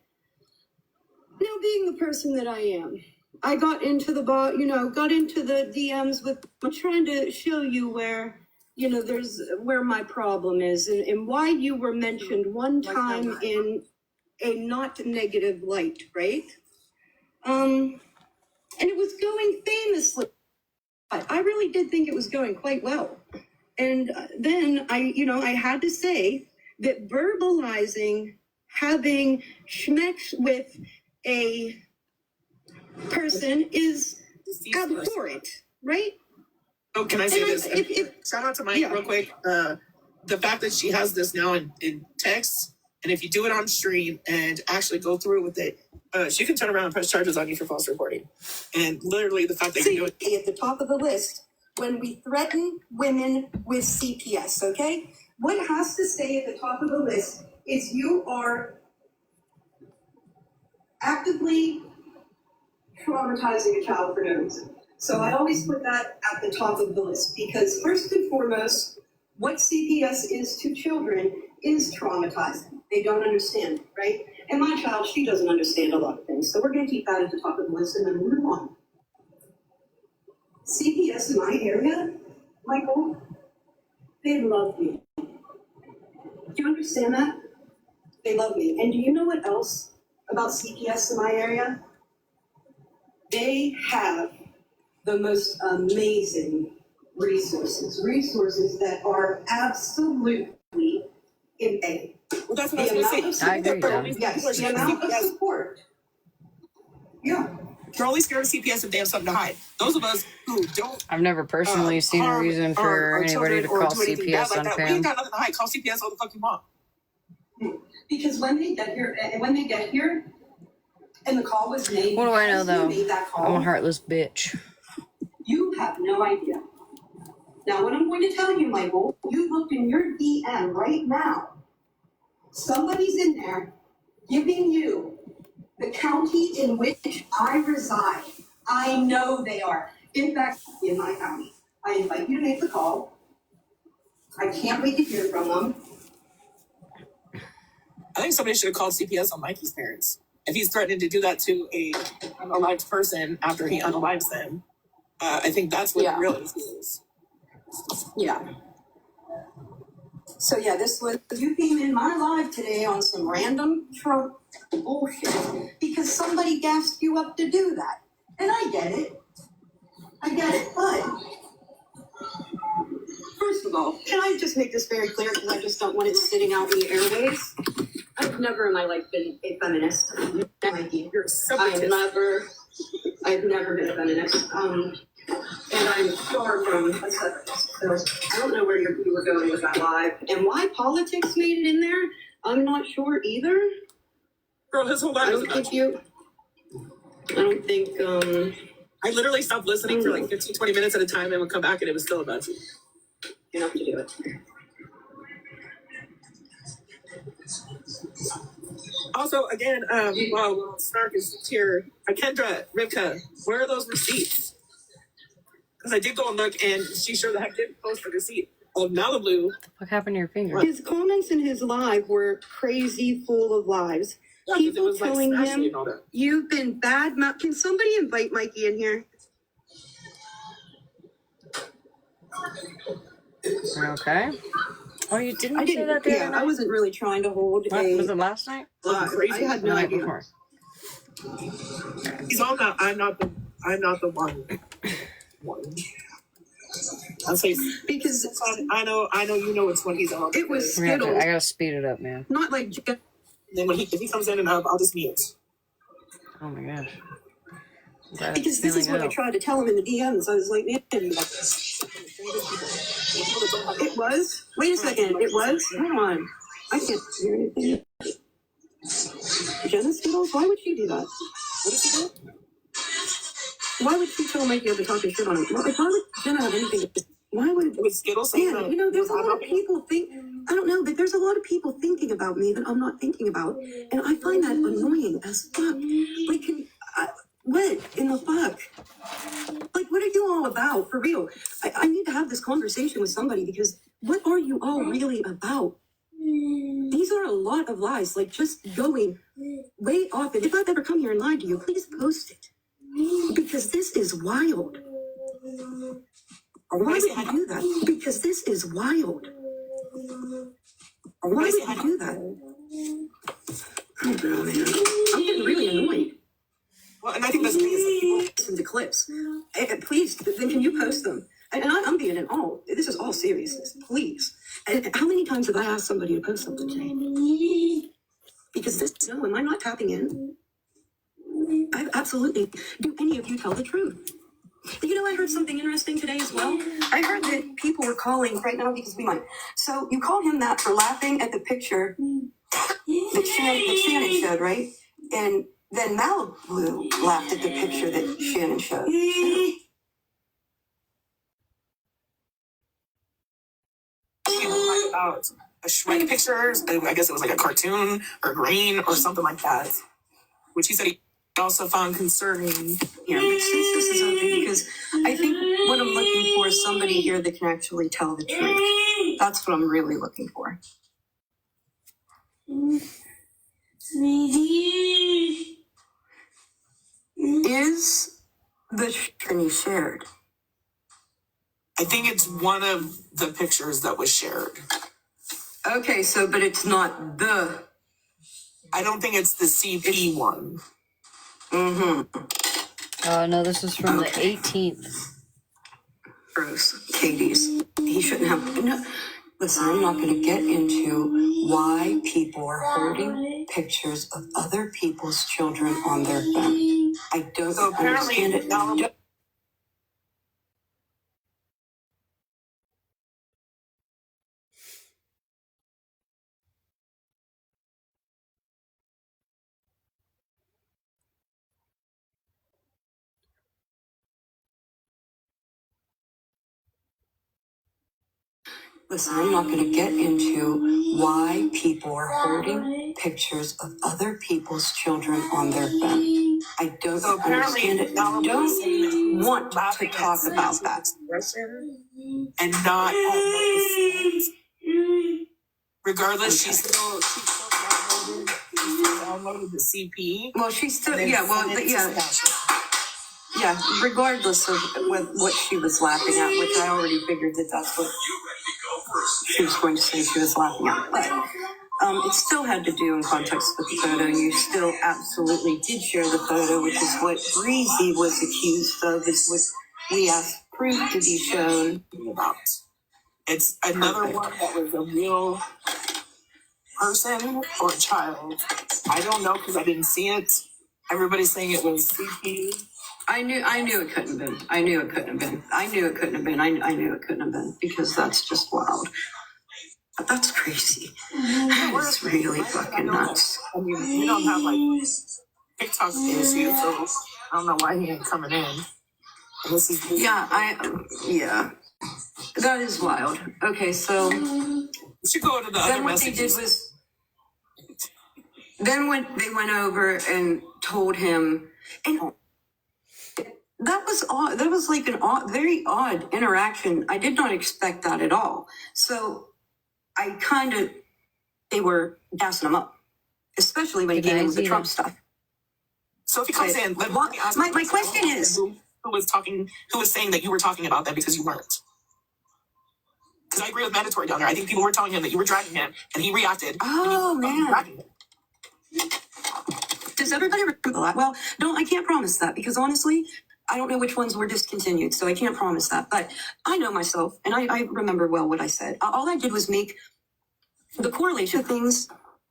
Now, being the person that I am, I got into the DMs with, I'm trying to show you where, there's where my problem is and why you were mentioned one time in a not negative light, right? And it was going famously. I really did think it was going quite well. And then I had to say that verbalizing having schmecks with a person is abhorrent, right? Oh, can I say this? Shout out to Mike real quick. The fact that she has this now in text, and if you do it on stream and actually go through with it, she can turn around and press charges on you for false reporting. And literally the fact that you do it at the top of the list when we threaten women with CPS, okay? What it has to say at the top of the list is you are actively traumatizing a child for no reason. So I always put that at the top of the list because first and foremost, what CPS is to children is traumatizing. They don't understand, right? And my child, she doesn't understand a lot of things. So we're going to keep that at the top of the list and then move on. CPS in my area, Michael, they love me. Do you understand that? They love me. And do you know what else about CPS in my area? They have the most amazing resources that are absolutely insane. Well, that's what I was going to say. I agree. Yes, the amount of support. Yeah. You're only scared of CPS if they have something to hide. Those of us who don't. I've never personally seen a reason for anybody to call CPS on Pam. We ain't got nothing to hide. Call CPS all the fuck you want. Because when they get here, and the call was made. What do I know though? I'm a heartless bitch. You have no idea. Now, what I'm going to tell you, Michael, you look in your DM right now. Somebody's in there giving you the county in which I reside. I know they are. In fact, in my county. I invite you to make the call. I can't wait to hear from them. I think somebody should have called CPS on Mikey's parents. If he's threatening to do that to a unalived person after he unalives them, I think that's what the real issue is. Yeah. So this was, you came in my live today on some random Trump bullshit because somebody gassed you up to do that. And I get it. But first of all, can I just make this very clear because I just don't want it sitting out in the airways? I've never in my life been a feminist. You're so I've never been a feminist. And I'm far from a separatist. So I don't know where you were going with that live. And why politics made it in there, I'm not sure either. Girl, his whole life I literally stopped listening for like 15, 20 minutes at a time and would come back and it was still about you. You have to do it. Also, again, while Snark is here, Kendra, Rivka, where are those receipts? Because I did go and look, and she sure the heck did post a receipt of Malibu. What happened to your finger? His comments in his live were crazy, full of lies. Yeah, people telling him, you've been bad. Can somebody invite Mikey in here? Okay. Oh, you didn't say that the other night? I wasn't really trying to hold Was it last night? I had no idea. Before. He's all about, I'm not the one. I'll say because I know you know it's when he's on. It was Skittles. I gotta speed it up, man. Not like. Then if he comes in and up, I'll just mute. Oh my gosh. Because this is what I tried to tell him in the DMs. I was like, man, it was. Wait a second. It was. Hold on. I can't hear anything. Jenna Skittles. Why would she do that? What did she do? Why would she tell Mikey to talk shit on him? Why would Jenna have anything to do? Why would Skittles? Man, there's a lot of people I don't know, but there's a lot of people thinking about me that I'm not thinking about, and I find that annoying as fuck. Like, What in the fuck? Like, what are you all about, for real? I need to have this conversation with somebody, because what are you all really about? These are a lot of lies, like just going way off. And if I've ever come here and lied to you, please post it. Because this is wild. Why would you do that? Because this is wild. Why would you do that? I don't know, man. I'm getting really annoyed. Well, and I think that's the thing is that people listen to clips. Please, then can you post them? And I'm being in all. This is all seriousness. Please. And how many times have I asked somebody to post something today? Because no, am I not tapping in? I absolutely. Do any of you tell the truth? You know, I heard something interesting today as well. I heard that people were calling right now because we might. So you call him that for laughing at the picture that Shannon showed, right? And then Malibu laughed at the picture that Shannon showed. about a Shrek pictures. I guess it was like a cartoon or green or something like that, which he said he also found concerning. Yeah, but since this is open, because I think what I'm looking for is somebody here that can actually tell the truth. That's what I'm really looking for. Is the journey shared? I think it's one of the pictures that was shared. Okay, so, but it's not the... I don't think it's the CP one. Mm-hmm. No, this is from the 18th. Bruce, Katie's. He shouldn't have... No. Listen, I'm not going to get into why people are holding pictures of other people's children on their phone. I don't understand it. Listen, I'm not going to get into why people are holding pictures of other people's children on their phone. I don't understand it. I don't want to talk about that. And not regardless, she still downloaded the CP. Well, she's still, yeah, regardless of what she was laughing at, which I already figured that that's what she was going to say she was laughing at. But it still had to do in context with the photo. You still absolutely did share the photo, which is what Breezy was accused of, is what we asked proof to be shown. It's another one that was a real person or a child. I don't know because I didn't see it. Everybody's saying it was CP. I knew it couldn't have been. I knew it couldn't have been because that's just wild. That's crazy. That's really fucking nuts. I mean, we don't have like TikTok issues, so I don't know why he ain't coming in. Yeah. That is wild. Okay, so we should go to the other messages. Then when they went over and told him, and that was odd. That was like very odd interaction. I did not expect that at all. So they were gassing him up, especially when he came in with the Trump stuff. So if he comes in, my question is, who was saying that you were talking about that because you weren't? Because I agree with Mandatory down there. I think people were telling him that you were dragging him, and he reacted. Oh, man. Does everybody remember that? Well, I can't promise that, because honestly, I don't know which ones were discontinued, so I can't promise that. But I know myself, and I remember well what I said. All I did was make the correlation of things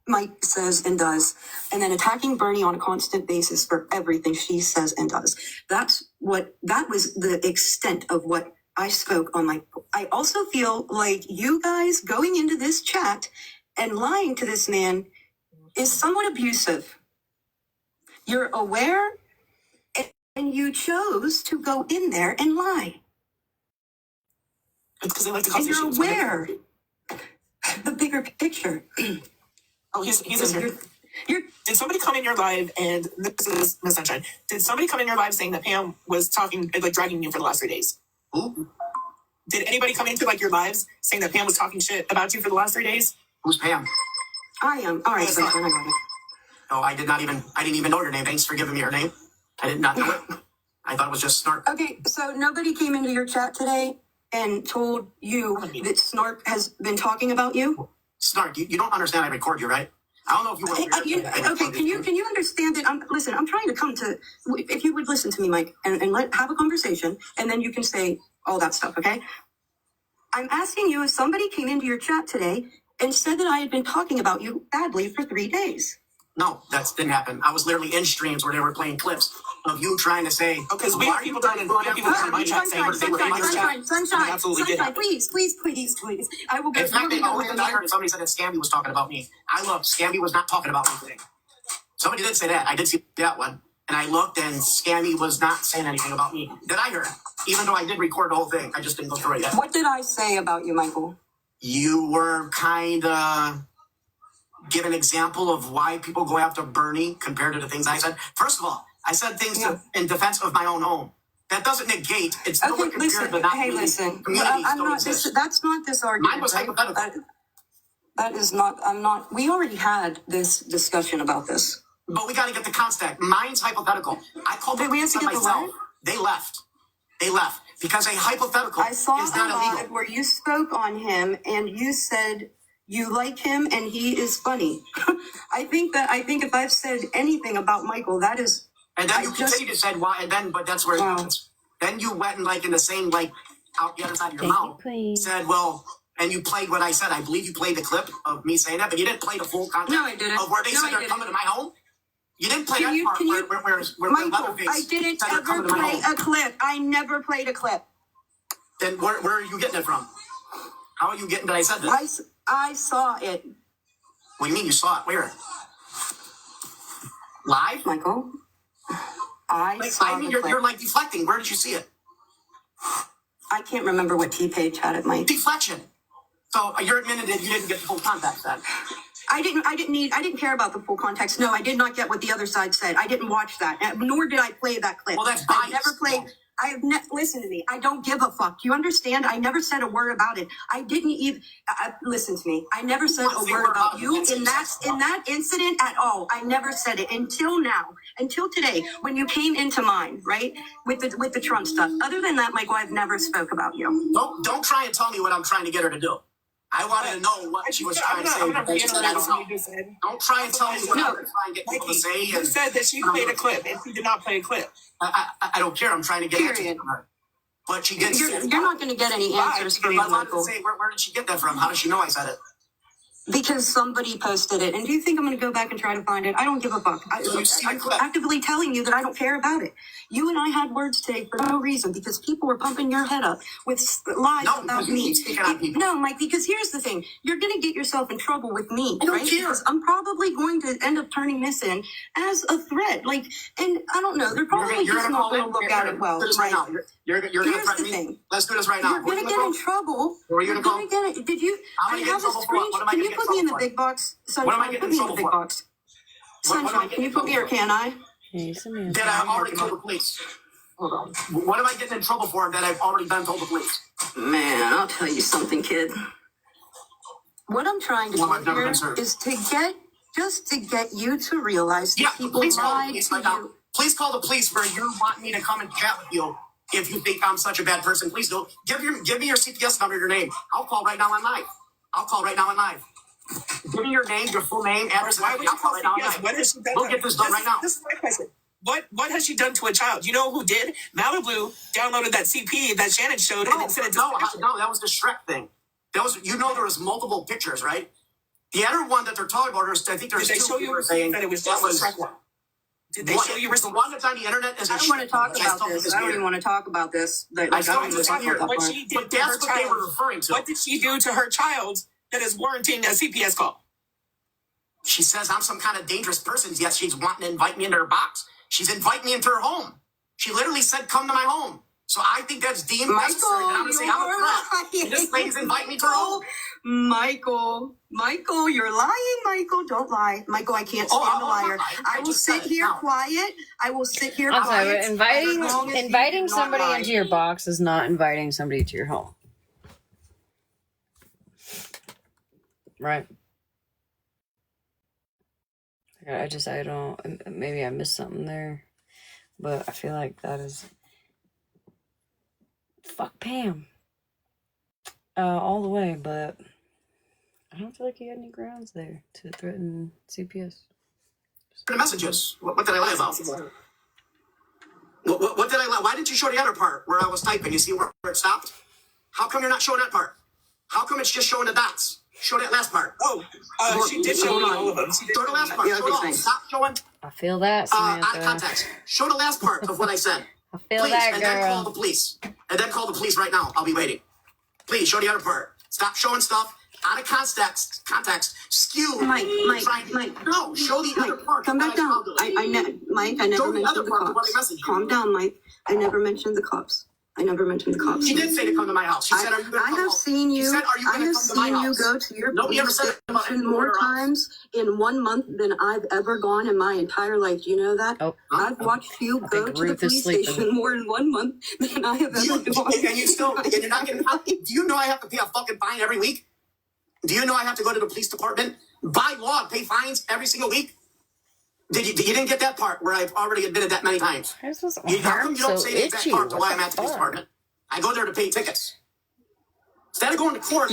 Mike says and does, and then attacking Bernie on a constant basis for everything she says and does. That was the extent of what I spoke on my... I also feel like you guys going into this chat and lying to this man is somewhat abusive. You're aware, and you chose to go in there and lie. It's because they like to cause issues. And you're aware. The bigger picture. Oh, he's in here. Did somebody come in your live, and this is Miss Sunshine, did somebody come in your live saying that Pam was talking, like, dragging you for the last 3 days? Who? Did anybody come into, like, your lives saying that Pam was talking shit about you for the last 3 days? Who's Pam? I am. All right, Sunshine, I got it. No, I didn't even know your name. Thanks for giving me your name. I did not know it. I thought it was just Snark. Okay, so nobody came into your chat today and told you that Snark has been talking about you? Snark, you don't understand I record you, right? I don't know if you were okay, can you understand that? I'm trying to come to, if you would listen to me, Mike, and have a conversation, and then you can say all that stuff, okay? I'm asking you if somebody came into your chat today and said that I had been talking about you badly for 3 days. No, that didn't happen. I was literally in streams where they were playing clips of you trying to say, okay, so we have people trying to my chat saying they were in your chat. Sunshine, please. I will get. In fact, the only thing I heard, somebody said that Scamby was talking about me. I looked, Scamby was not talking about me today. Somebody did say that. I did see that one. And I looked, and Scamby was not saying anything about me that I heard. Even though I did record the whole thing. I just didn't go through it yet. What did I say about you, Michael? You were kind of give an example of why people go after Bernie compared to the things I said. First of all, I said things in defense of my own home. That doesn't negate. It's okay. Listen, hey, listen. I'm not. That's not this argument. Mine was hypothetical. That is not. I'm not. We already had this discussion about this. But we got to get the context. Mine's hypothetical. I called them myself. They left. Because a hypothetical is not illegal. I saw a live where you spoke on him and you said you like him and he is funny. I think if I've said anything about Michael, that is. And then you continued to say why, and then, but that's where. Wow. Then you went and in the same out the other side of your mouth said, well, and you played what I said. I believe you played the clip of me saying that, but you didn't play the full content. No, I didn't. Of where they said they're coming to my home. You didn't play that part where Michael, I didn't ever play a clip. I never played a clip. Then where are you getting it from? How are you getting that I said this? I saw it. What do you mean you saw it? Where? Live? Michael, I saw the clip. You're deflecting. Where did you see it? I can't remember what T-Page had it, Mike. Deflection. So you're admitting that you didn't get the full context then? I didn't care about the full context. No, I did not get what the other side said. I didn't watch that, nor did I play that clip. Well, that's biased. I never played. Listen to me. I don't give a fuck. You understand? I never said a word about it. I didn't even listen to me. I never said a word about you in that incident at all. I never said it until now, until today, when you came into mine, right, with the Trump stuff. Other than that, Michael, I've never spoke about you. Don't try and tell me what I'm trying to get her to do. I wanted to know what she was trying to say. Don't try and tell me what I'm trying to get people to say. You said that she played a clip, and she did not play a clip. I don't care. I'm trying to get answers from her. But she did. You're not going to get any answers from me, Michael. Where did she get that from? How does she know I said it? Because somebody posted it. And do you think I'm going to go back and try to find it? I don't give a fuck. I'm actively telling you that I don't care about it. You and I had words today for no reason because people were pumping your head up with lies about me. No, Mike, because here's the thing. You're going to get yourself in trouble with me, right? Because I'm probably going to end up turning this in as a threat. And I don't know. They're probably just not going to look at it well. Right now. You're going to threaten me. Let's do this right now. You're going to get in trouble. Where are you going to go? Did you? I have a screenshot. Can you put me in the big box? Sunshine, put me in the big box. Sunshine, can you put me or can I? That I've already told the police. Hold on. What am I getting in trouble for that I've already been told the police? Man, I'll tell you something, kid. What I'm trying to do here is to get you to realize that people lied to you. Please call the police where you want me to come and chat with you. If you think I'm such a bad person, please do. Give me your CPS number, your name. I'll call right now on live. Give me your name, your full name, address. Why would you call CPS? What has she done? We'll get this done right now. This is my question. What has she done to a child? You know who did? Malibu downloaded that CP that Shannon showed and then sent it to No, that was the Shrek thing. There was multiple pictures, right? The other one that they're talking about, I think there's two people saying that it was just the Shrek one. Did they show you the one that's on the internet? I don't want to talk about this. I don't even want to talk about this. What she did to her child. They were referring to. What did she do to her child that is warranting a CPS call? She says I'm some kind of dangerous person, yet she's wanting to invite me into her box. She's inviting me into her home. She literally said, come to my home. So I think that's deemed necessary. And I'm going to say I'm a threat. And this lady's inviting me to her home. Michael, you're lying, Michael. Don't lie. Michael, I can't stand a liar. I will sit here quiet. I will sit here quiet. I'm sorry, but inviting somebody into your box is not inviting somebody to your home. Right. I don't, maybe I missed something there, but I feel like that is, fuck Pam, all the way, but I don't feel like he had any grounds there to threaten CPS. The messages. What did I lie about? What did I lie? Why didn't you show the other part where I was typing? You see where it stopped? How come you're not showing that part? How come it's just showing the dots? Show that last part. She did show me all of them. Show the last part. Show it all. Stop showing. I feel that, Samantha. Out of context. Show the last part of what I said. I feel Please, that, and girl. then call the police. And then call the police right now. I'll be waiting. Please, show the other part. Stop showing stuff out of context, skew. Mike. No, show the other part. Come back down. Mike, I never mentioned the cops. Calm down, Mike. I never mentioned the cops. She did say to come to my house. She said, "Are you going to come home?" I have seen you. She said, "Are you going to come to my house?" Go to your Nobody ever said station more times in 1 month than I've ever gone in my entire life. Do you know that? Oh, I've watched you go to the police station more in 1 month than I have ever gone. And you're not getting. Do you know I have to pay a fucking fine every week? Do you know I have to go to the police department by law, pay fines every single week? You didn't get that part where I've already admitted that many times. How come you don't say the exact part to why I'm at the police fuck? department? I go there to pay tickets. Instead of going to court,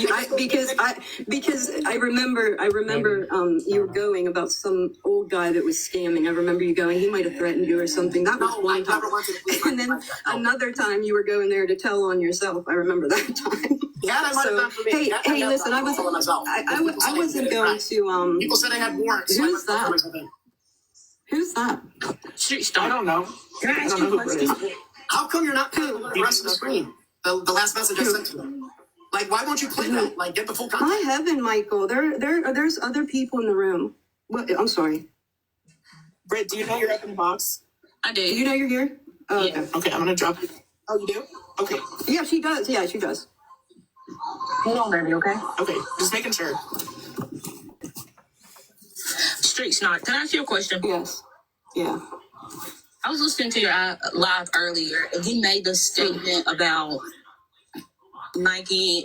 because I remember you were going about some old guy that was scamming. I remember you going. He might have threatened you or something. That was one time. And then another time you were going there to tell on yourself. I remember that time. Yeah, I might have done for me. Hey, listen. I wasn't going to. People said I had warrants. Who's that? Who's that? I don't know. Can I ask you a question? How come you're not playing the rest of the screen? The last message I sent to you. Like, why won't you play that? Like, get the full content. My heaven, Michael. There's other people in the room. What? I'm sorry. Britt, do you know you're up in the box? I do. Do you know you're here? Oh, yeah. Okay, I'm gonna drop it. Oh, you do? Okay. Yeah, she does. Yeah, she does. Hold on, baby. Okay. Okay, just making sure. Street Snot, can I ask you a question? Yes. Yeah. I was listening to your live earlier, and he made the statement about Mikey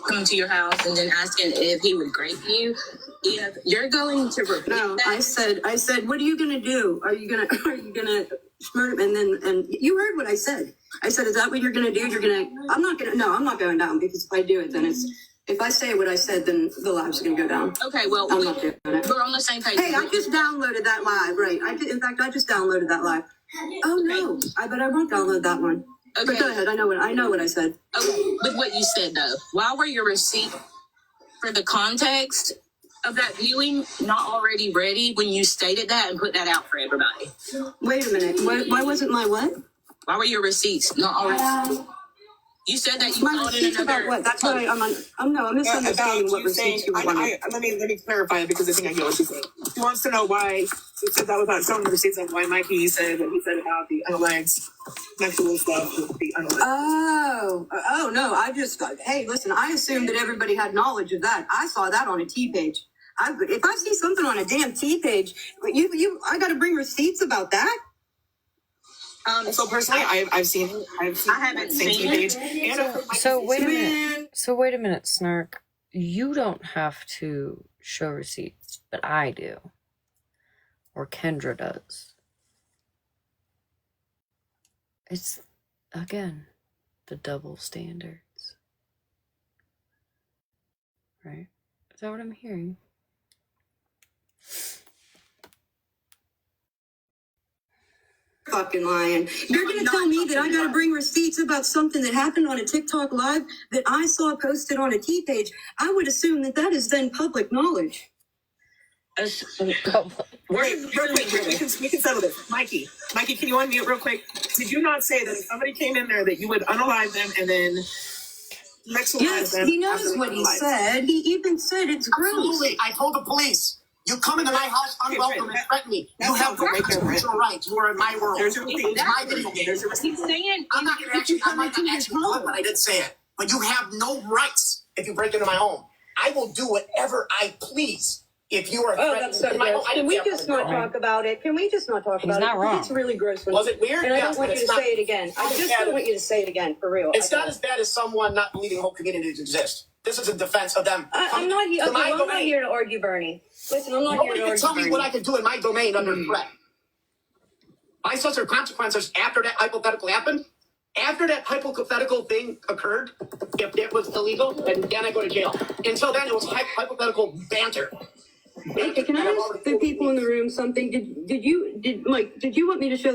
coming to your house and then asking if he would grape you. If you're going to repeat that, I said, what are you gonna do? Are you gonna murder him? And you heard what I said. I said, is that what you're gonna do? I'm not going down, because if I do it, then if I say what I said, then the live's gonna go down. Okay, well, I'm not doing it. We're on the same page. Hey, I just downloaded that live, right? In fact, I just downloaded that live. Oh no, but I won't download that one. Okay. But go ahead. I know what I said. Okay, with what you said though, why were your receipt for the context of that viewing not already ready when you stated that and put that out for everybody? Wait a minute. Why wasn't my what? Why were your receipts not already? You said that you my receipts about what? That's what I'm misunderstanding what receipts you wanted. Let me clarify it, because I think I get what she's saying. She wants to know why she said that without showing the receipts of why Mikey said what he said about the unalleged sexual stuff with the unalleged. Oh no! Hey, listen. I assumed that everybody had knowledge of that. I saw that on a T page. If I see something on a damn T page, I got to bring receipts about that. So personally, I've seen it. I haven't seen it. So wait a minute, Snark. You don't have to show receipts, but I do. Or Kendra does. It's, again, the double standards. Right? Is that what I'm hearing? Fucking lying. You're going to tell me that I got to bring receipts about something that happened on a TikTok live that I saw posted on a T page? I would assume that is then public knowledge. Wait, real quick, we can settle this. Mikey, can you unmute real quick? Did you not say that if somebody came in there that you would unalive them and then sexualize them? Yes, he knows what he said. He even said it's gross. Absolutely. I told the police. You come into my house unwelcome and threaten me. You have constitutional rights. You are in my world. It's my video game. He's saying I'm not going to actually, I might not actually do it, but I did say it. But you have no rights if you break into my home. I will do whatever I please if you are threatening. That's so gross. Can we just not talk about it? Can we just not talk about it? not wrong. It's really gross. Was it weird? And I Yes, don't want but you it's to not- say it again. I just don't want you to say it again, for real. It's not as bad as someone not believing whole communities exist. This is a defense of them. I'm not here. To Okay, my well, I'm not domain. here to argue, Bernie. Listen, I'm not Nobody here to can argue, tell me Bernie. what I can do in my domain under threat. I saw some consequences after that hypothetical happened. After that hypothetical thing occurred, if it was illegal, then I go to jail. Until then, it was hypothetical banter. Hey, can I ask the people in the room something? Mike, did you want me to show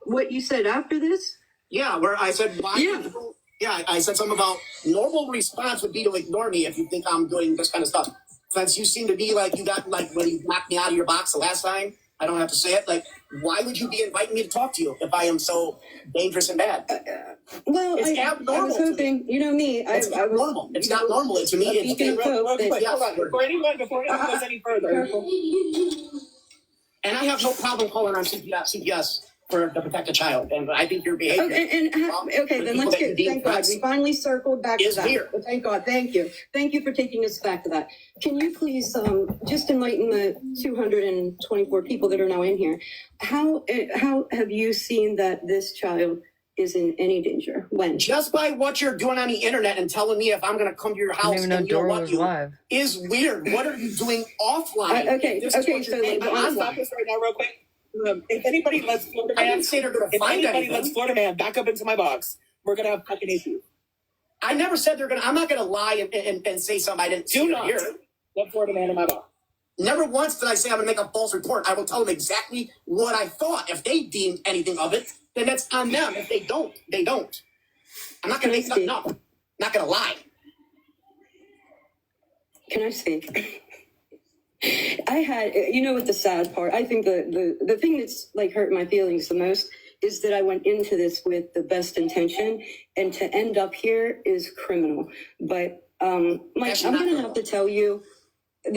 what you said after this? Yeah, where I said, why? Yeah, I said something about normal response would be to ignore me if you think I'm doing this kind of stuff. Since you seem to be like, you got like when you knocked me out of your box the last time, I don't have to say it. Like, why would you be inviting me to talk to you if I am so dangerous and bad? Well, It's I abnormal was to me. hoping, you know me. It's not normal. It's not normal. It's me. A beacon of hope that- Hold on. before anyone goes any further. And I have no problem calling on CPS for to protect a child. And I think your behavior. Okay, then let's get. Thank God, we finally circled back to Is that. here. Thank God, thank you for taking us back to that. Can you please just enlighten the 224 people that are now in here? How have you seen that this child is in any danger? When? Just by what you're doing on the internet and telling me if I'm going to come to your house even know and Dora what was you live. is weird. What are you doing offline? Okay, This is okay, what you're so doing. like, I'm stop this right now, real quick. If anybody lets Florida I Man, didn't say they're going to if find anybody lets anything. Florida Man back up into my box, we're gonna have fucking issues. I never said they're going to. I'm not going to lie and say something I didn't Do not hear. let Florida Man in my box. Never once did I say I'm going to make a false report. I will tell them exactly what I thought. If they deemed anything of it, then that's on them. If they don't, they don't. I'm not going to make something up. I'm not going to lie. Can I speak? I had, you know what the sad part, I think the thing that's like hurt my feelings the most is that I went into this with the best intention, and to end up here is criminal. But Mike, I'm going to have to tell you that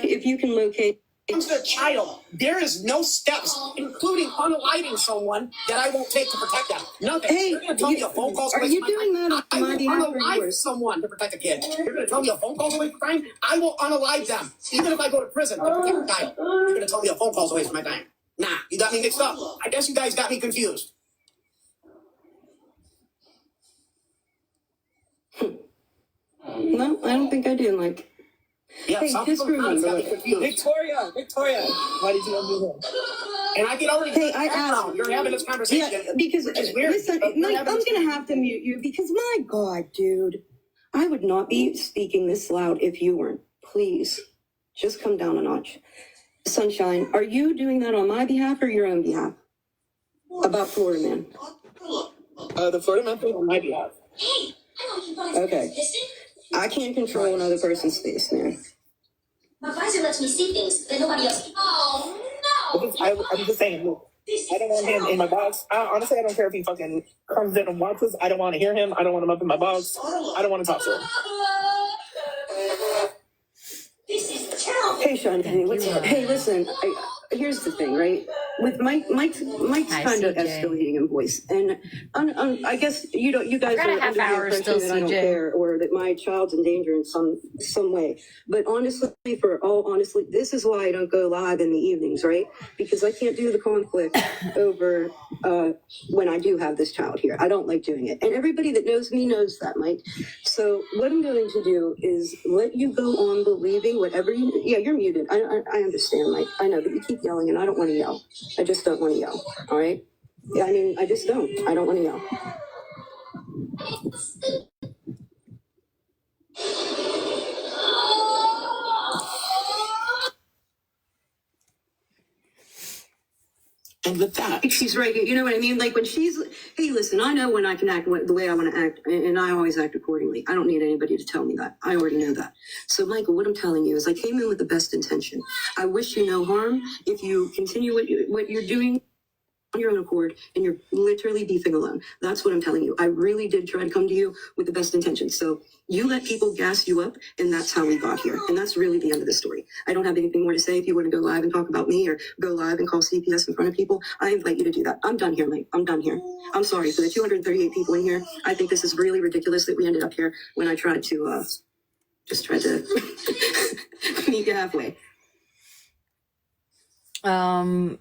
if you can locate. Comes to a child, there is no steps, including unaliving someone, that I won't take to protect them. Nothing. Hey, You're going to tell me a phone call's are away you from doing my that on my behalf or unalive yours? someone to protect a kid. You're going to tell me a phone call's away from time? I will unalive them, even if I go to prison to protect a child. You're going to tell me a phone call's away from my time? Nah, you got me mixed up. I guess you guys got me confused. No, I don't think I do, Mike. Yeah, Hey, some just people got me remember. confused. Victoria, why did you undo him? And I get already. Hey, I asked. You're having this conversation. Yeah, because which is weird. listen, Mike, I'm gonna have to mute you because my God, dude, I would not be speaking this loud if you weren't. Please, just come down a notch. Sunshine, are you doing that on my behalf or your own behalf? About Florida Man. The Florida Man thing on my behalf. Okay. I can't control another person's space, man. My visor lets me see things that nobody else can. Oh, no! I'm just saying, look, I don't want him in my box. Honestly, I don't care if he fucking comes in and watches. I don't want to hear him. I don't want him up in my box. I don't want to talk to him. This is terrible. Hey, Sean, hey, listen. Here's the thing, right? With Mike's kind of escalating in voice, and I guess you guys are under the impression that I don't care or that my child's in danger in some way. But honestly, this is why I don't go live in the evenings, right? Because I can't do the conflict over when I do have this child here. I don't like doing it, and everybody that knows me knows that, Mike. So what I'm going to do is let you go on believing whatever you. Yeah, you're muted. I understand, Mike. I know, but you keep yelling, and I don't want to yell. I just don't want to yell. All right? Yeah, I mean, I just don't. I don't want to yell. And with that, She's right. You know what I mean? Like when she's, hey, listen, I know when I can act the way I want to act, and I always act accordingly. I don't need anybody to tell me that. I already know that. So, Michael, what I'm telling you is I came in with the best intention. I wish you no harm. If you continue what you're doing, on your own accord, and you're literally beefing alone. That's what I'm telling you. I really did try to come to you with the best intentions. So you let people gas you up, and that's how we got here. And that's really the end of the story. I don't have anything more to say. If you want to go live and talk about me or go live and call CPS in front of people, I invite you to do that. I'm done here, Leigh. I'm done here. I'm sorry for the 238 people in here. I think this is really ridiculous that we ended up here when I tried to just tried to meet you halfway. A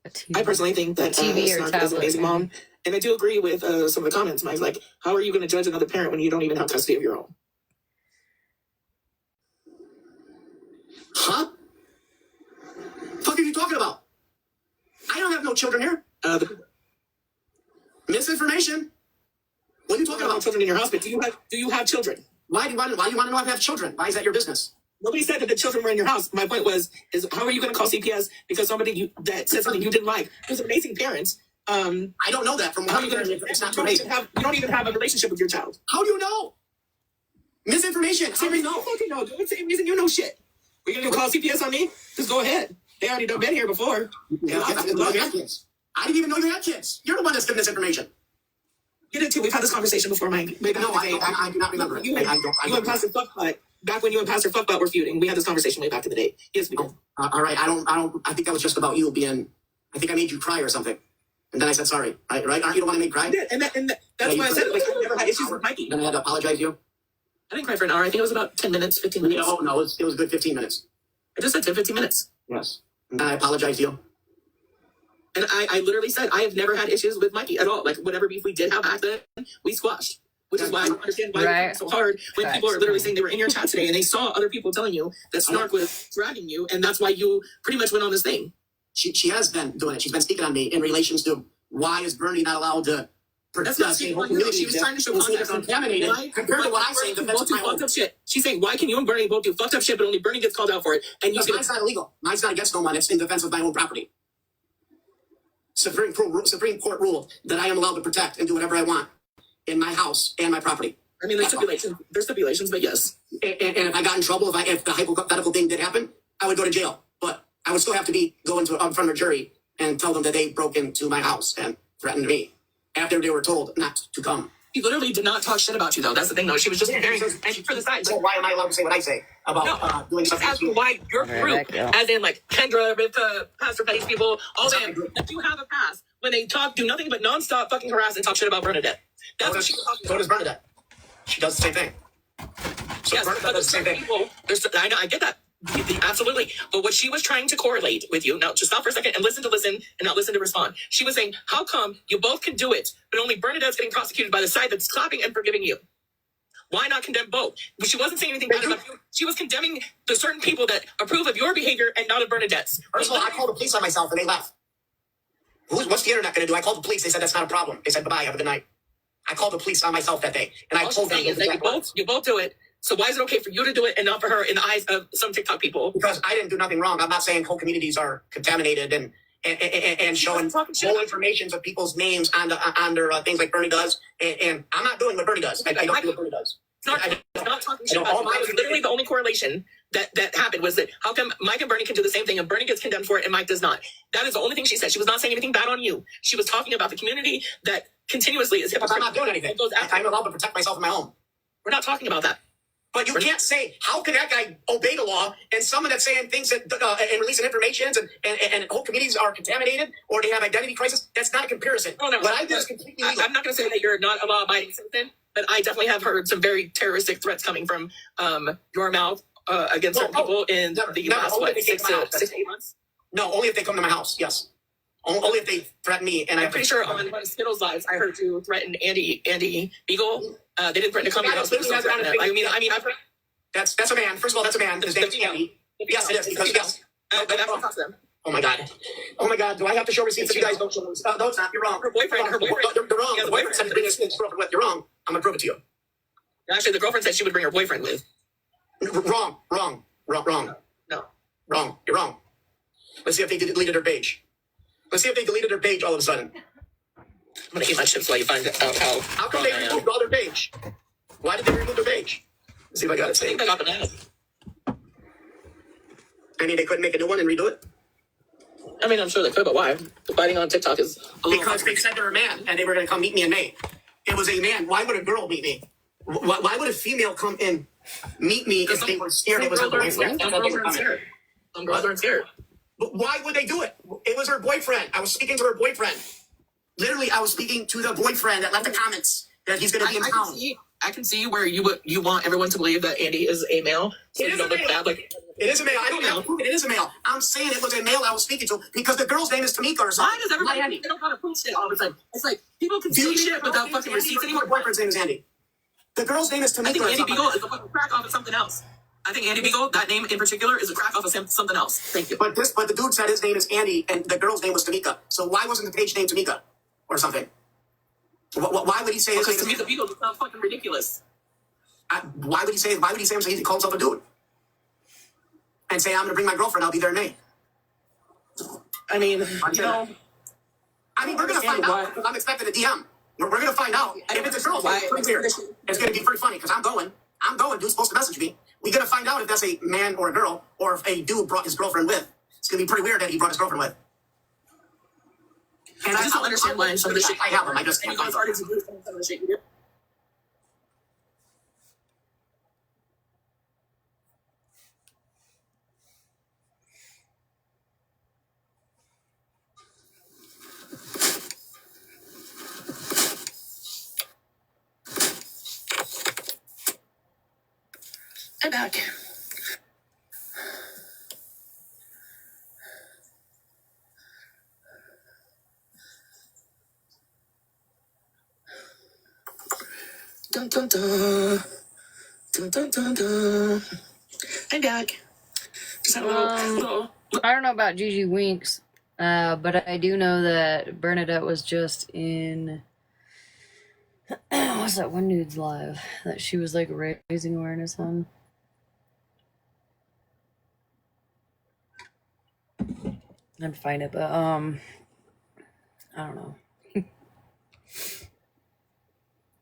TV. I personally think that TV or Snark is an tablet, amazing maybe. mom, and I do agree with some of the comments. Mike's like, how are you going to judge another parent when you don't even have custody of your own? Huh? Fuck are you talking about? I don't have no children here. Misinformation. What are you talking about? Children in your house, but do you have children? Why do you want to know if I have children? Why is that your business? Nobody said that the children were in your house. My point is how are you going to call CPS because somebody that said something you didn't like? There's amazing parents. I don't know that from how you it's not amazing. You don't even have a relationship with your child. How do you know? Misinformation. How do you know? Okay, no, don't say reason you know shit. We're gonna call CPS on me? Just go ahead. They already done been here before. Yeah, I didn't know you had kids. I didn't even know you had kids. You're the one that's giving this information. You did too. We've had this conversation before, Mike. No, I do not remember it. You and Pastor Fuckbutt. Back when you and Pastor Fuckbutt were feuding, we had this conversation way back in the day. Yes, we did. All right. I think that was just about you being. I think I made you cry or something, and then I said sorry. Right? Aren't you the one that made cry? Yeah, and that's why I said like I never had issues with Mikey. Then I had to apologize to you. I didn't cry for an hour. I think it was about 10 minutes, 15 minutes. No, it was a good 15 minutes. I just said 10, 15 minutes. Yes. And then I apologized to you. And I literally said I have never had issues with Mikey at all. Like whatever beef we did have back then, we squashed. Which is why I don't understand why it's so hard when people are literally saying they were in your chat today and they saw other people telling you that Snark was dragging you, and that's why you pretty much went on this thing. She has been doing it. She's been speaking on me in relations to why is Bernie not allowed to. That's not saying she was trying to show context contaminated compared to what I say. Both do fucked up shit. She's saying why can you and Bernie both do fucked up shit, but only Bernie gets called out for it? And you mine's not illegal. Mine's not against no one. It's in defense of my own property. Supreme Court ruled that I am allowed to protect and do whatever I want in my house and my property. I mean, there's stipulations, but yes. And if I got in trouble, if the hypothetical thing did happen, I would go to jail. But I would still have to go in front of a jury and tell them that they broke into my house and threatened me after they were told not to come. She literally did not talk shit about you, though. That's the thing, though. She was just comparing for the side. So why am I allowed to say what I say about doing something? Asking why your group, as in like Kendra, Rivka, Pastor Petty's people, all them, that you have a pass when they do nothing but nonstop fucking harass and talk shit about Bernadette. That's what she was talking about. So does Bernadette. She does the same thing. So yes, Bernadette does the same thing. I know, I get that. Absolutely. But what she was trying to correlate with you, now just stop for a second and listen and not listen to respond. She was saying, how come you both can do it, but only Bernadette's getting prosecuted by the side that's clapping and forgiving you? Why not condemn both? But she wasn't saying anything bad about you. She was condemning the certain people that approve of your behavior and not of Bernadette's. First of all, I called the police on myself and they left. What's the internet going to do? I called the police. They said that's not a problem. They said bye-bye, have a good night. I called the police on myself that day, and I told them that you both do it. So why is it okay for you to do it and not for her in the eyes of some TikTok people? Because I didn't do nothing wrong. I'm not saying whole communities are contaminated and showing whole information of people's names on their things like Bernie does. And I'm not doing what Bernie does. I don't do what Bernie does. It's not talking shit about you. It was literally the only correlation that happened was that how come Mike and Bernie can do the same thing and Bernie gets condemned for it and Mike does not? That is the only thing she said. She was not saying anything bad on you. She was talking about the community that continuously is hypocritical. I'm not doing anything. I'm allowed to protect myself in my home. We're not talking about that. But you can't say, how can that guy obey the law and someone that's saying things that and releasing information and whole communities are contaminated or they have identity crisis? That's not a comparison. No. What I did is completely legal. I'm not going to say that you're not a law-abiding citizen, but I definitely have heard some very terroristic threats coming from your mouth against certain people in the last, 6 to 8 months? No, only if they come to my house, yes. Only if they threaten me. And I'm pretty sure on one of Skittles lives, I heard you threaten Andy Beagle. They didn't threaten to come to your house. I mean, I've heard. That's a man. First of all, that's a man. His name's Andy. Yes, it is. Because yes. But that's not them. Oh my God. Do I have to show receipts if you guys don't show them? No, it's not. You're wrong. Her boyfriend. You're wrong. The boyfriend said to bring his girlfriend with. You're wrong. I'm going to prove it to you. Actually, the girlfriend said she would bring her boyfriend with. Wrong. No. Wrong. You're wrong. Let's see if they deleted her page. Let's see if they deleted their page all of a sudden. I'm going to eat my chips while you find out how come they removed all their page? Why did they remove their page? Let's see if I got it. I think I got bananas. I mean, they couldn't make a new one and redo it? I mean, I'm sure they could, but why? The fighting on TikTok is a little... Because they said they're a man, and they were going to come meet me in May. It was a man. Why would a girl meet me? Why would a female come and meet me if they were scared it was her boyfriend? Some girls aren't scared. Some girls aren't scared. But why would they do it? It was her boyfriend. I was speaking to her boyfriend. Literally, I was speaking to the boyfriend that left the comments that he's going to be in town. I can see where you want everyone to believe that Andy is a male. So it is a male. Like, it is a male. I don't know. It is a male. I'm saying it was a male I was speaking to because the girl's name is Tamika or something. Why does everybody Andy? They don't gotta prove shit all of a sudden. It's like people can see shit without fucking receipts anymore. Her boyfriend's name is Andy. The girl's name is Tamika. I think Andy Beagle is a fucking crack off of something else. I think Andy Beagle, that name in particular, is a crack off of something else. Thank you. But the dude said his name is Andy and the girl's name was Tamika. So why wasn't the page named Tamika or something? Why would he say his name? Because Tamika Beagle just sounds fucking ridiculous. Why would he say he call himself a dude? And say, I'm going to bring my girlfriend, I'll be there in May. I mean, you know. I mean, we're going to find out. I'm expecting a DM. We're going to find out. If it's a girl, it's going to be pretty funny because I'm going. Dude's supposed to message me. We're going to find out if that's a man or a girl or if a dude brought his girlfriend with. It's going to be pretty weird that he brought his girlfriend with. And I just don't understand why some of the shit I have him. I just can't find some of the shit you do. I'm back. Dun, dun, dun. Dun, dun, dun, dun. I'm back. Just had a little... I don't know about Gigi Winks, but I do know that Bernadette was just in... what's that one dude's live that she was like raising awareness on? I'd find it, but I don't know.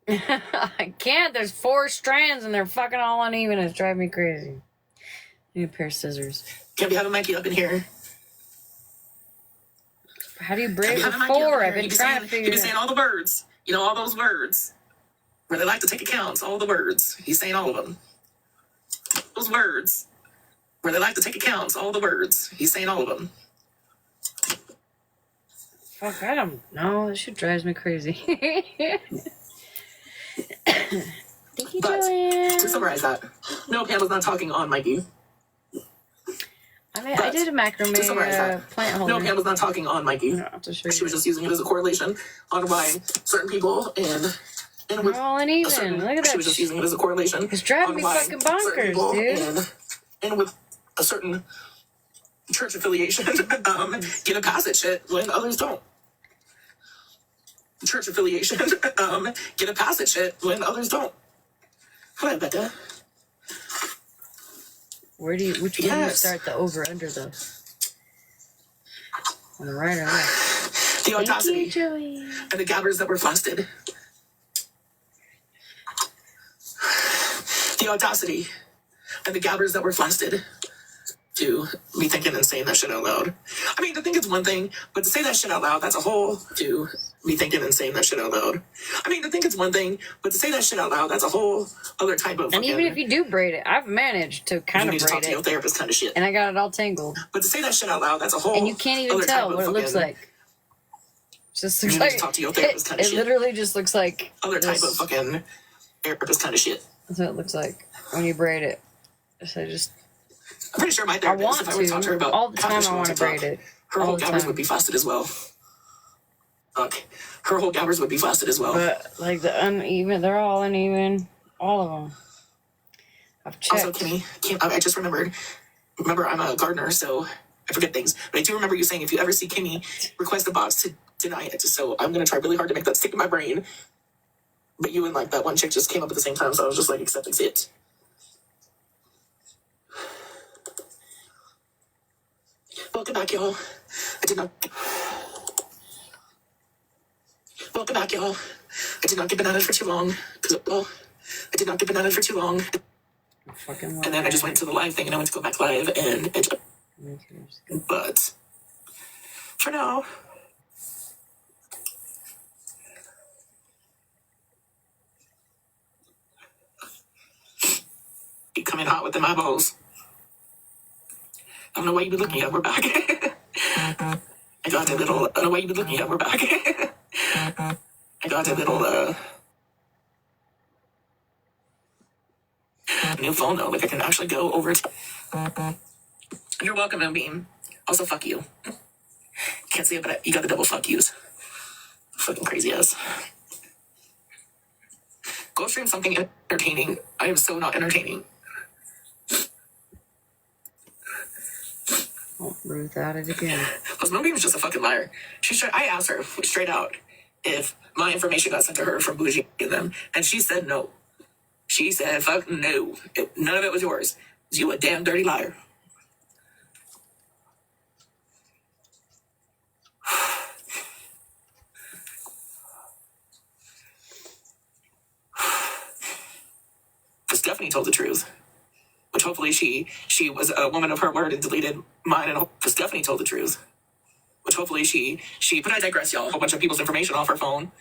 I can't. There's 4 strands and they're fucking all uneven. It's driving me crazy. I need a pair of scissors. Can't be having Mikey up in here. How do you braid with 4? I've been trying to figure it out. He's saying all the words. You know, all those words. Where they like to take accounts. All the words. He's saying all of them. Those words. Where they like to take accounts. All the words. He's saying all of them. Fuck, I don't know. This shit drives me crazy. Thank you, but, Joanne. to summarize that, no, Pam was not talking on Mikey. I did a macrame plant holder. No, Pam was not talking on Mikey. She was just using it as a correlation on why certain people and we're all uneven. Look at that. She was just using it as a correlation. It's driving me fucking bonkers, dude. And with a certain church affiliation, get a pass at shit when others don't. Church affiliation, get a pass at shit when others don't. Hi, Becca. Which one do you start the over under though? On the right or left? The audacity you, Joey. And the gabbers that were flaunted. The audacity and the gabbers that were flaunted to be thinking and saying that shit out loud. I mean, to think it's one thing, but to say that shit out loud, that's a whole... To be thinking and saying that shit out loud. I mean, to think it's one thing, but to say that shit out loud, that's a whole other type of... And even if you do braid it, I've managed to kind of braid it. You need to talk to your therapist kind of shit. And I got it all tangled. But to say that shit out loud, that's a whole... And you can't even tell what it looks like. It just looks like... Talk to your therapist kind of shit. It literally just looks like... Other type of fucking therapist kind of shit. That's what it looks like when you braid it. So I'm pretty sure my therapist, if I would talk to her about all the time I want to braid it. Her whole gabbers would be flaccid as well. Fuck. Her whole gabbers would be flaccid as well. But, like, the uneven, they're all uneven. All of them. I've checked. Also, Kimmy, I just remembered. Remember, I'm a gardener, so I forget things. But I do remember you saying if you ever see Kimmy request a box to deny it. So I'm going to try really hard to make that stick in my brain. But you and, like, that one chick just came up at the same time, so I was just, like, accepting it. Welcome back, y'all. Welcome back, y'all. I did not get bananas for too long. I did not get bananas for too long. And then I just went to the live thing, and I went to go back live, and but For now. You come in hot with them eyeballs. I don't know why you be looking at. We're back. I got that little. I don't know why you be looking at. We're back. I got that little new phone though. Like I can actually go over to. You're welcome, Beam. Also, fuck you. Can't see it, but you got the double fuck yous. Fucking crazy ass. Go stream something entertaining. I am so not entertaining. Oh, Ruth at it again. Because Moonbeam's just a fucking liar. I asked her straight out if my information got sent to her from Bougie and them, and she said no. She said, fuck no. None of it was yours. You a damn dirty liar. Stephanie told the truth. Which hopefully she was a woman of her word and deleted mine, and Stephanie told the truth. Which hopefully she but I digress, y'all. A whole bunch of people's information off her phone.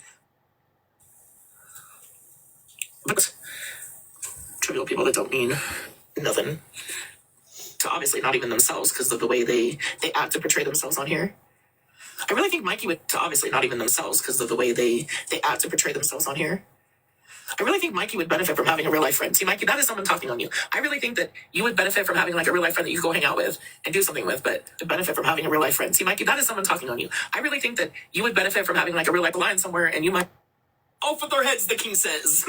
But trivial people that don't mean nothing to obviously not even themselves because of the way they act to portray themselves on here. I really think Mikey would to obviously not even themselves because of the way they act to portray themselves on here. I really think Mikey would benefit from having a real life friend. See, Mikey, that is someone talking on you. I really think that you would benefit from having like a real life friend that you could go hang out with and do something with, but to benefit from having a real life friend. See, Mikey, that is someone talking on you. I really think that you would benefit from having like a real life line somewhere and you might off with their heads, the king says.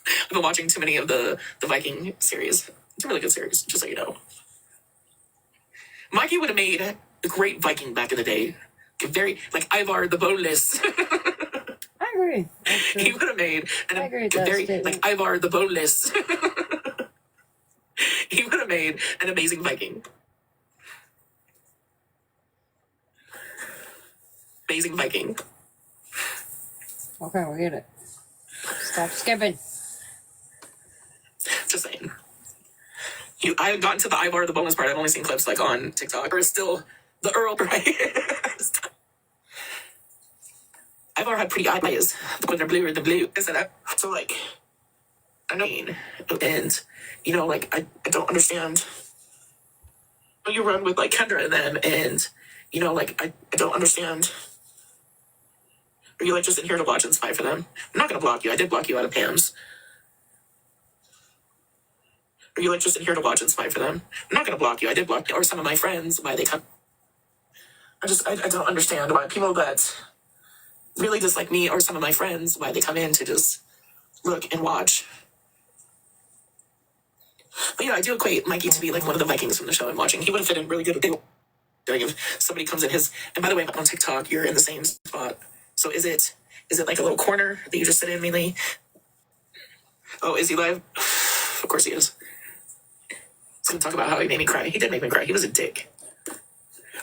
I've been watching too many of the Viking series. It's a really good series, just so you know. Mikey would have made a great Viking back in the day. Very, like Ivar the Boneless. I agree. He would have made a very, statement. like Ivar the Boneless. He would have made an amazing Viking. Amazing Viking. Okay, we get it. Stop skipping. Just saying. I haven't gotten to the Ivar the Boneless part. I've only seen clips like on TikTok. Or it's still the Earl, right? Ivar had pretty eyes. When they're blue or the blue. Isn't it? So like, I mean, and you know, like I don't understand. You run with like Kendra and them, and you know, like I don't understand. Are you like just in here to watch and spy for them? I'm not gonna block you. I did block you out of Pam's. Are you like just in here to watch and spy for them? I'm not gonna block you. I did block you. Or some of my friends, why they come. I don't understand why people that really dislike me or some of my friends, why they come in to just look and watch. But yeah, I do equate Mikey to be like one of the Vikings from the show I'm watching. He would have fit in really good with if somebody comes in his. And by the way, on TikTok, you're in the same spot. So is it like a little corner that you just sit in, Leigh? Oh, is he live? Of course he is. He's gonna talk about how he made me cry. He did make me cry. He was a dick.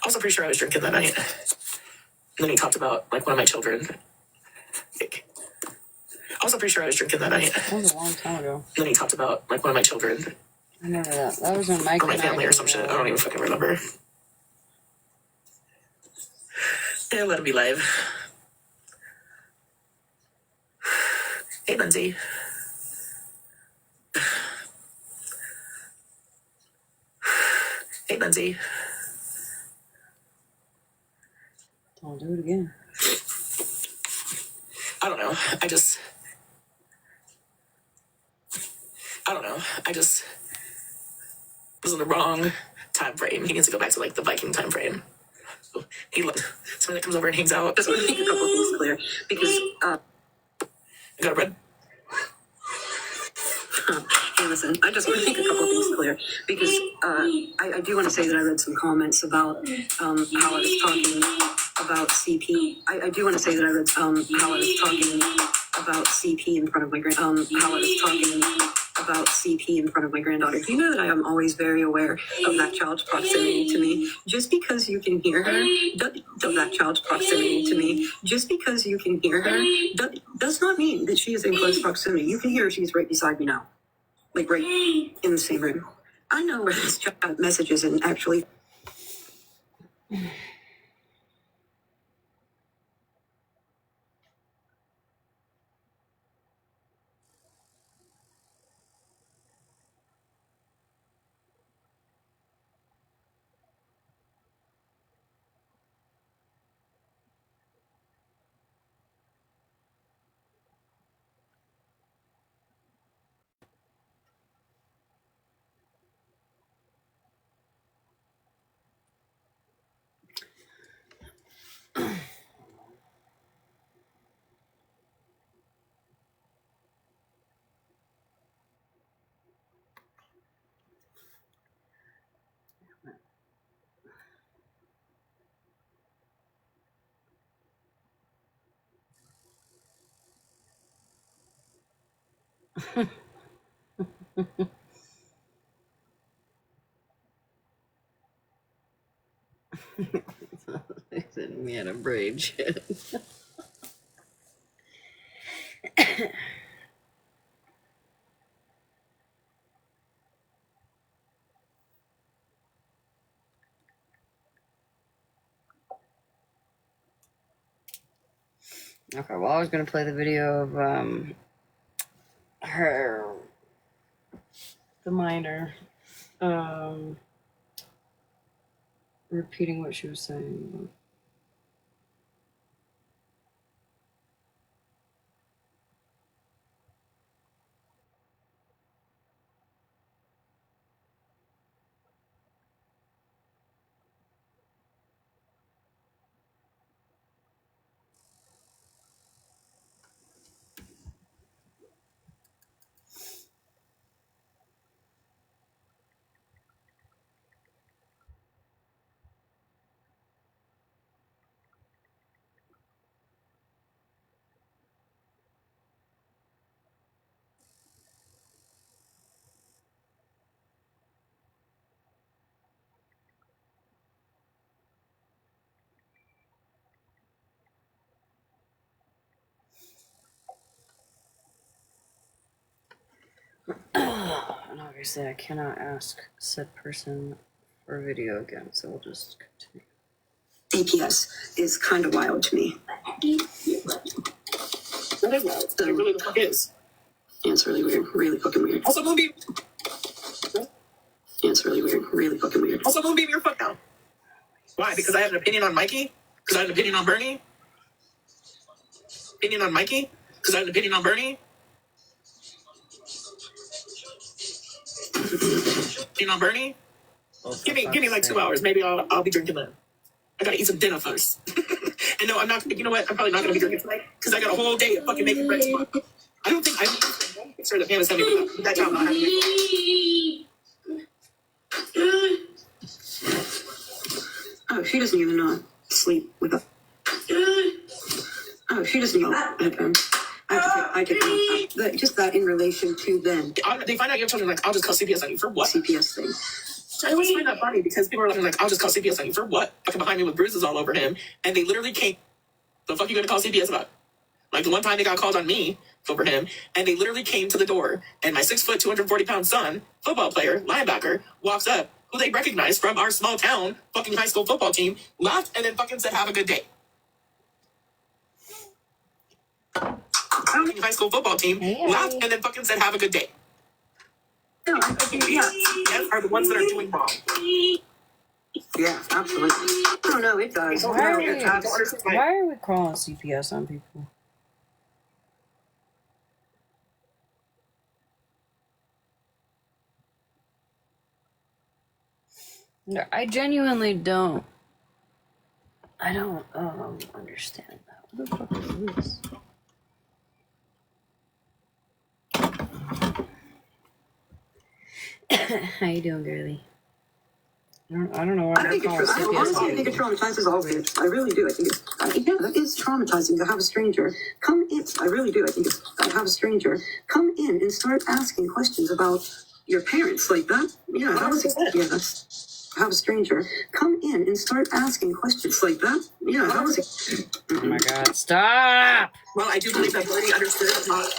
Also, pretty sure I was drinking that night. And then he talked about like one of my children. Dick. Also, pretty sure I was drinking that night. That was a long time ago. And then he talked about like one of my children. I remember that. That was when Mike Or my family or some shit. I don't even fucking remember. Yeah, let him be live. Hey, Lindsay. Hey, Lindsay. Don't do it again. I don't know. I don't know. I just was in the wrong time frame. He needs to go back to like the Viking time frame. So he somebody that comes over and hangs out. Just want to make a couple of things clear because I got a red. Hey, listen. I just want to make a couple of things clear because I do want to say that I read some comments about how I was talking about CP. I do want to say that I read how I was talking about CP in front of my how I was talking about CP in front of my granddaughter. You know that I am always very aware of that child's proximity to me. Just because you can hear her, of that child's proximity to me. Just because you can hear her does not mean that she is in close proximity. You can hear her, she's right beside me now. Like right in the same room. I know where this child messages and actually They said we had a braid shit. Okay, well, I was gonna play the video of her, the minor, repeating what she was saying. And obviously I cannot ask said person for a video again, so we'll just continue. CPS is kind of wild to me. That is wild. It really the fuck is. Yeah, it's really weird. Really fucking weird. Also, Moonbeam. Yeah, it's really weird. Really fucking weird. Also, Moonbeam, you're fucked out. Why? Because I have an opinion on Mikey? Because I have an opinion on Bernie? Opinion on Mikey? Because I have an opinion on Bernie? Opinion on Bernie? Give me like 2 hours. Maybe I'll be drinking then. I gotta eat some dinner first. And no, I'm not. You know what? I'm probably not gonna be drinking tonight because I got a whole day of fucking making bread tomorrow. I don't think I'm sure that Pam is having that job not having it. Oh, she doesn't even know sleep with a. Oh, she doesn't know. I could just that in relation to then. They find out you have children, like, I'll just call CPS on you. For what? CPS thing. I always find that funny because people are like, I'll just call CPS on you. For what? Fucking behind me with bruises all over him. And they literally came. The fuck you gonna call CPS about? Like the one time they got called on me over him, and they literally came to the door, and my 6 foot, 240-pound son, football player, linebacker, walks up, who they recognize from our small town fucking high school football team, laughed, and then fucking said, have a good day. High school football team laughed, and then fucking said, have a good day. No, I think Yes, are the ones that are doing wrong. Yeah, absolutely. Oh no, it does. Why are we calling CPS on people? No, I genuinely don't. I don't understand that. What the fuck is this? How you doing, girlie? I don't know why I think it traumatizes all kids. I really do. I think that is traumatizing to have a stranger come in. I really do. I think it's to have a stranger come in and start asking questions about your parents like that. Yeah, that's have a stranger come in and start asking questions like that. Yeah, Oh my god, stop! Well, I do believe that Bernie understood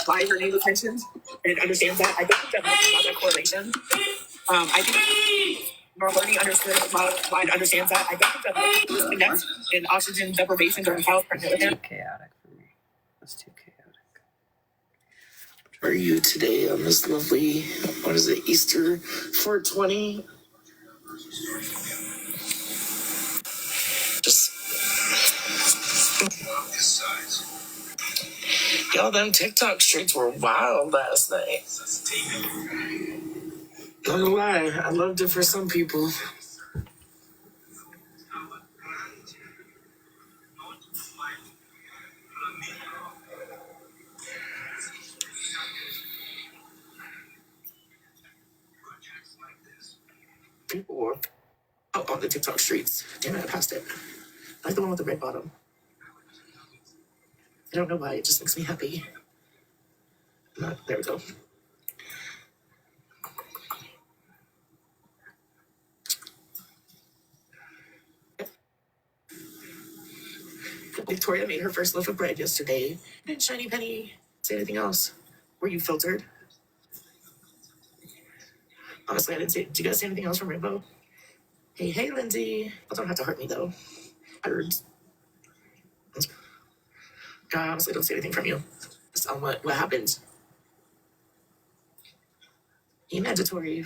why her name was mentioned and understands that. I don't think that much about that correlation. I think Bernie understood why it understands that. I don't think that connects in oxygen deprivation during child's pregnancy. Too chaotic for me. That's too chaotic. How are you today on this lovely, what is it, Easter 420? Just y'all, them TikTok streets were wild last night. Not gonna lie, I loved it for some people. People were out on the TikTok streets. Damn it, I passed it. I like the one with the red bottom. I don't know why, it just makes me happy. There we go. Victoria made her first loaf of bread yesterday. Didn't Shiny Penny say anything else? Were you filtered? Honestly, I didn't say. Did you guys say anything else from Rainbow? Hey, Lindsay. Well, don't have to hurt me though. Birds. I honestly don't see anything from you. Just on what happened. Mandatory.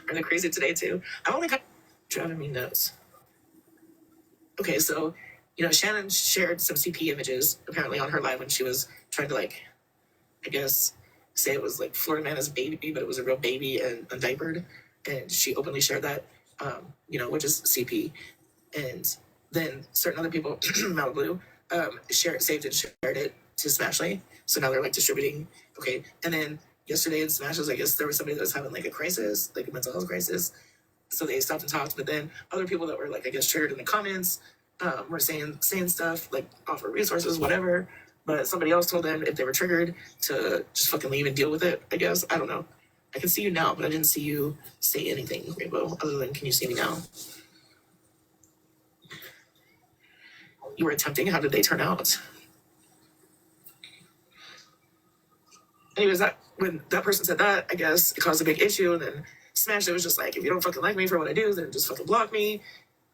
Are they crazy today too? I'm only driving me nuts. Okay, so Shannon shared some CP images apparently on her live when she was trying to I guess say it was like Florida Man as a baby, but it was a real baby and undiapered, and she openly shared that, which is CP, and then certain other people, Malibu, saved and shared it to Smashly, so now they're distributing. Okay, and then yesterday in Smashes, I guess there was somebody that was having a crisis, a mental health crisis, so they stopped and talked. But then other people that were I guess shared in the comments, were saying stuff offer resources, whatever. But somebody else told them if they were triggered to just fucking leave and deal with it. I guess I don't know. I can see you now, but I didn't see you say anything, Rainbow. Other than, can you see me now? You were attempting. How did they turn out? Anyways, when that person said that, I guess it caused a big issue, and then Smash, it was just if you don't fucking like me for what I do, then just fucking block me.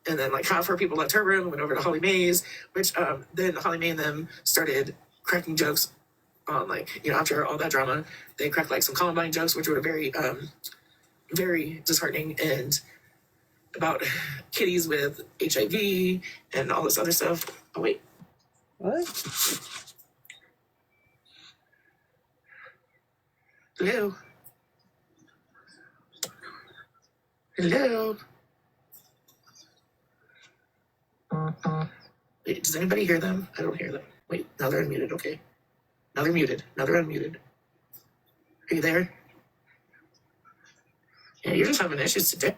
And then half her people left her room and went over to Holly Mae's, which then Holly Mae and them started cracking jokes on after all that drama. They cracked some Columbine jokes, which were very very disheartening, and about kitties with HIV and all this other stuff. Oh wait. What? Hello. Hello. Wait, does anybody hear them? I don't hear them. Wait, now they're unmuted. Okay. Now they're muted. Now they're unmuted. Are you there? Yeah, you're just having issues today.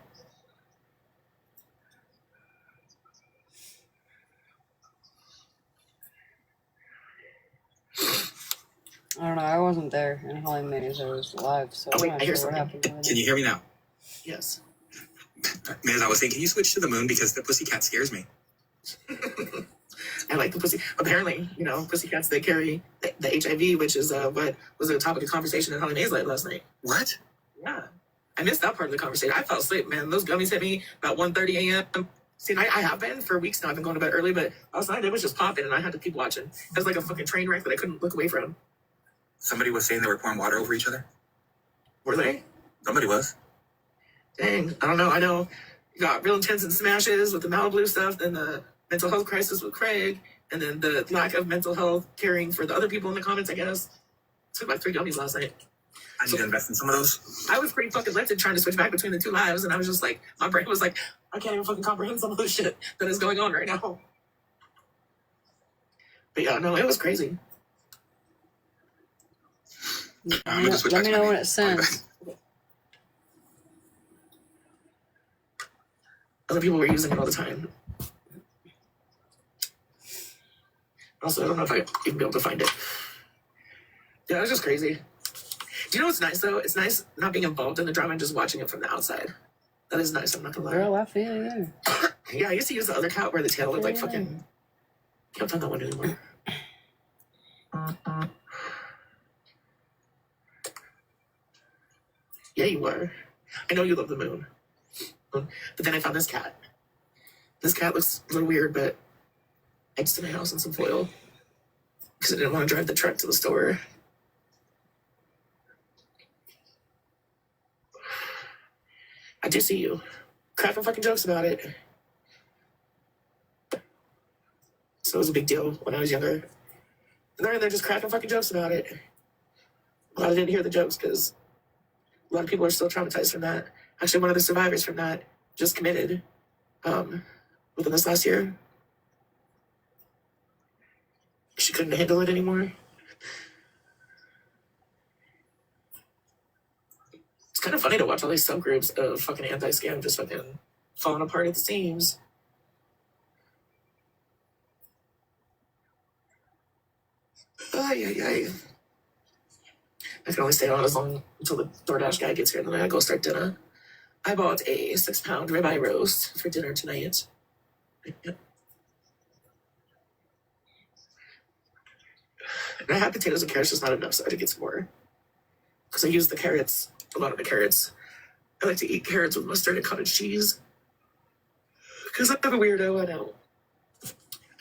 I don't know. I wasn't there in Holly Mae's. I was live, so I'm not sure what happened. Can you hear me now? Yes. Man, I was saying, can you switch to the moon because the pussycat scares me? I like the pussy. Apparently, pussycats, they carry the HIV, which is what was the topic of conversation in Holly Mae's live last night. What? Yeah. I missed that part of the conversation. I fell asleep, man. Those gummies hit me about 1:30 a.m. See, I have been for weeks now. I've been going to bed early, but last night it was just popping, and I had to keep watching. It was like a fucking train wreck that I couldn't look away from. Somebody was saying they were pouring water over each other? Were they? Somebody was. Dang. I don't know. I know you got real intense in Smashes with the Malibu stuff, then the mental health crisis with Craig, and then the lack of mental health caring for the other people in the comments, I guess. Took 3 gummies last night. I need to invest in some of those. I was pretty fucking lifted trying to switch back between the 2 lives, and I was just my brain was I can't even fucking comprehend some of the shit that is going on right now. But yeah, no, it was crazy. Let me know when it sends. Other people were using it all the time. Also, I don't know if I'd even be able to find it. Yeah, it was just crazy. Do you know what's nice, though? It's nice not being involved in the drama and just watching it from the outside. That is nice, I'm not gonna lie. Girl, I feel you. Yeah, I used to use the other cat where the tail would fucking... Can't find that one anymore. Yeah, you were. I know you love the moon. But then I found this cat. This cat looks a little weird, but I just did my house in some foil because I didn't want to drive the truck to the store. I do see you cracking fucking jokes about it. So it was a big deal when I was younger. And they're just cracking fucking jokes about it. Well, I didn't hear the jokes because a lot of people are still traumatized from that. Actually, one of the survivors from that just committed within this last year. She couldn't handle it anymore. It's kind of funny to watch all these subgroups of fucking anti-scam just fucking falling apart at the seams. Ay, ay, ay. I can only stay on as long until the DoorDash guy gets here, and then I go start dinner. I bought a 6-pound ribeye roast for dinner tonight. Yep. And I had potatoes and carrots, just not enough, so I had to get some more. Because I use the carrots, a lot of the carrots. I like to eat carrots with mustard and cottage cheese. Because I'm a weirdo, I know.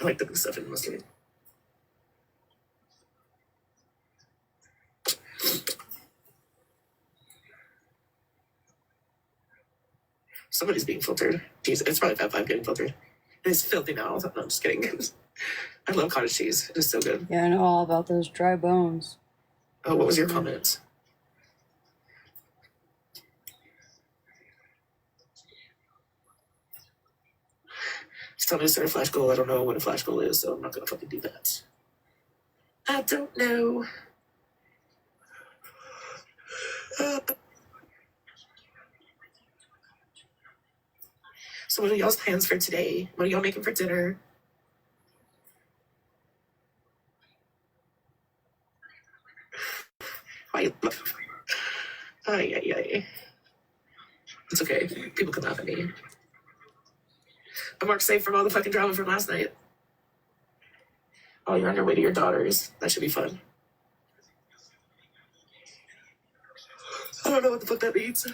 I like dipping stuff in mustard. Somebody's being filtered. Jeez, it's probably Fat Five getting filtered. It's filthy now. No, I'm just kidding. I love cottage cheese. It is so good. Yeah, I know all about those dry bones. Oh, what was your comment? Just tell me to start a flash goal. I don't know what a flash goal is, so I'm not going to fucking do that. I don't know. So what are y'all's plans for today? What are y'all making for dinner? Why? Ay. It's okay. People can laugh at me. I'm marked safe from all the fucking drama from last night. Oh, you're on your way to your daughter's. That should be fun. I don't know what the fuck that means.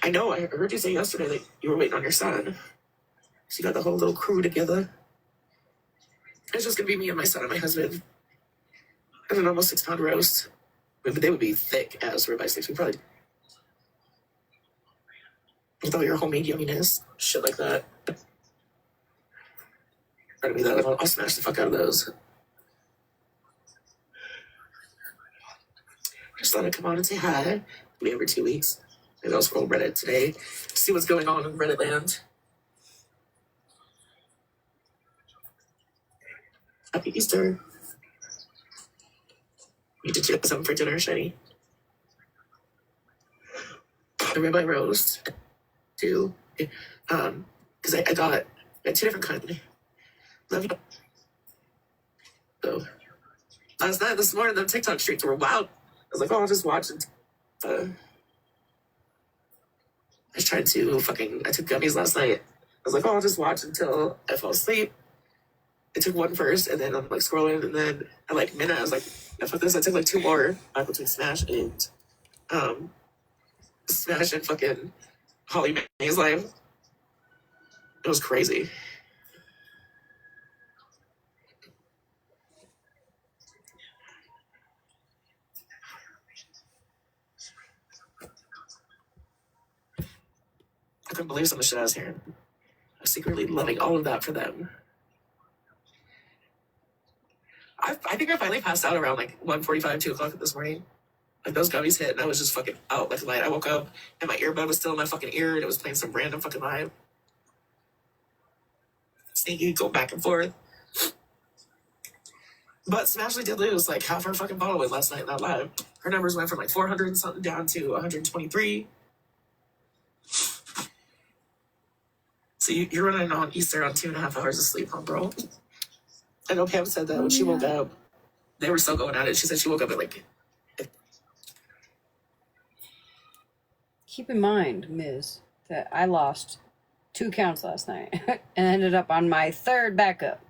I know, I heard you say yesterday that you were waiting on your son. So you got the whole little crew together. It's just gonna be me and my son and my husband. And an almost 6-pound roast. But they would be thick as ribeye steaks. We probably... With all your homemade yumminess. Shit like that. Try to be that. I'll smash the fuck out of those. Just thought I'd come on and say hi. Maybe every 2 weeks. Maybe I'll scroll Reddit today to see what's going on in Reddit land. Happy Easter. You did get something for dinner, Shiny. The ribeye roast, too. Because I got 2 different kinds. Love you. So, last night, this morning, the TikTok streets were wild. I was like, oh, I'll just watch it. I was trying to I took gummies last night. I was like, oh, I'll just watch until I fall asleep. I took one first, and then I'm like scrolling, and then at like midnight, I was like, enough with this. I took like 2 more between Smash and fucking Holly Mae's live. It was crazy. I couldn't believe some of the shit I was hearing. I was secretly loving all of that for them. I think I finally passed out around like 1:45, 2 o'clock this morning. Like those gummies hit, and I was just fucking out like a light. I woke up, and my earbud was still in my fucking ear, and it was playing some random fucking live. Sneaky, go back and forth. But Smashley did lose like half her fucking following last night in that live. Her numbers went from like 400 and something down to 123. So you're running on Easter on 2.5 hours of sleep, huh, bro? I know Pam said that when she woke up, they were still going at it. She said she woke up at like... Keep in mind, Ms., that I lost 2 counts last night and ended up on my 3rd backup.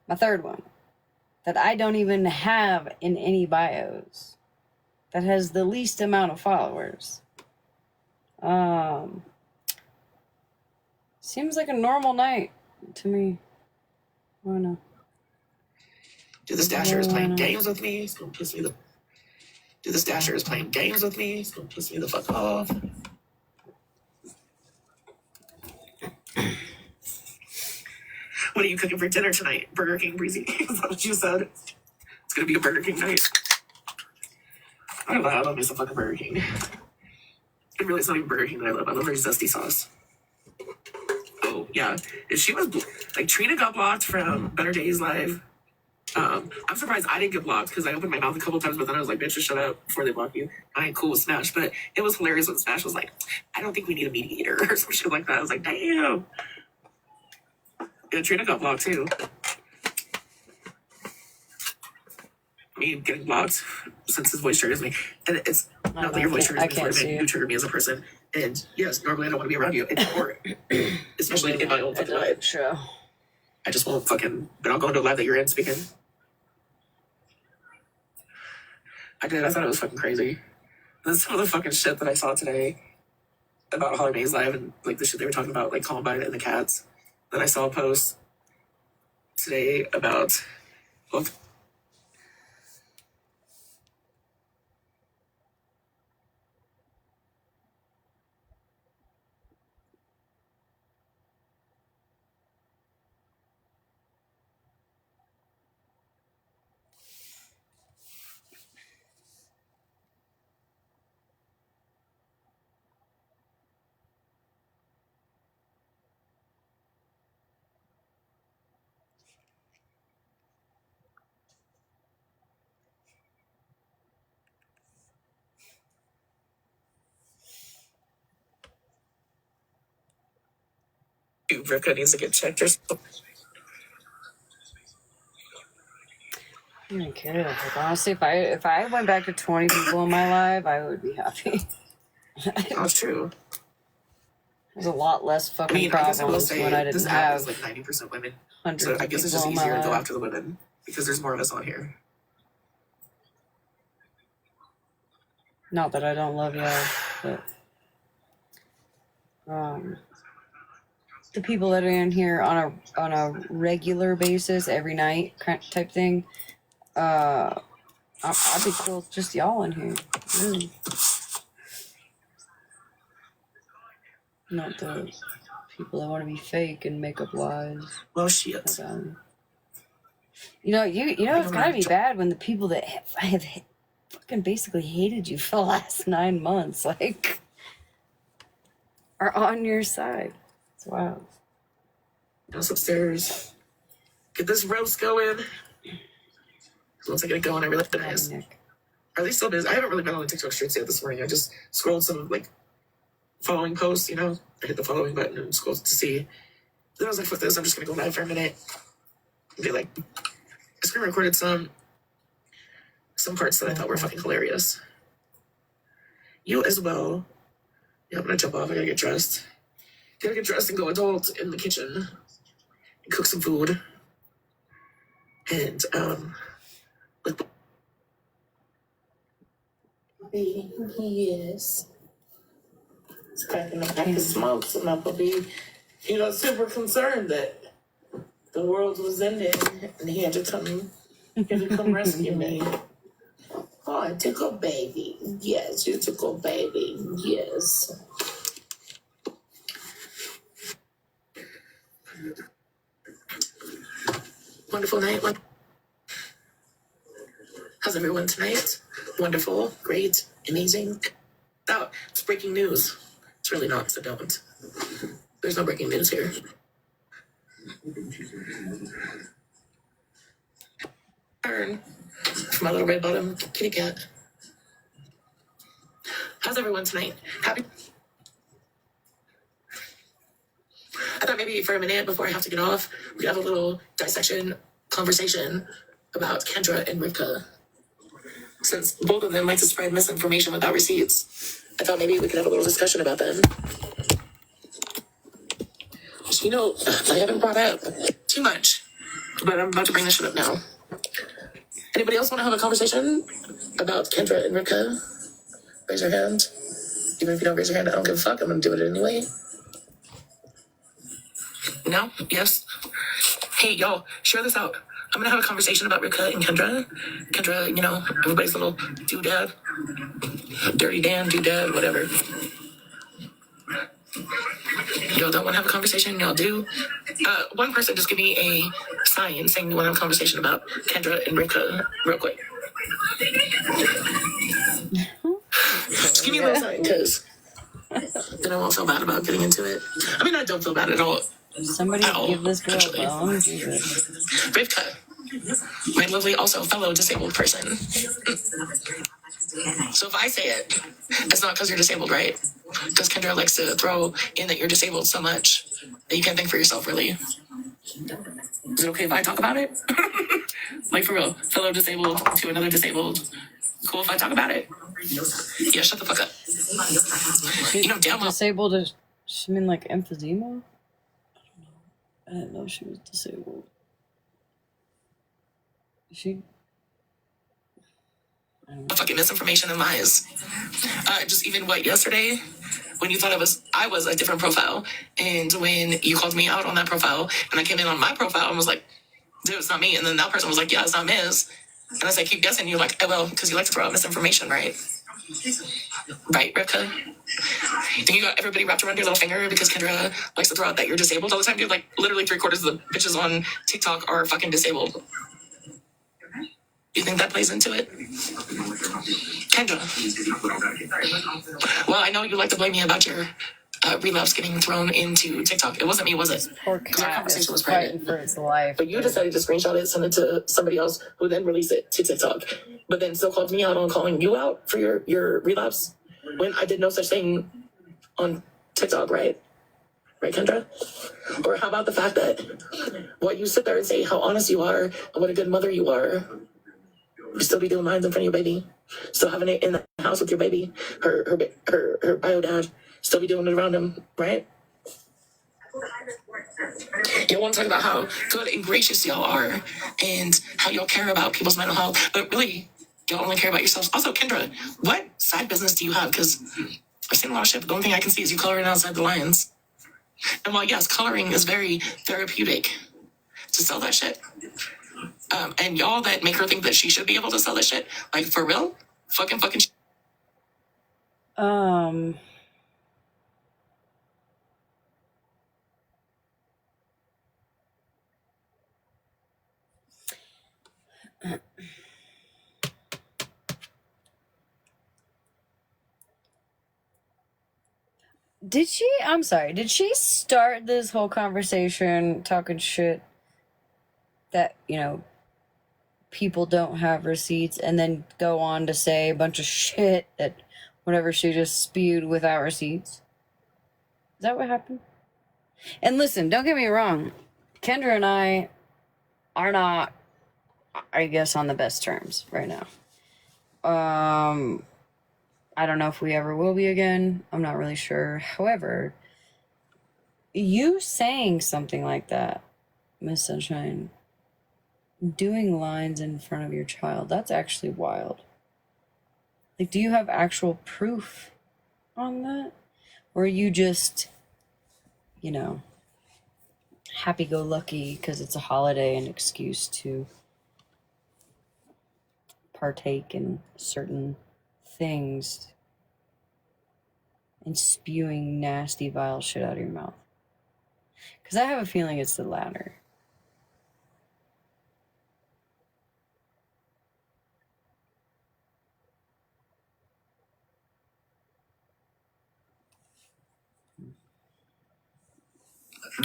My 3rd one. That I don't even have in any bios. That has the least amount of followers. Seems like a normal night to me. I don't know. Dude, this Dasher is playing games with me. It's gonna piss me the... Dude, this Dasher is playing games with me. It's gonna piss me the fuck off. What are you cooking for dinner tonight? Burger King, Breezy? Is that what you said? It's gonna be a Burger King night. I love me some fucking Burger King. It really is not even Burger King that I love. I love their zesty sauce. Oh, yeah. If she was... Like, Trina got blocked from Better Days Live. I'm surprised I didn't get blocked because I opened my mouth a couple times, but then I was like, bitch, just shut up before they block you. I ain't cool with Smash, but it was hilarious when Smash was like, I don't think we need a mediator or some shit like that. I was like, damn. Yeah, Trina got blocked too. me getting blocked since his voice triggers me. And it's not that your voice triggers me for it, you trigger me as a person. And yes, normally I don't want to be around you. It's important. Especially in my own fucking life. Sure. I just won't fucking, but I'll go into a live that you're in speaking. I did, I thought it was fucking crazy. That's some of the fucking shit that I saw today about Holly Mae's live and like the shit they were talking about, like Columbine and the cats. Then I saw a post today about, look, Rivka needs to get checked or something. I don't care. Like, honestly, if I went back to 20 people in my life, I would be happy. That's true. There's a lot less fucking problems when I didn't have like 90% women. hundreds So I of guess it's people just in my easier to go life. after the women because there's more of us on here. Not that I don't love y'all, but the people that are in here on a regular basis, every night type thing, I'd be cool with just y'all in here. Really. Not the people that want to be fake and make up lies. Well, shit. You know, it's gotta be bad when the people that have fucking basically hated you for the last 9 months, like, are on your side. It's wild. Goes upstairs. Get this roast going. Once I get it going, I really finish. Are they still busy? I haven't really been on the TikTok streets yet this morning. I just scrolled some, like, following posts, you know? I hit the following button and scrolled to see. Then I was like, fuck this, I'm just gonna go live for a minute. And be like, I screen recorded some parts that I thought were fucking hilarious. You as well. Yeah, I'm gonna jump off. I gotta get dressed. Gotta get dressed and go adult in the kitchen and cook some food. And, like, yes. It's cracking up. I can smoke, so my puppy, super concerned that the world was ending and he had to come rescue me. Oh, I took a baby. Yes, you took a baby. Yes. Wonderful night. How's everyone tonight? Wonderful, great, amazing. Oh, it's breaking news. It's really not, so don't. There's no breaking news here. Turn for my little red bottom kitty cat. How's everyone tonight? Happy? I thought maybe for a minute before I have to get off, we could have a little dissection conversation about Kendra and Rivka. Since both of them like to spread misinformation without receipts, I thought maybe we could have a little discussion about them. I haven't brought up too much, but I'm about to bring this shit up now. Anybody else want to have a conversation about Kendra and Rivka? Raise your hand. Even if you don't raise your hand, I don't give a fuck. I'm going to do it anyway. No? Yes? Hey, y'all, share this out. I'm going to have a conversation about Rivka and Kendra. Kendra, everybody's little doodad. Dirty Dan, doodad, whatever. Y'all don't want to have a conversation? Y'all do? One person just give me a sign saying you want to have a conversation about Kendra and Rivka real quick. Just give me a little sign, because then I won't feel bad about getting into it. I mean, I don't feel bad at all. Somebody give this girl a bone. Jesus. Rivka, my lovely, also fellow disabled person. So if I say it, it's not because you're disabled, right? Because Kendra likes to throw in that you're disabled so much that you can't think for yourself, really. Is it okay if I talk about it? Like, for real. Fellow disabled to another disabled. Cool if I talk about it? Yeah, shut the fuck up. You know, damn well. Disabled is, she mean like emphysema? I didn't know she was disabled. She... Fucking misinformation and lies. Just even what, yesterday, when you thought I was a different profile, and when you called me out on that profile, and I came in on my profile and was like, dude, it's not me, and then that person was like, yeah, it's not Ms. And I said, keep guessing. You're like, oh, well, because you like to throw out misinformation, right? Right, Rivka? Then you got everybody wrapped around your little finger because Kendra likes to throw out that you're disabled all the time. Dude, like, literally 3/4 of the bitches on TikTok are fucking disabled. You think that plays into it? Kendra. Well, I know you like to blame me about your relapse getting thrown into TikTok. It wasn't me, was it? Poor Because our cat conversation was is fighting private. for its life. But you decided to screenshot it, send it to somebody else, who then released it to TikTok. But then still called me out on calling you out for your relapse when I did no such thing on TikTok, right? Right, Kendra? Or how about the fact that what you sit there and say how honest you are and what a good mother you are, you still be doing lines in front of your baby, still having it in the house with your baby, her bio dad, still be doing it around him, right? You want to talk about how good and gracious y'all are and how y'all care about people's mental health, but really, y'all only care about yourselves. Also, Kendra, what side business do you have? Because I've seen a lot of shit, but the only thing I can see is you coloring outside the lines. And while, yes, coloring is very therapeutic to sell that shit, and y'all that make her think that she should be able to sell that shit, like, for real? Fucking I'm sorry, did she start this whole conversation talking shit that, you know, people don't have receipts, and then go on to say a bunch of shit that whatever she just spewed without receipts? Is that what happened? And listen, don't get me wrong, Kendra and I are not, I guess, on the best terms right now. I don't know if we ever will be again. I'm not really sure. However, you saying something like that, Miss Sunshine, doing lines in front of your child, that's actually wild. Like, do you have actual proof on that? Or are you just, you know, happy-go-lucky because it's a holiday, an excuse to partake in certain things and spewing nasty, vile shit out of your mouth? Because I have a feeling it's the latter.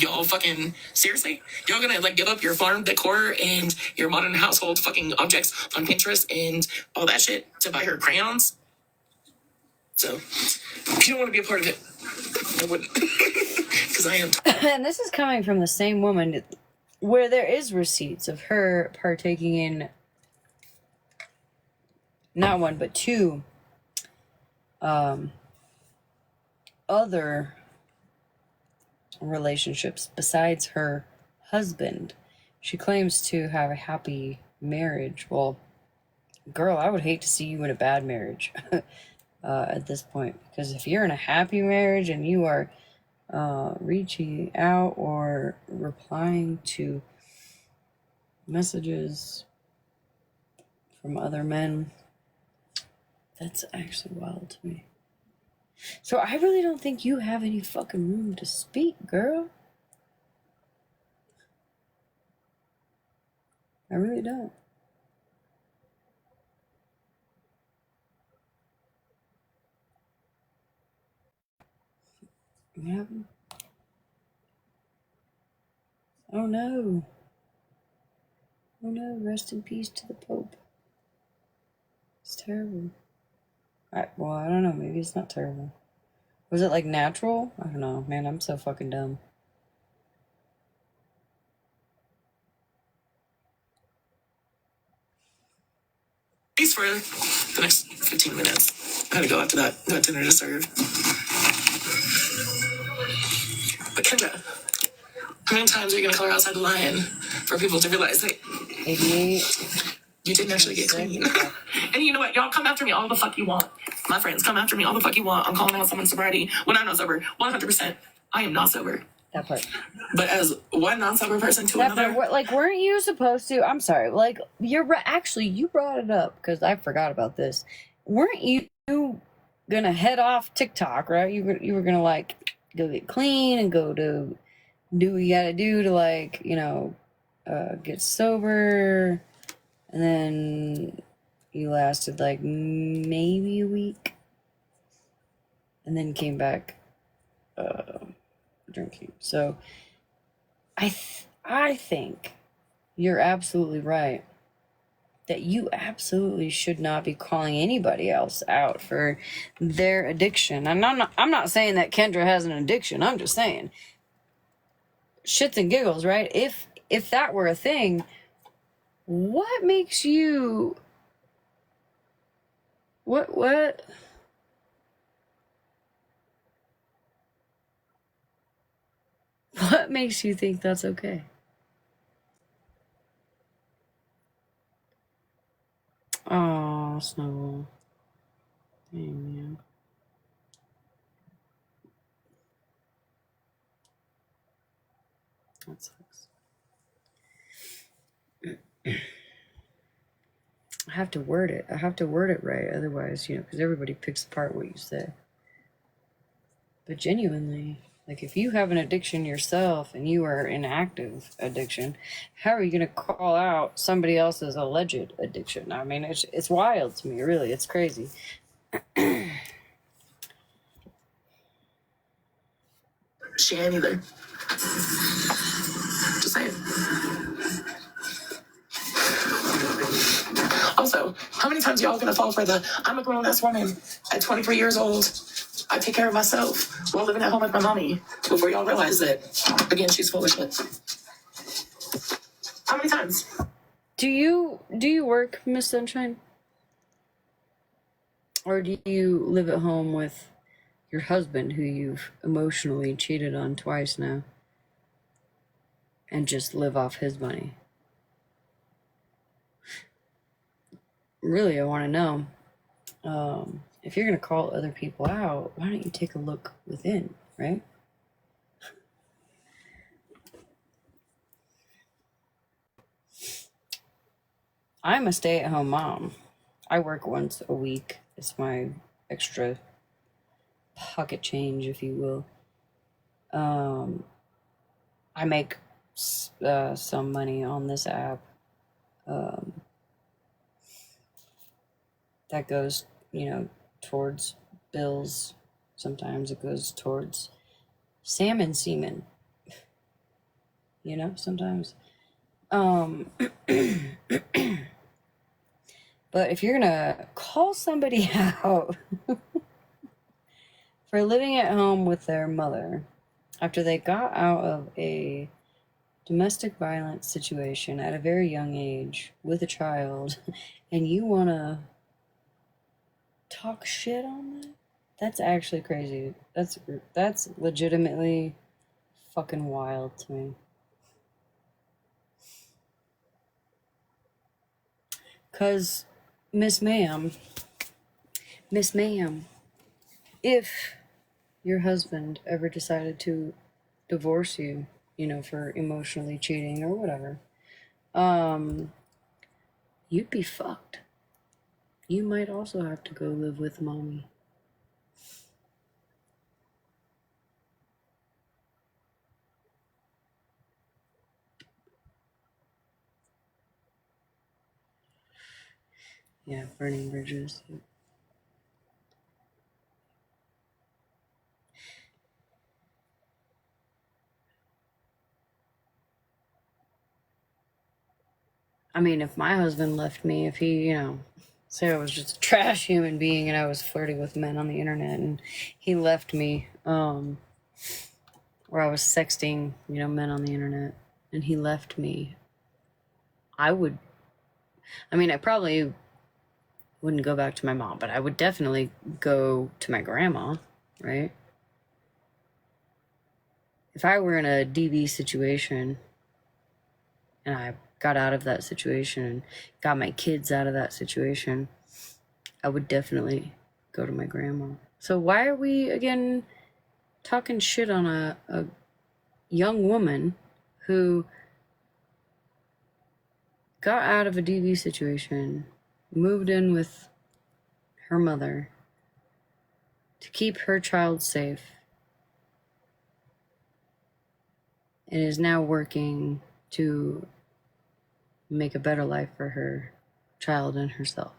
y'all fucking seriously? Y'all gonna like give up your farm decor and your modern household fucking objects on Pinterest and all that shit to buy her crayons? So if you don't want to be a part of it, I wouldn't. Because I am. And this is coming from the same woman where there is receipts of her partaking in not one but two other relationships besides her husband. She claims to have a happy marriage. Well, girl, I would hate to see you in a bad marriage at this point, because if you're in a happy marriage and you are reaching out or replying to messages from other men, that's actually wild to me. So I really don't think you have any fucking room to speak, girl. I really don't. What happened? Oh no. Oh no, rest in peace to the Pope. It's terrible. Well, I don't know, maybe it's not terrible. Was it like natural? I don't know, man, I'm so fucking dumb. peace for the next 15 minutes. I had to go after that. Got dinner to serve. But Kendra, how many times are you going to color outside the line for people to realize that 88. you didn't actually get clean? And you know what? Y'all come after me all the fuck you want. My friends, come after me all the fuck you want. I'm calling out someone's sobriety when I'm not sober. 100%. I am not sober. That part. But as one non-sober person to another. Part, like, weren't you supposed to? I'm sorry. Like, actually, you brought it up because I forgot about this. Weren't you gonna head off TikTok, right? You were gonna, like, go get clean and go to do what you gotta do to, like, you know, get sober. And then you lasted, like, maybe a week. And then came back drinking. So I think you're absolutely right that you absolutely should not be calling anybody else out for their addiction. And I'm not saying that Kendra has an addiction. I'm just saying shits and giggles, right? If that were a thing, what makes you what makes you think that's okay? Oh, Snowball. Dang, man. That sucks. I have to word it right. Otherwise, you know, because everybody picks apart what you say. But genuinely, like, if you have an addiction yourself and you are in active addiction, how are you going to call out somebody else's alleged addiction? I mean, it's wild to me, really. It's crazy. She ain't either. Just saying. Also, how many times y'all gonna fall for the I'm a grown-ass woman at 23 years old, I take care of myself while living at home with my mommy before y'all realize that, again, she's full of shit. How many times? Do you work, Miss Sunshine? Or do you live at home with your husband, who you've emotionally cheated on twice now, and just live off his money? Really, I want to know. If you're going to call other people out, why don't you take a look within, right? I'm a stay-at-home mom. I work once a week. It's my extra pocket change, if you will. I make some money on this app. That goes, you know, towards bills. Sometimes it goes towards salmon semen. You know, sometimes. But if you're gonna call somebody out for living at home with their mother after they got out of a domestic violence situation at a very young age with a child, and you wanna talk shit on that? That's actually crazy. That's legitimately fucking wild to me. 'Cause Miss Ma'am, if your husband ever decided to divorce you, you know, for emotionally cheating or whatever, you'd be fucked. You might also have to go live with mommy. Yeah, burning bridges. I mean, if my husband left me, if he, you know, say I was just a trash human being and I was flirting with men on the internet and he left me, or I was sexting, you know, men on the internet and he left me, I probably wouldn't go back to my mom, but I would definitely go to my grandma, right? If I were in a DV situation and I got out of that situation and got my kids out of that situation, I would definitely go to my grandma. So why are we, again, talking shit on a young woman who got out of a DV situation, moved in with her mother to keep her child safe, and is now working to make a better life for her child and herself?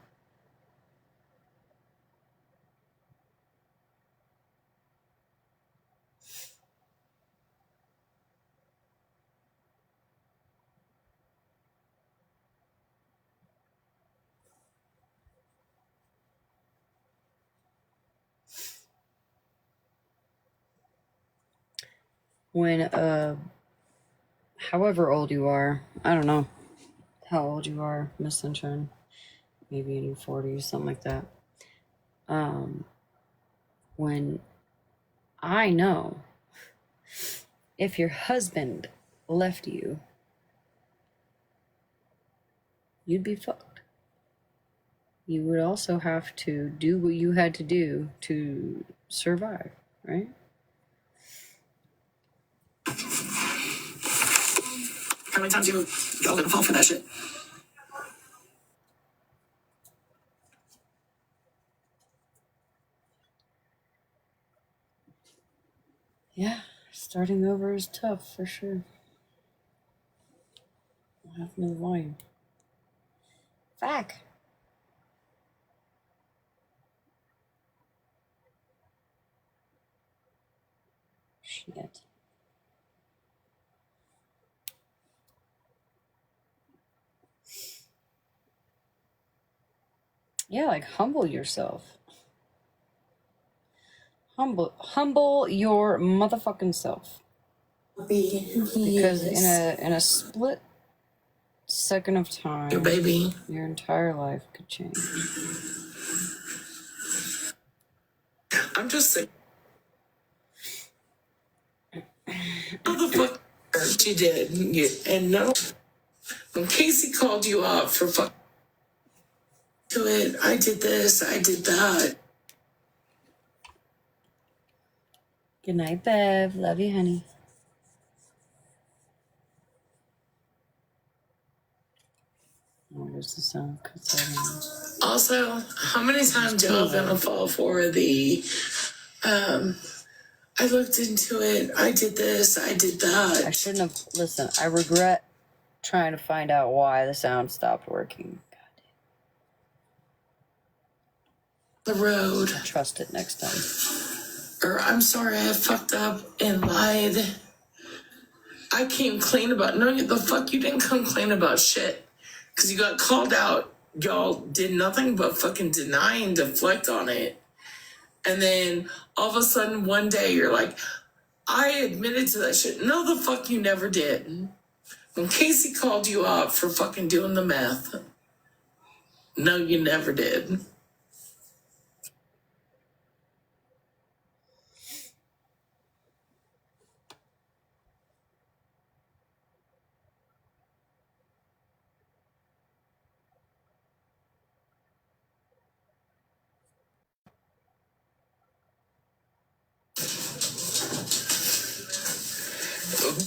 When, however old you are, I don't know how old you are, Miss Sunshine, maybe in your 40s, something like that. When I know if your husband left you, you'd be fucked. You would also have to do what you had to do to survive, right? How many times y'all gonna fall for that shit? Yeah, starting over is tough for sure. What happened to the volume? Fuck. Shit. Yeah, like humble yourself. Humble your motherfucking self. Because in a split second of time, Your baby. your entire life could change. I'm just saying. Motherfucker, she did. And no, when Casey called you out for fuck to it, I did this, I did that. Good night, Bev. Love you, honey. Oh, there's the sound. Also, how many times y'all gonna fall for the I looked into it, I did this, I did that. I shouldn't have. Listen, I regret trying to find out why the sound stopped working. The road. I'll trust it next time. Or I'm sorry, I fucked up and lied. I came clean about, no, the fuck you didn't come clean about shit. Because you got called out. Y'all did nothing but fucking deny and deflect on it. And then all of a sudden one day you're like, I admitted to that shit. No, the fuck you never did. When Casey called you out for fucking doing the meth, no, you never did.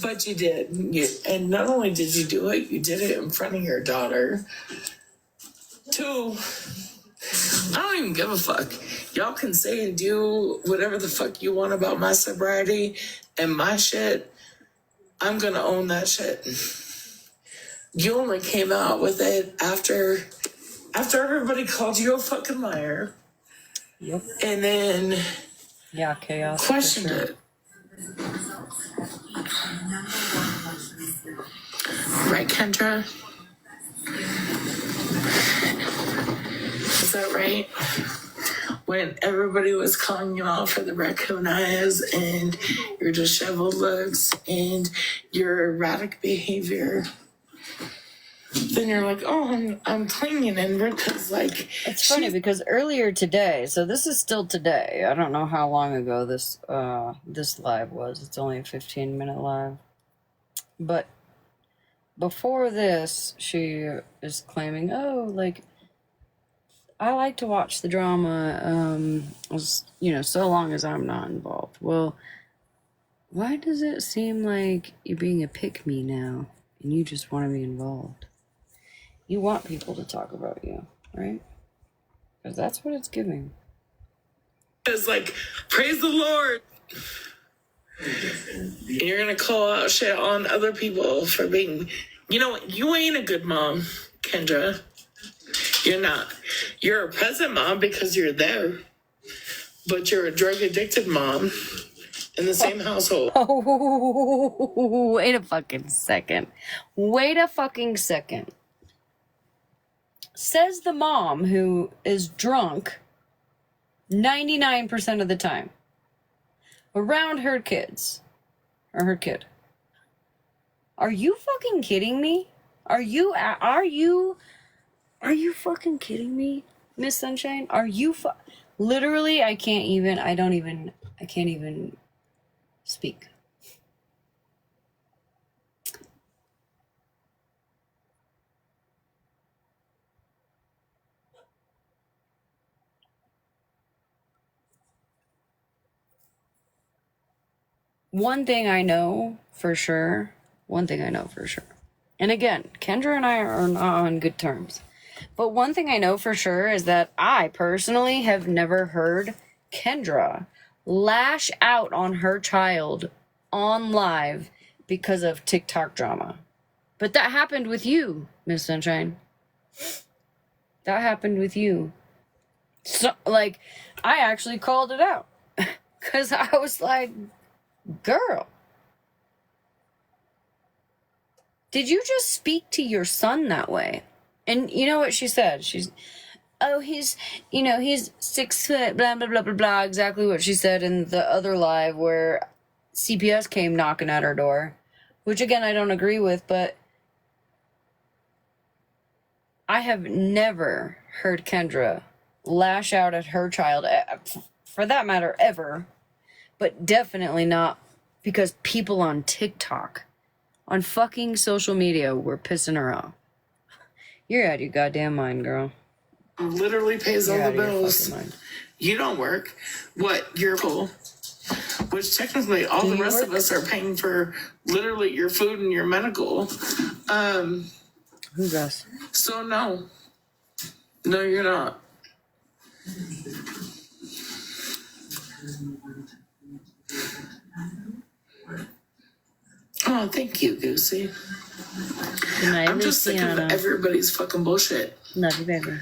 But you did. And not only did you do it, you did it in front of your daughter. 2, I don't even give a fuck. Y'all can say and do whatever the fuck you want about my sobriety and my shit. I'm gonna own that shit. You only came out with it after everybody called you a fucking liar. Yep. And then chaos. Questioned it. Right, Kendra? Is that right? When everybody was calling you out for the raccoon eyes and your disheveled looks and your erratic behavior. then you're like, oh, I'm cleaning, and Rivka's like, It's funny because earlier today, so this is still today. I don't know how long ago this live was. It's only a 15-minute live. But before this, she is claiming, oh, like, I like to watch the drama, so long as I'm not involved. Well, why does it seem like you're being a pick-me now and you just want to be involved? You want people to talk about you, right? Because that's what it's giving. It's like, praise the Lord. You're going to call out shit on other people for being, you ain't a good mom, Kendra. You're not. You're a present mom because you're there. But you're a drug-addicted mom in the same household. Oh, wait a fucking second. Says the mom who is drunk 99% of the time around her kids or her kid. Are you fucking kidding me? Are you fucking kidding me, Miss Sunshine? Are you literally? I can't even speak. One thing I know for sure. And again, Kendra and I are not on good terms. But one thing I know for sure is that I personally have never heard Kendra lash out on her child on live because of TikTok drama. But that happened with you, Miss Sunshine. That happened with you. So, like, I actually called it out. Because I was like, girl, did you just speak to your son that way? And you know what she said? He's 6 foot, blah, blah, blah, blah, blah. Exactly what she said in the other live where CPS came knocking at her door. Which, again, I don't agree with, but I have never heard Kendra lash out at her child, for that matter, ever. But definitely not because people on TikTok, on fucking social media, were pissing her off. You're out of your goddamn mind, girl. Literally pays all the bills. You don't work. What? You're full. Which technically all the rest of us are paying for literally your food and your medical. Who does? So no. No, you're not. Oh, thank you, Goosey. Good night, I'm just sick of everybody's fucking bullshit. Love you, baby.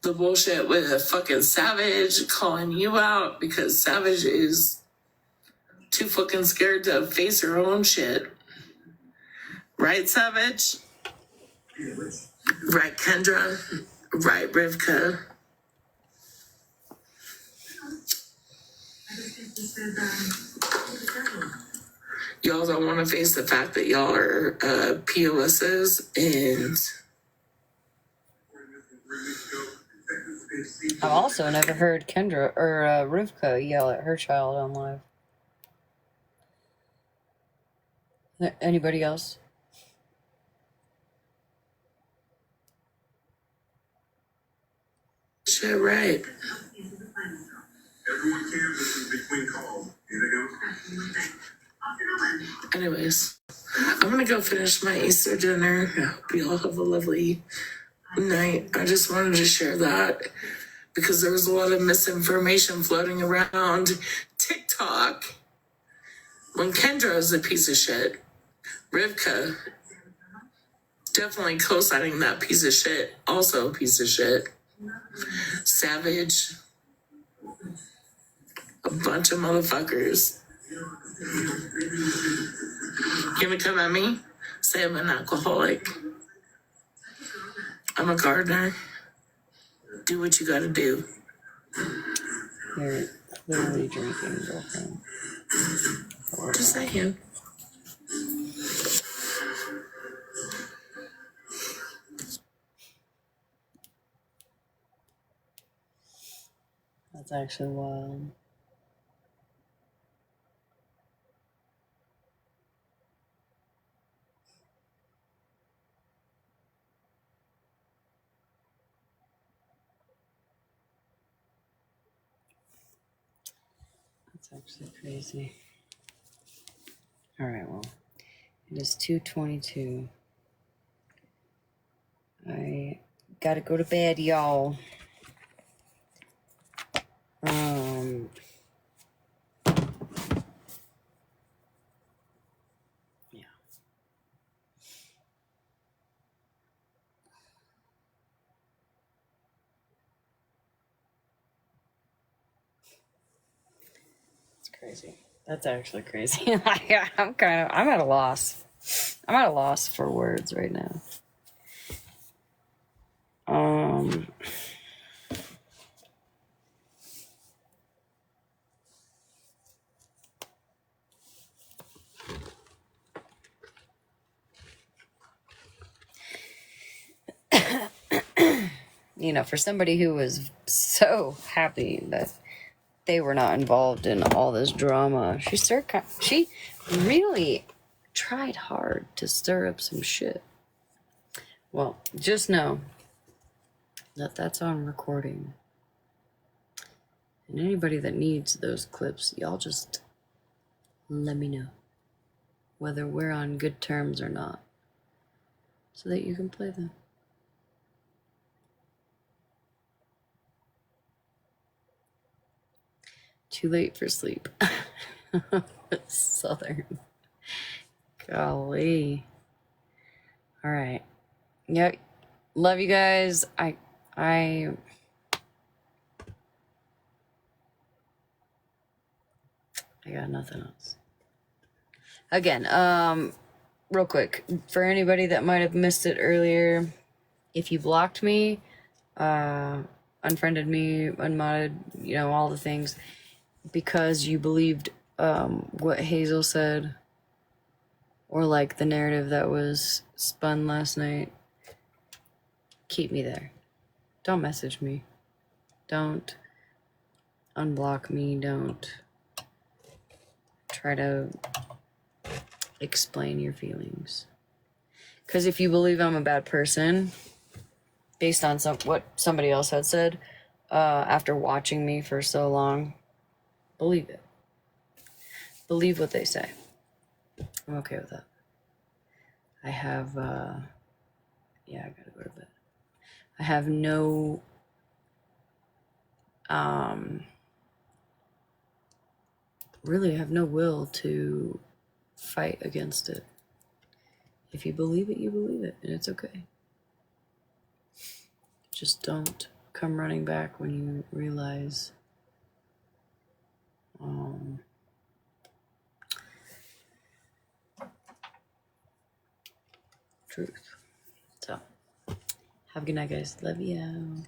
The bullshit with a fucking Savage calling you out because Savage is too fucking scared to face her own shit. Right, Savage? Right, Kendra? Right, Rivka? Y'all don't want to face the fact that y'all are POSs and... I've also never heard Kendra or Rivka yell at her child on live. Anybody else? Shit, right. Everyone canvases between calls. Anyways, I'm gonna go finish my Easter dinner. I hope you all have a lovely night. I just wanted to share that because there was a lot of misinformation floating around TikTok when Kendra is a piece of shit. Rivka definitely co-signing that piece of shit, also a piece of shit. Savage, a bunch of motherfuckers. You gonna come at me? Say I'm an alcoholic. I'm a gardener. Do what you gotta do. You're clearly drinking, girlfriend. Just saying. That's actually wild. That's actually crazy. All right, well, it is 2:22. I gotta go to bed, y'all. Yeah. It's crazy. That's actually crazy. I'm at a loss. I'm at a loss for words right now. For somebody who was so happy that they were not involved in all this drama, she really tried hard to stir up some shit. Well, just know that that's on recording. And anybody that needs those clips, y'all just let me know whether we're on good terms or not, so that you can play them. Too late for sleep. Southern. Golly. All right. Yep. Love you guys. I got nothing else. Again, real quick, for anybody that might have missed it earlier, if you blocked me, unfriended me, unmodded, all the things, because you believed what Hazel said, or like the narrative that was spun last night, keep me there. Don't message me. Don't unblock me. Don't try to explain your feelings. Because if you believe I'm a bad person, based on what somebody else had said, after watching me for so long, believe it. Believe what they say. I'm okay with that. I have, I gotta go to bed. I have no, really have no will to fight against it. If you believe it, you believe it, and it's okay. Just don't come running back when you realize truth. So, have a good night, guys. Love you.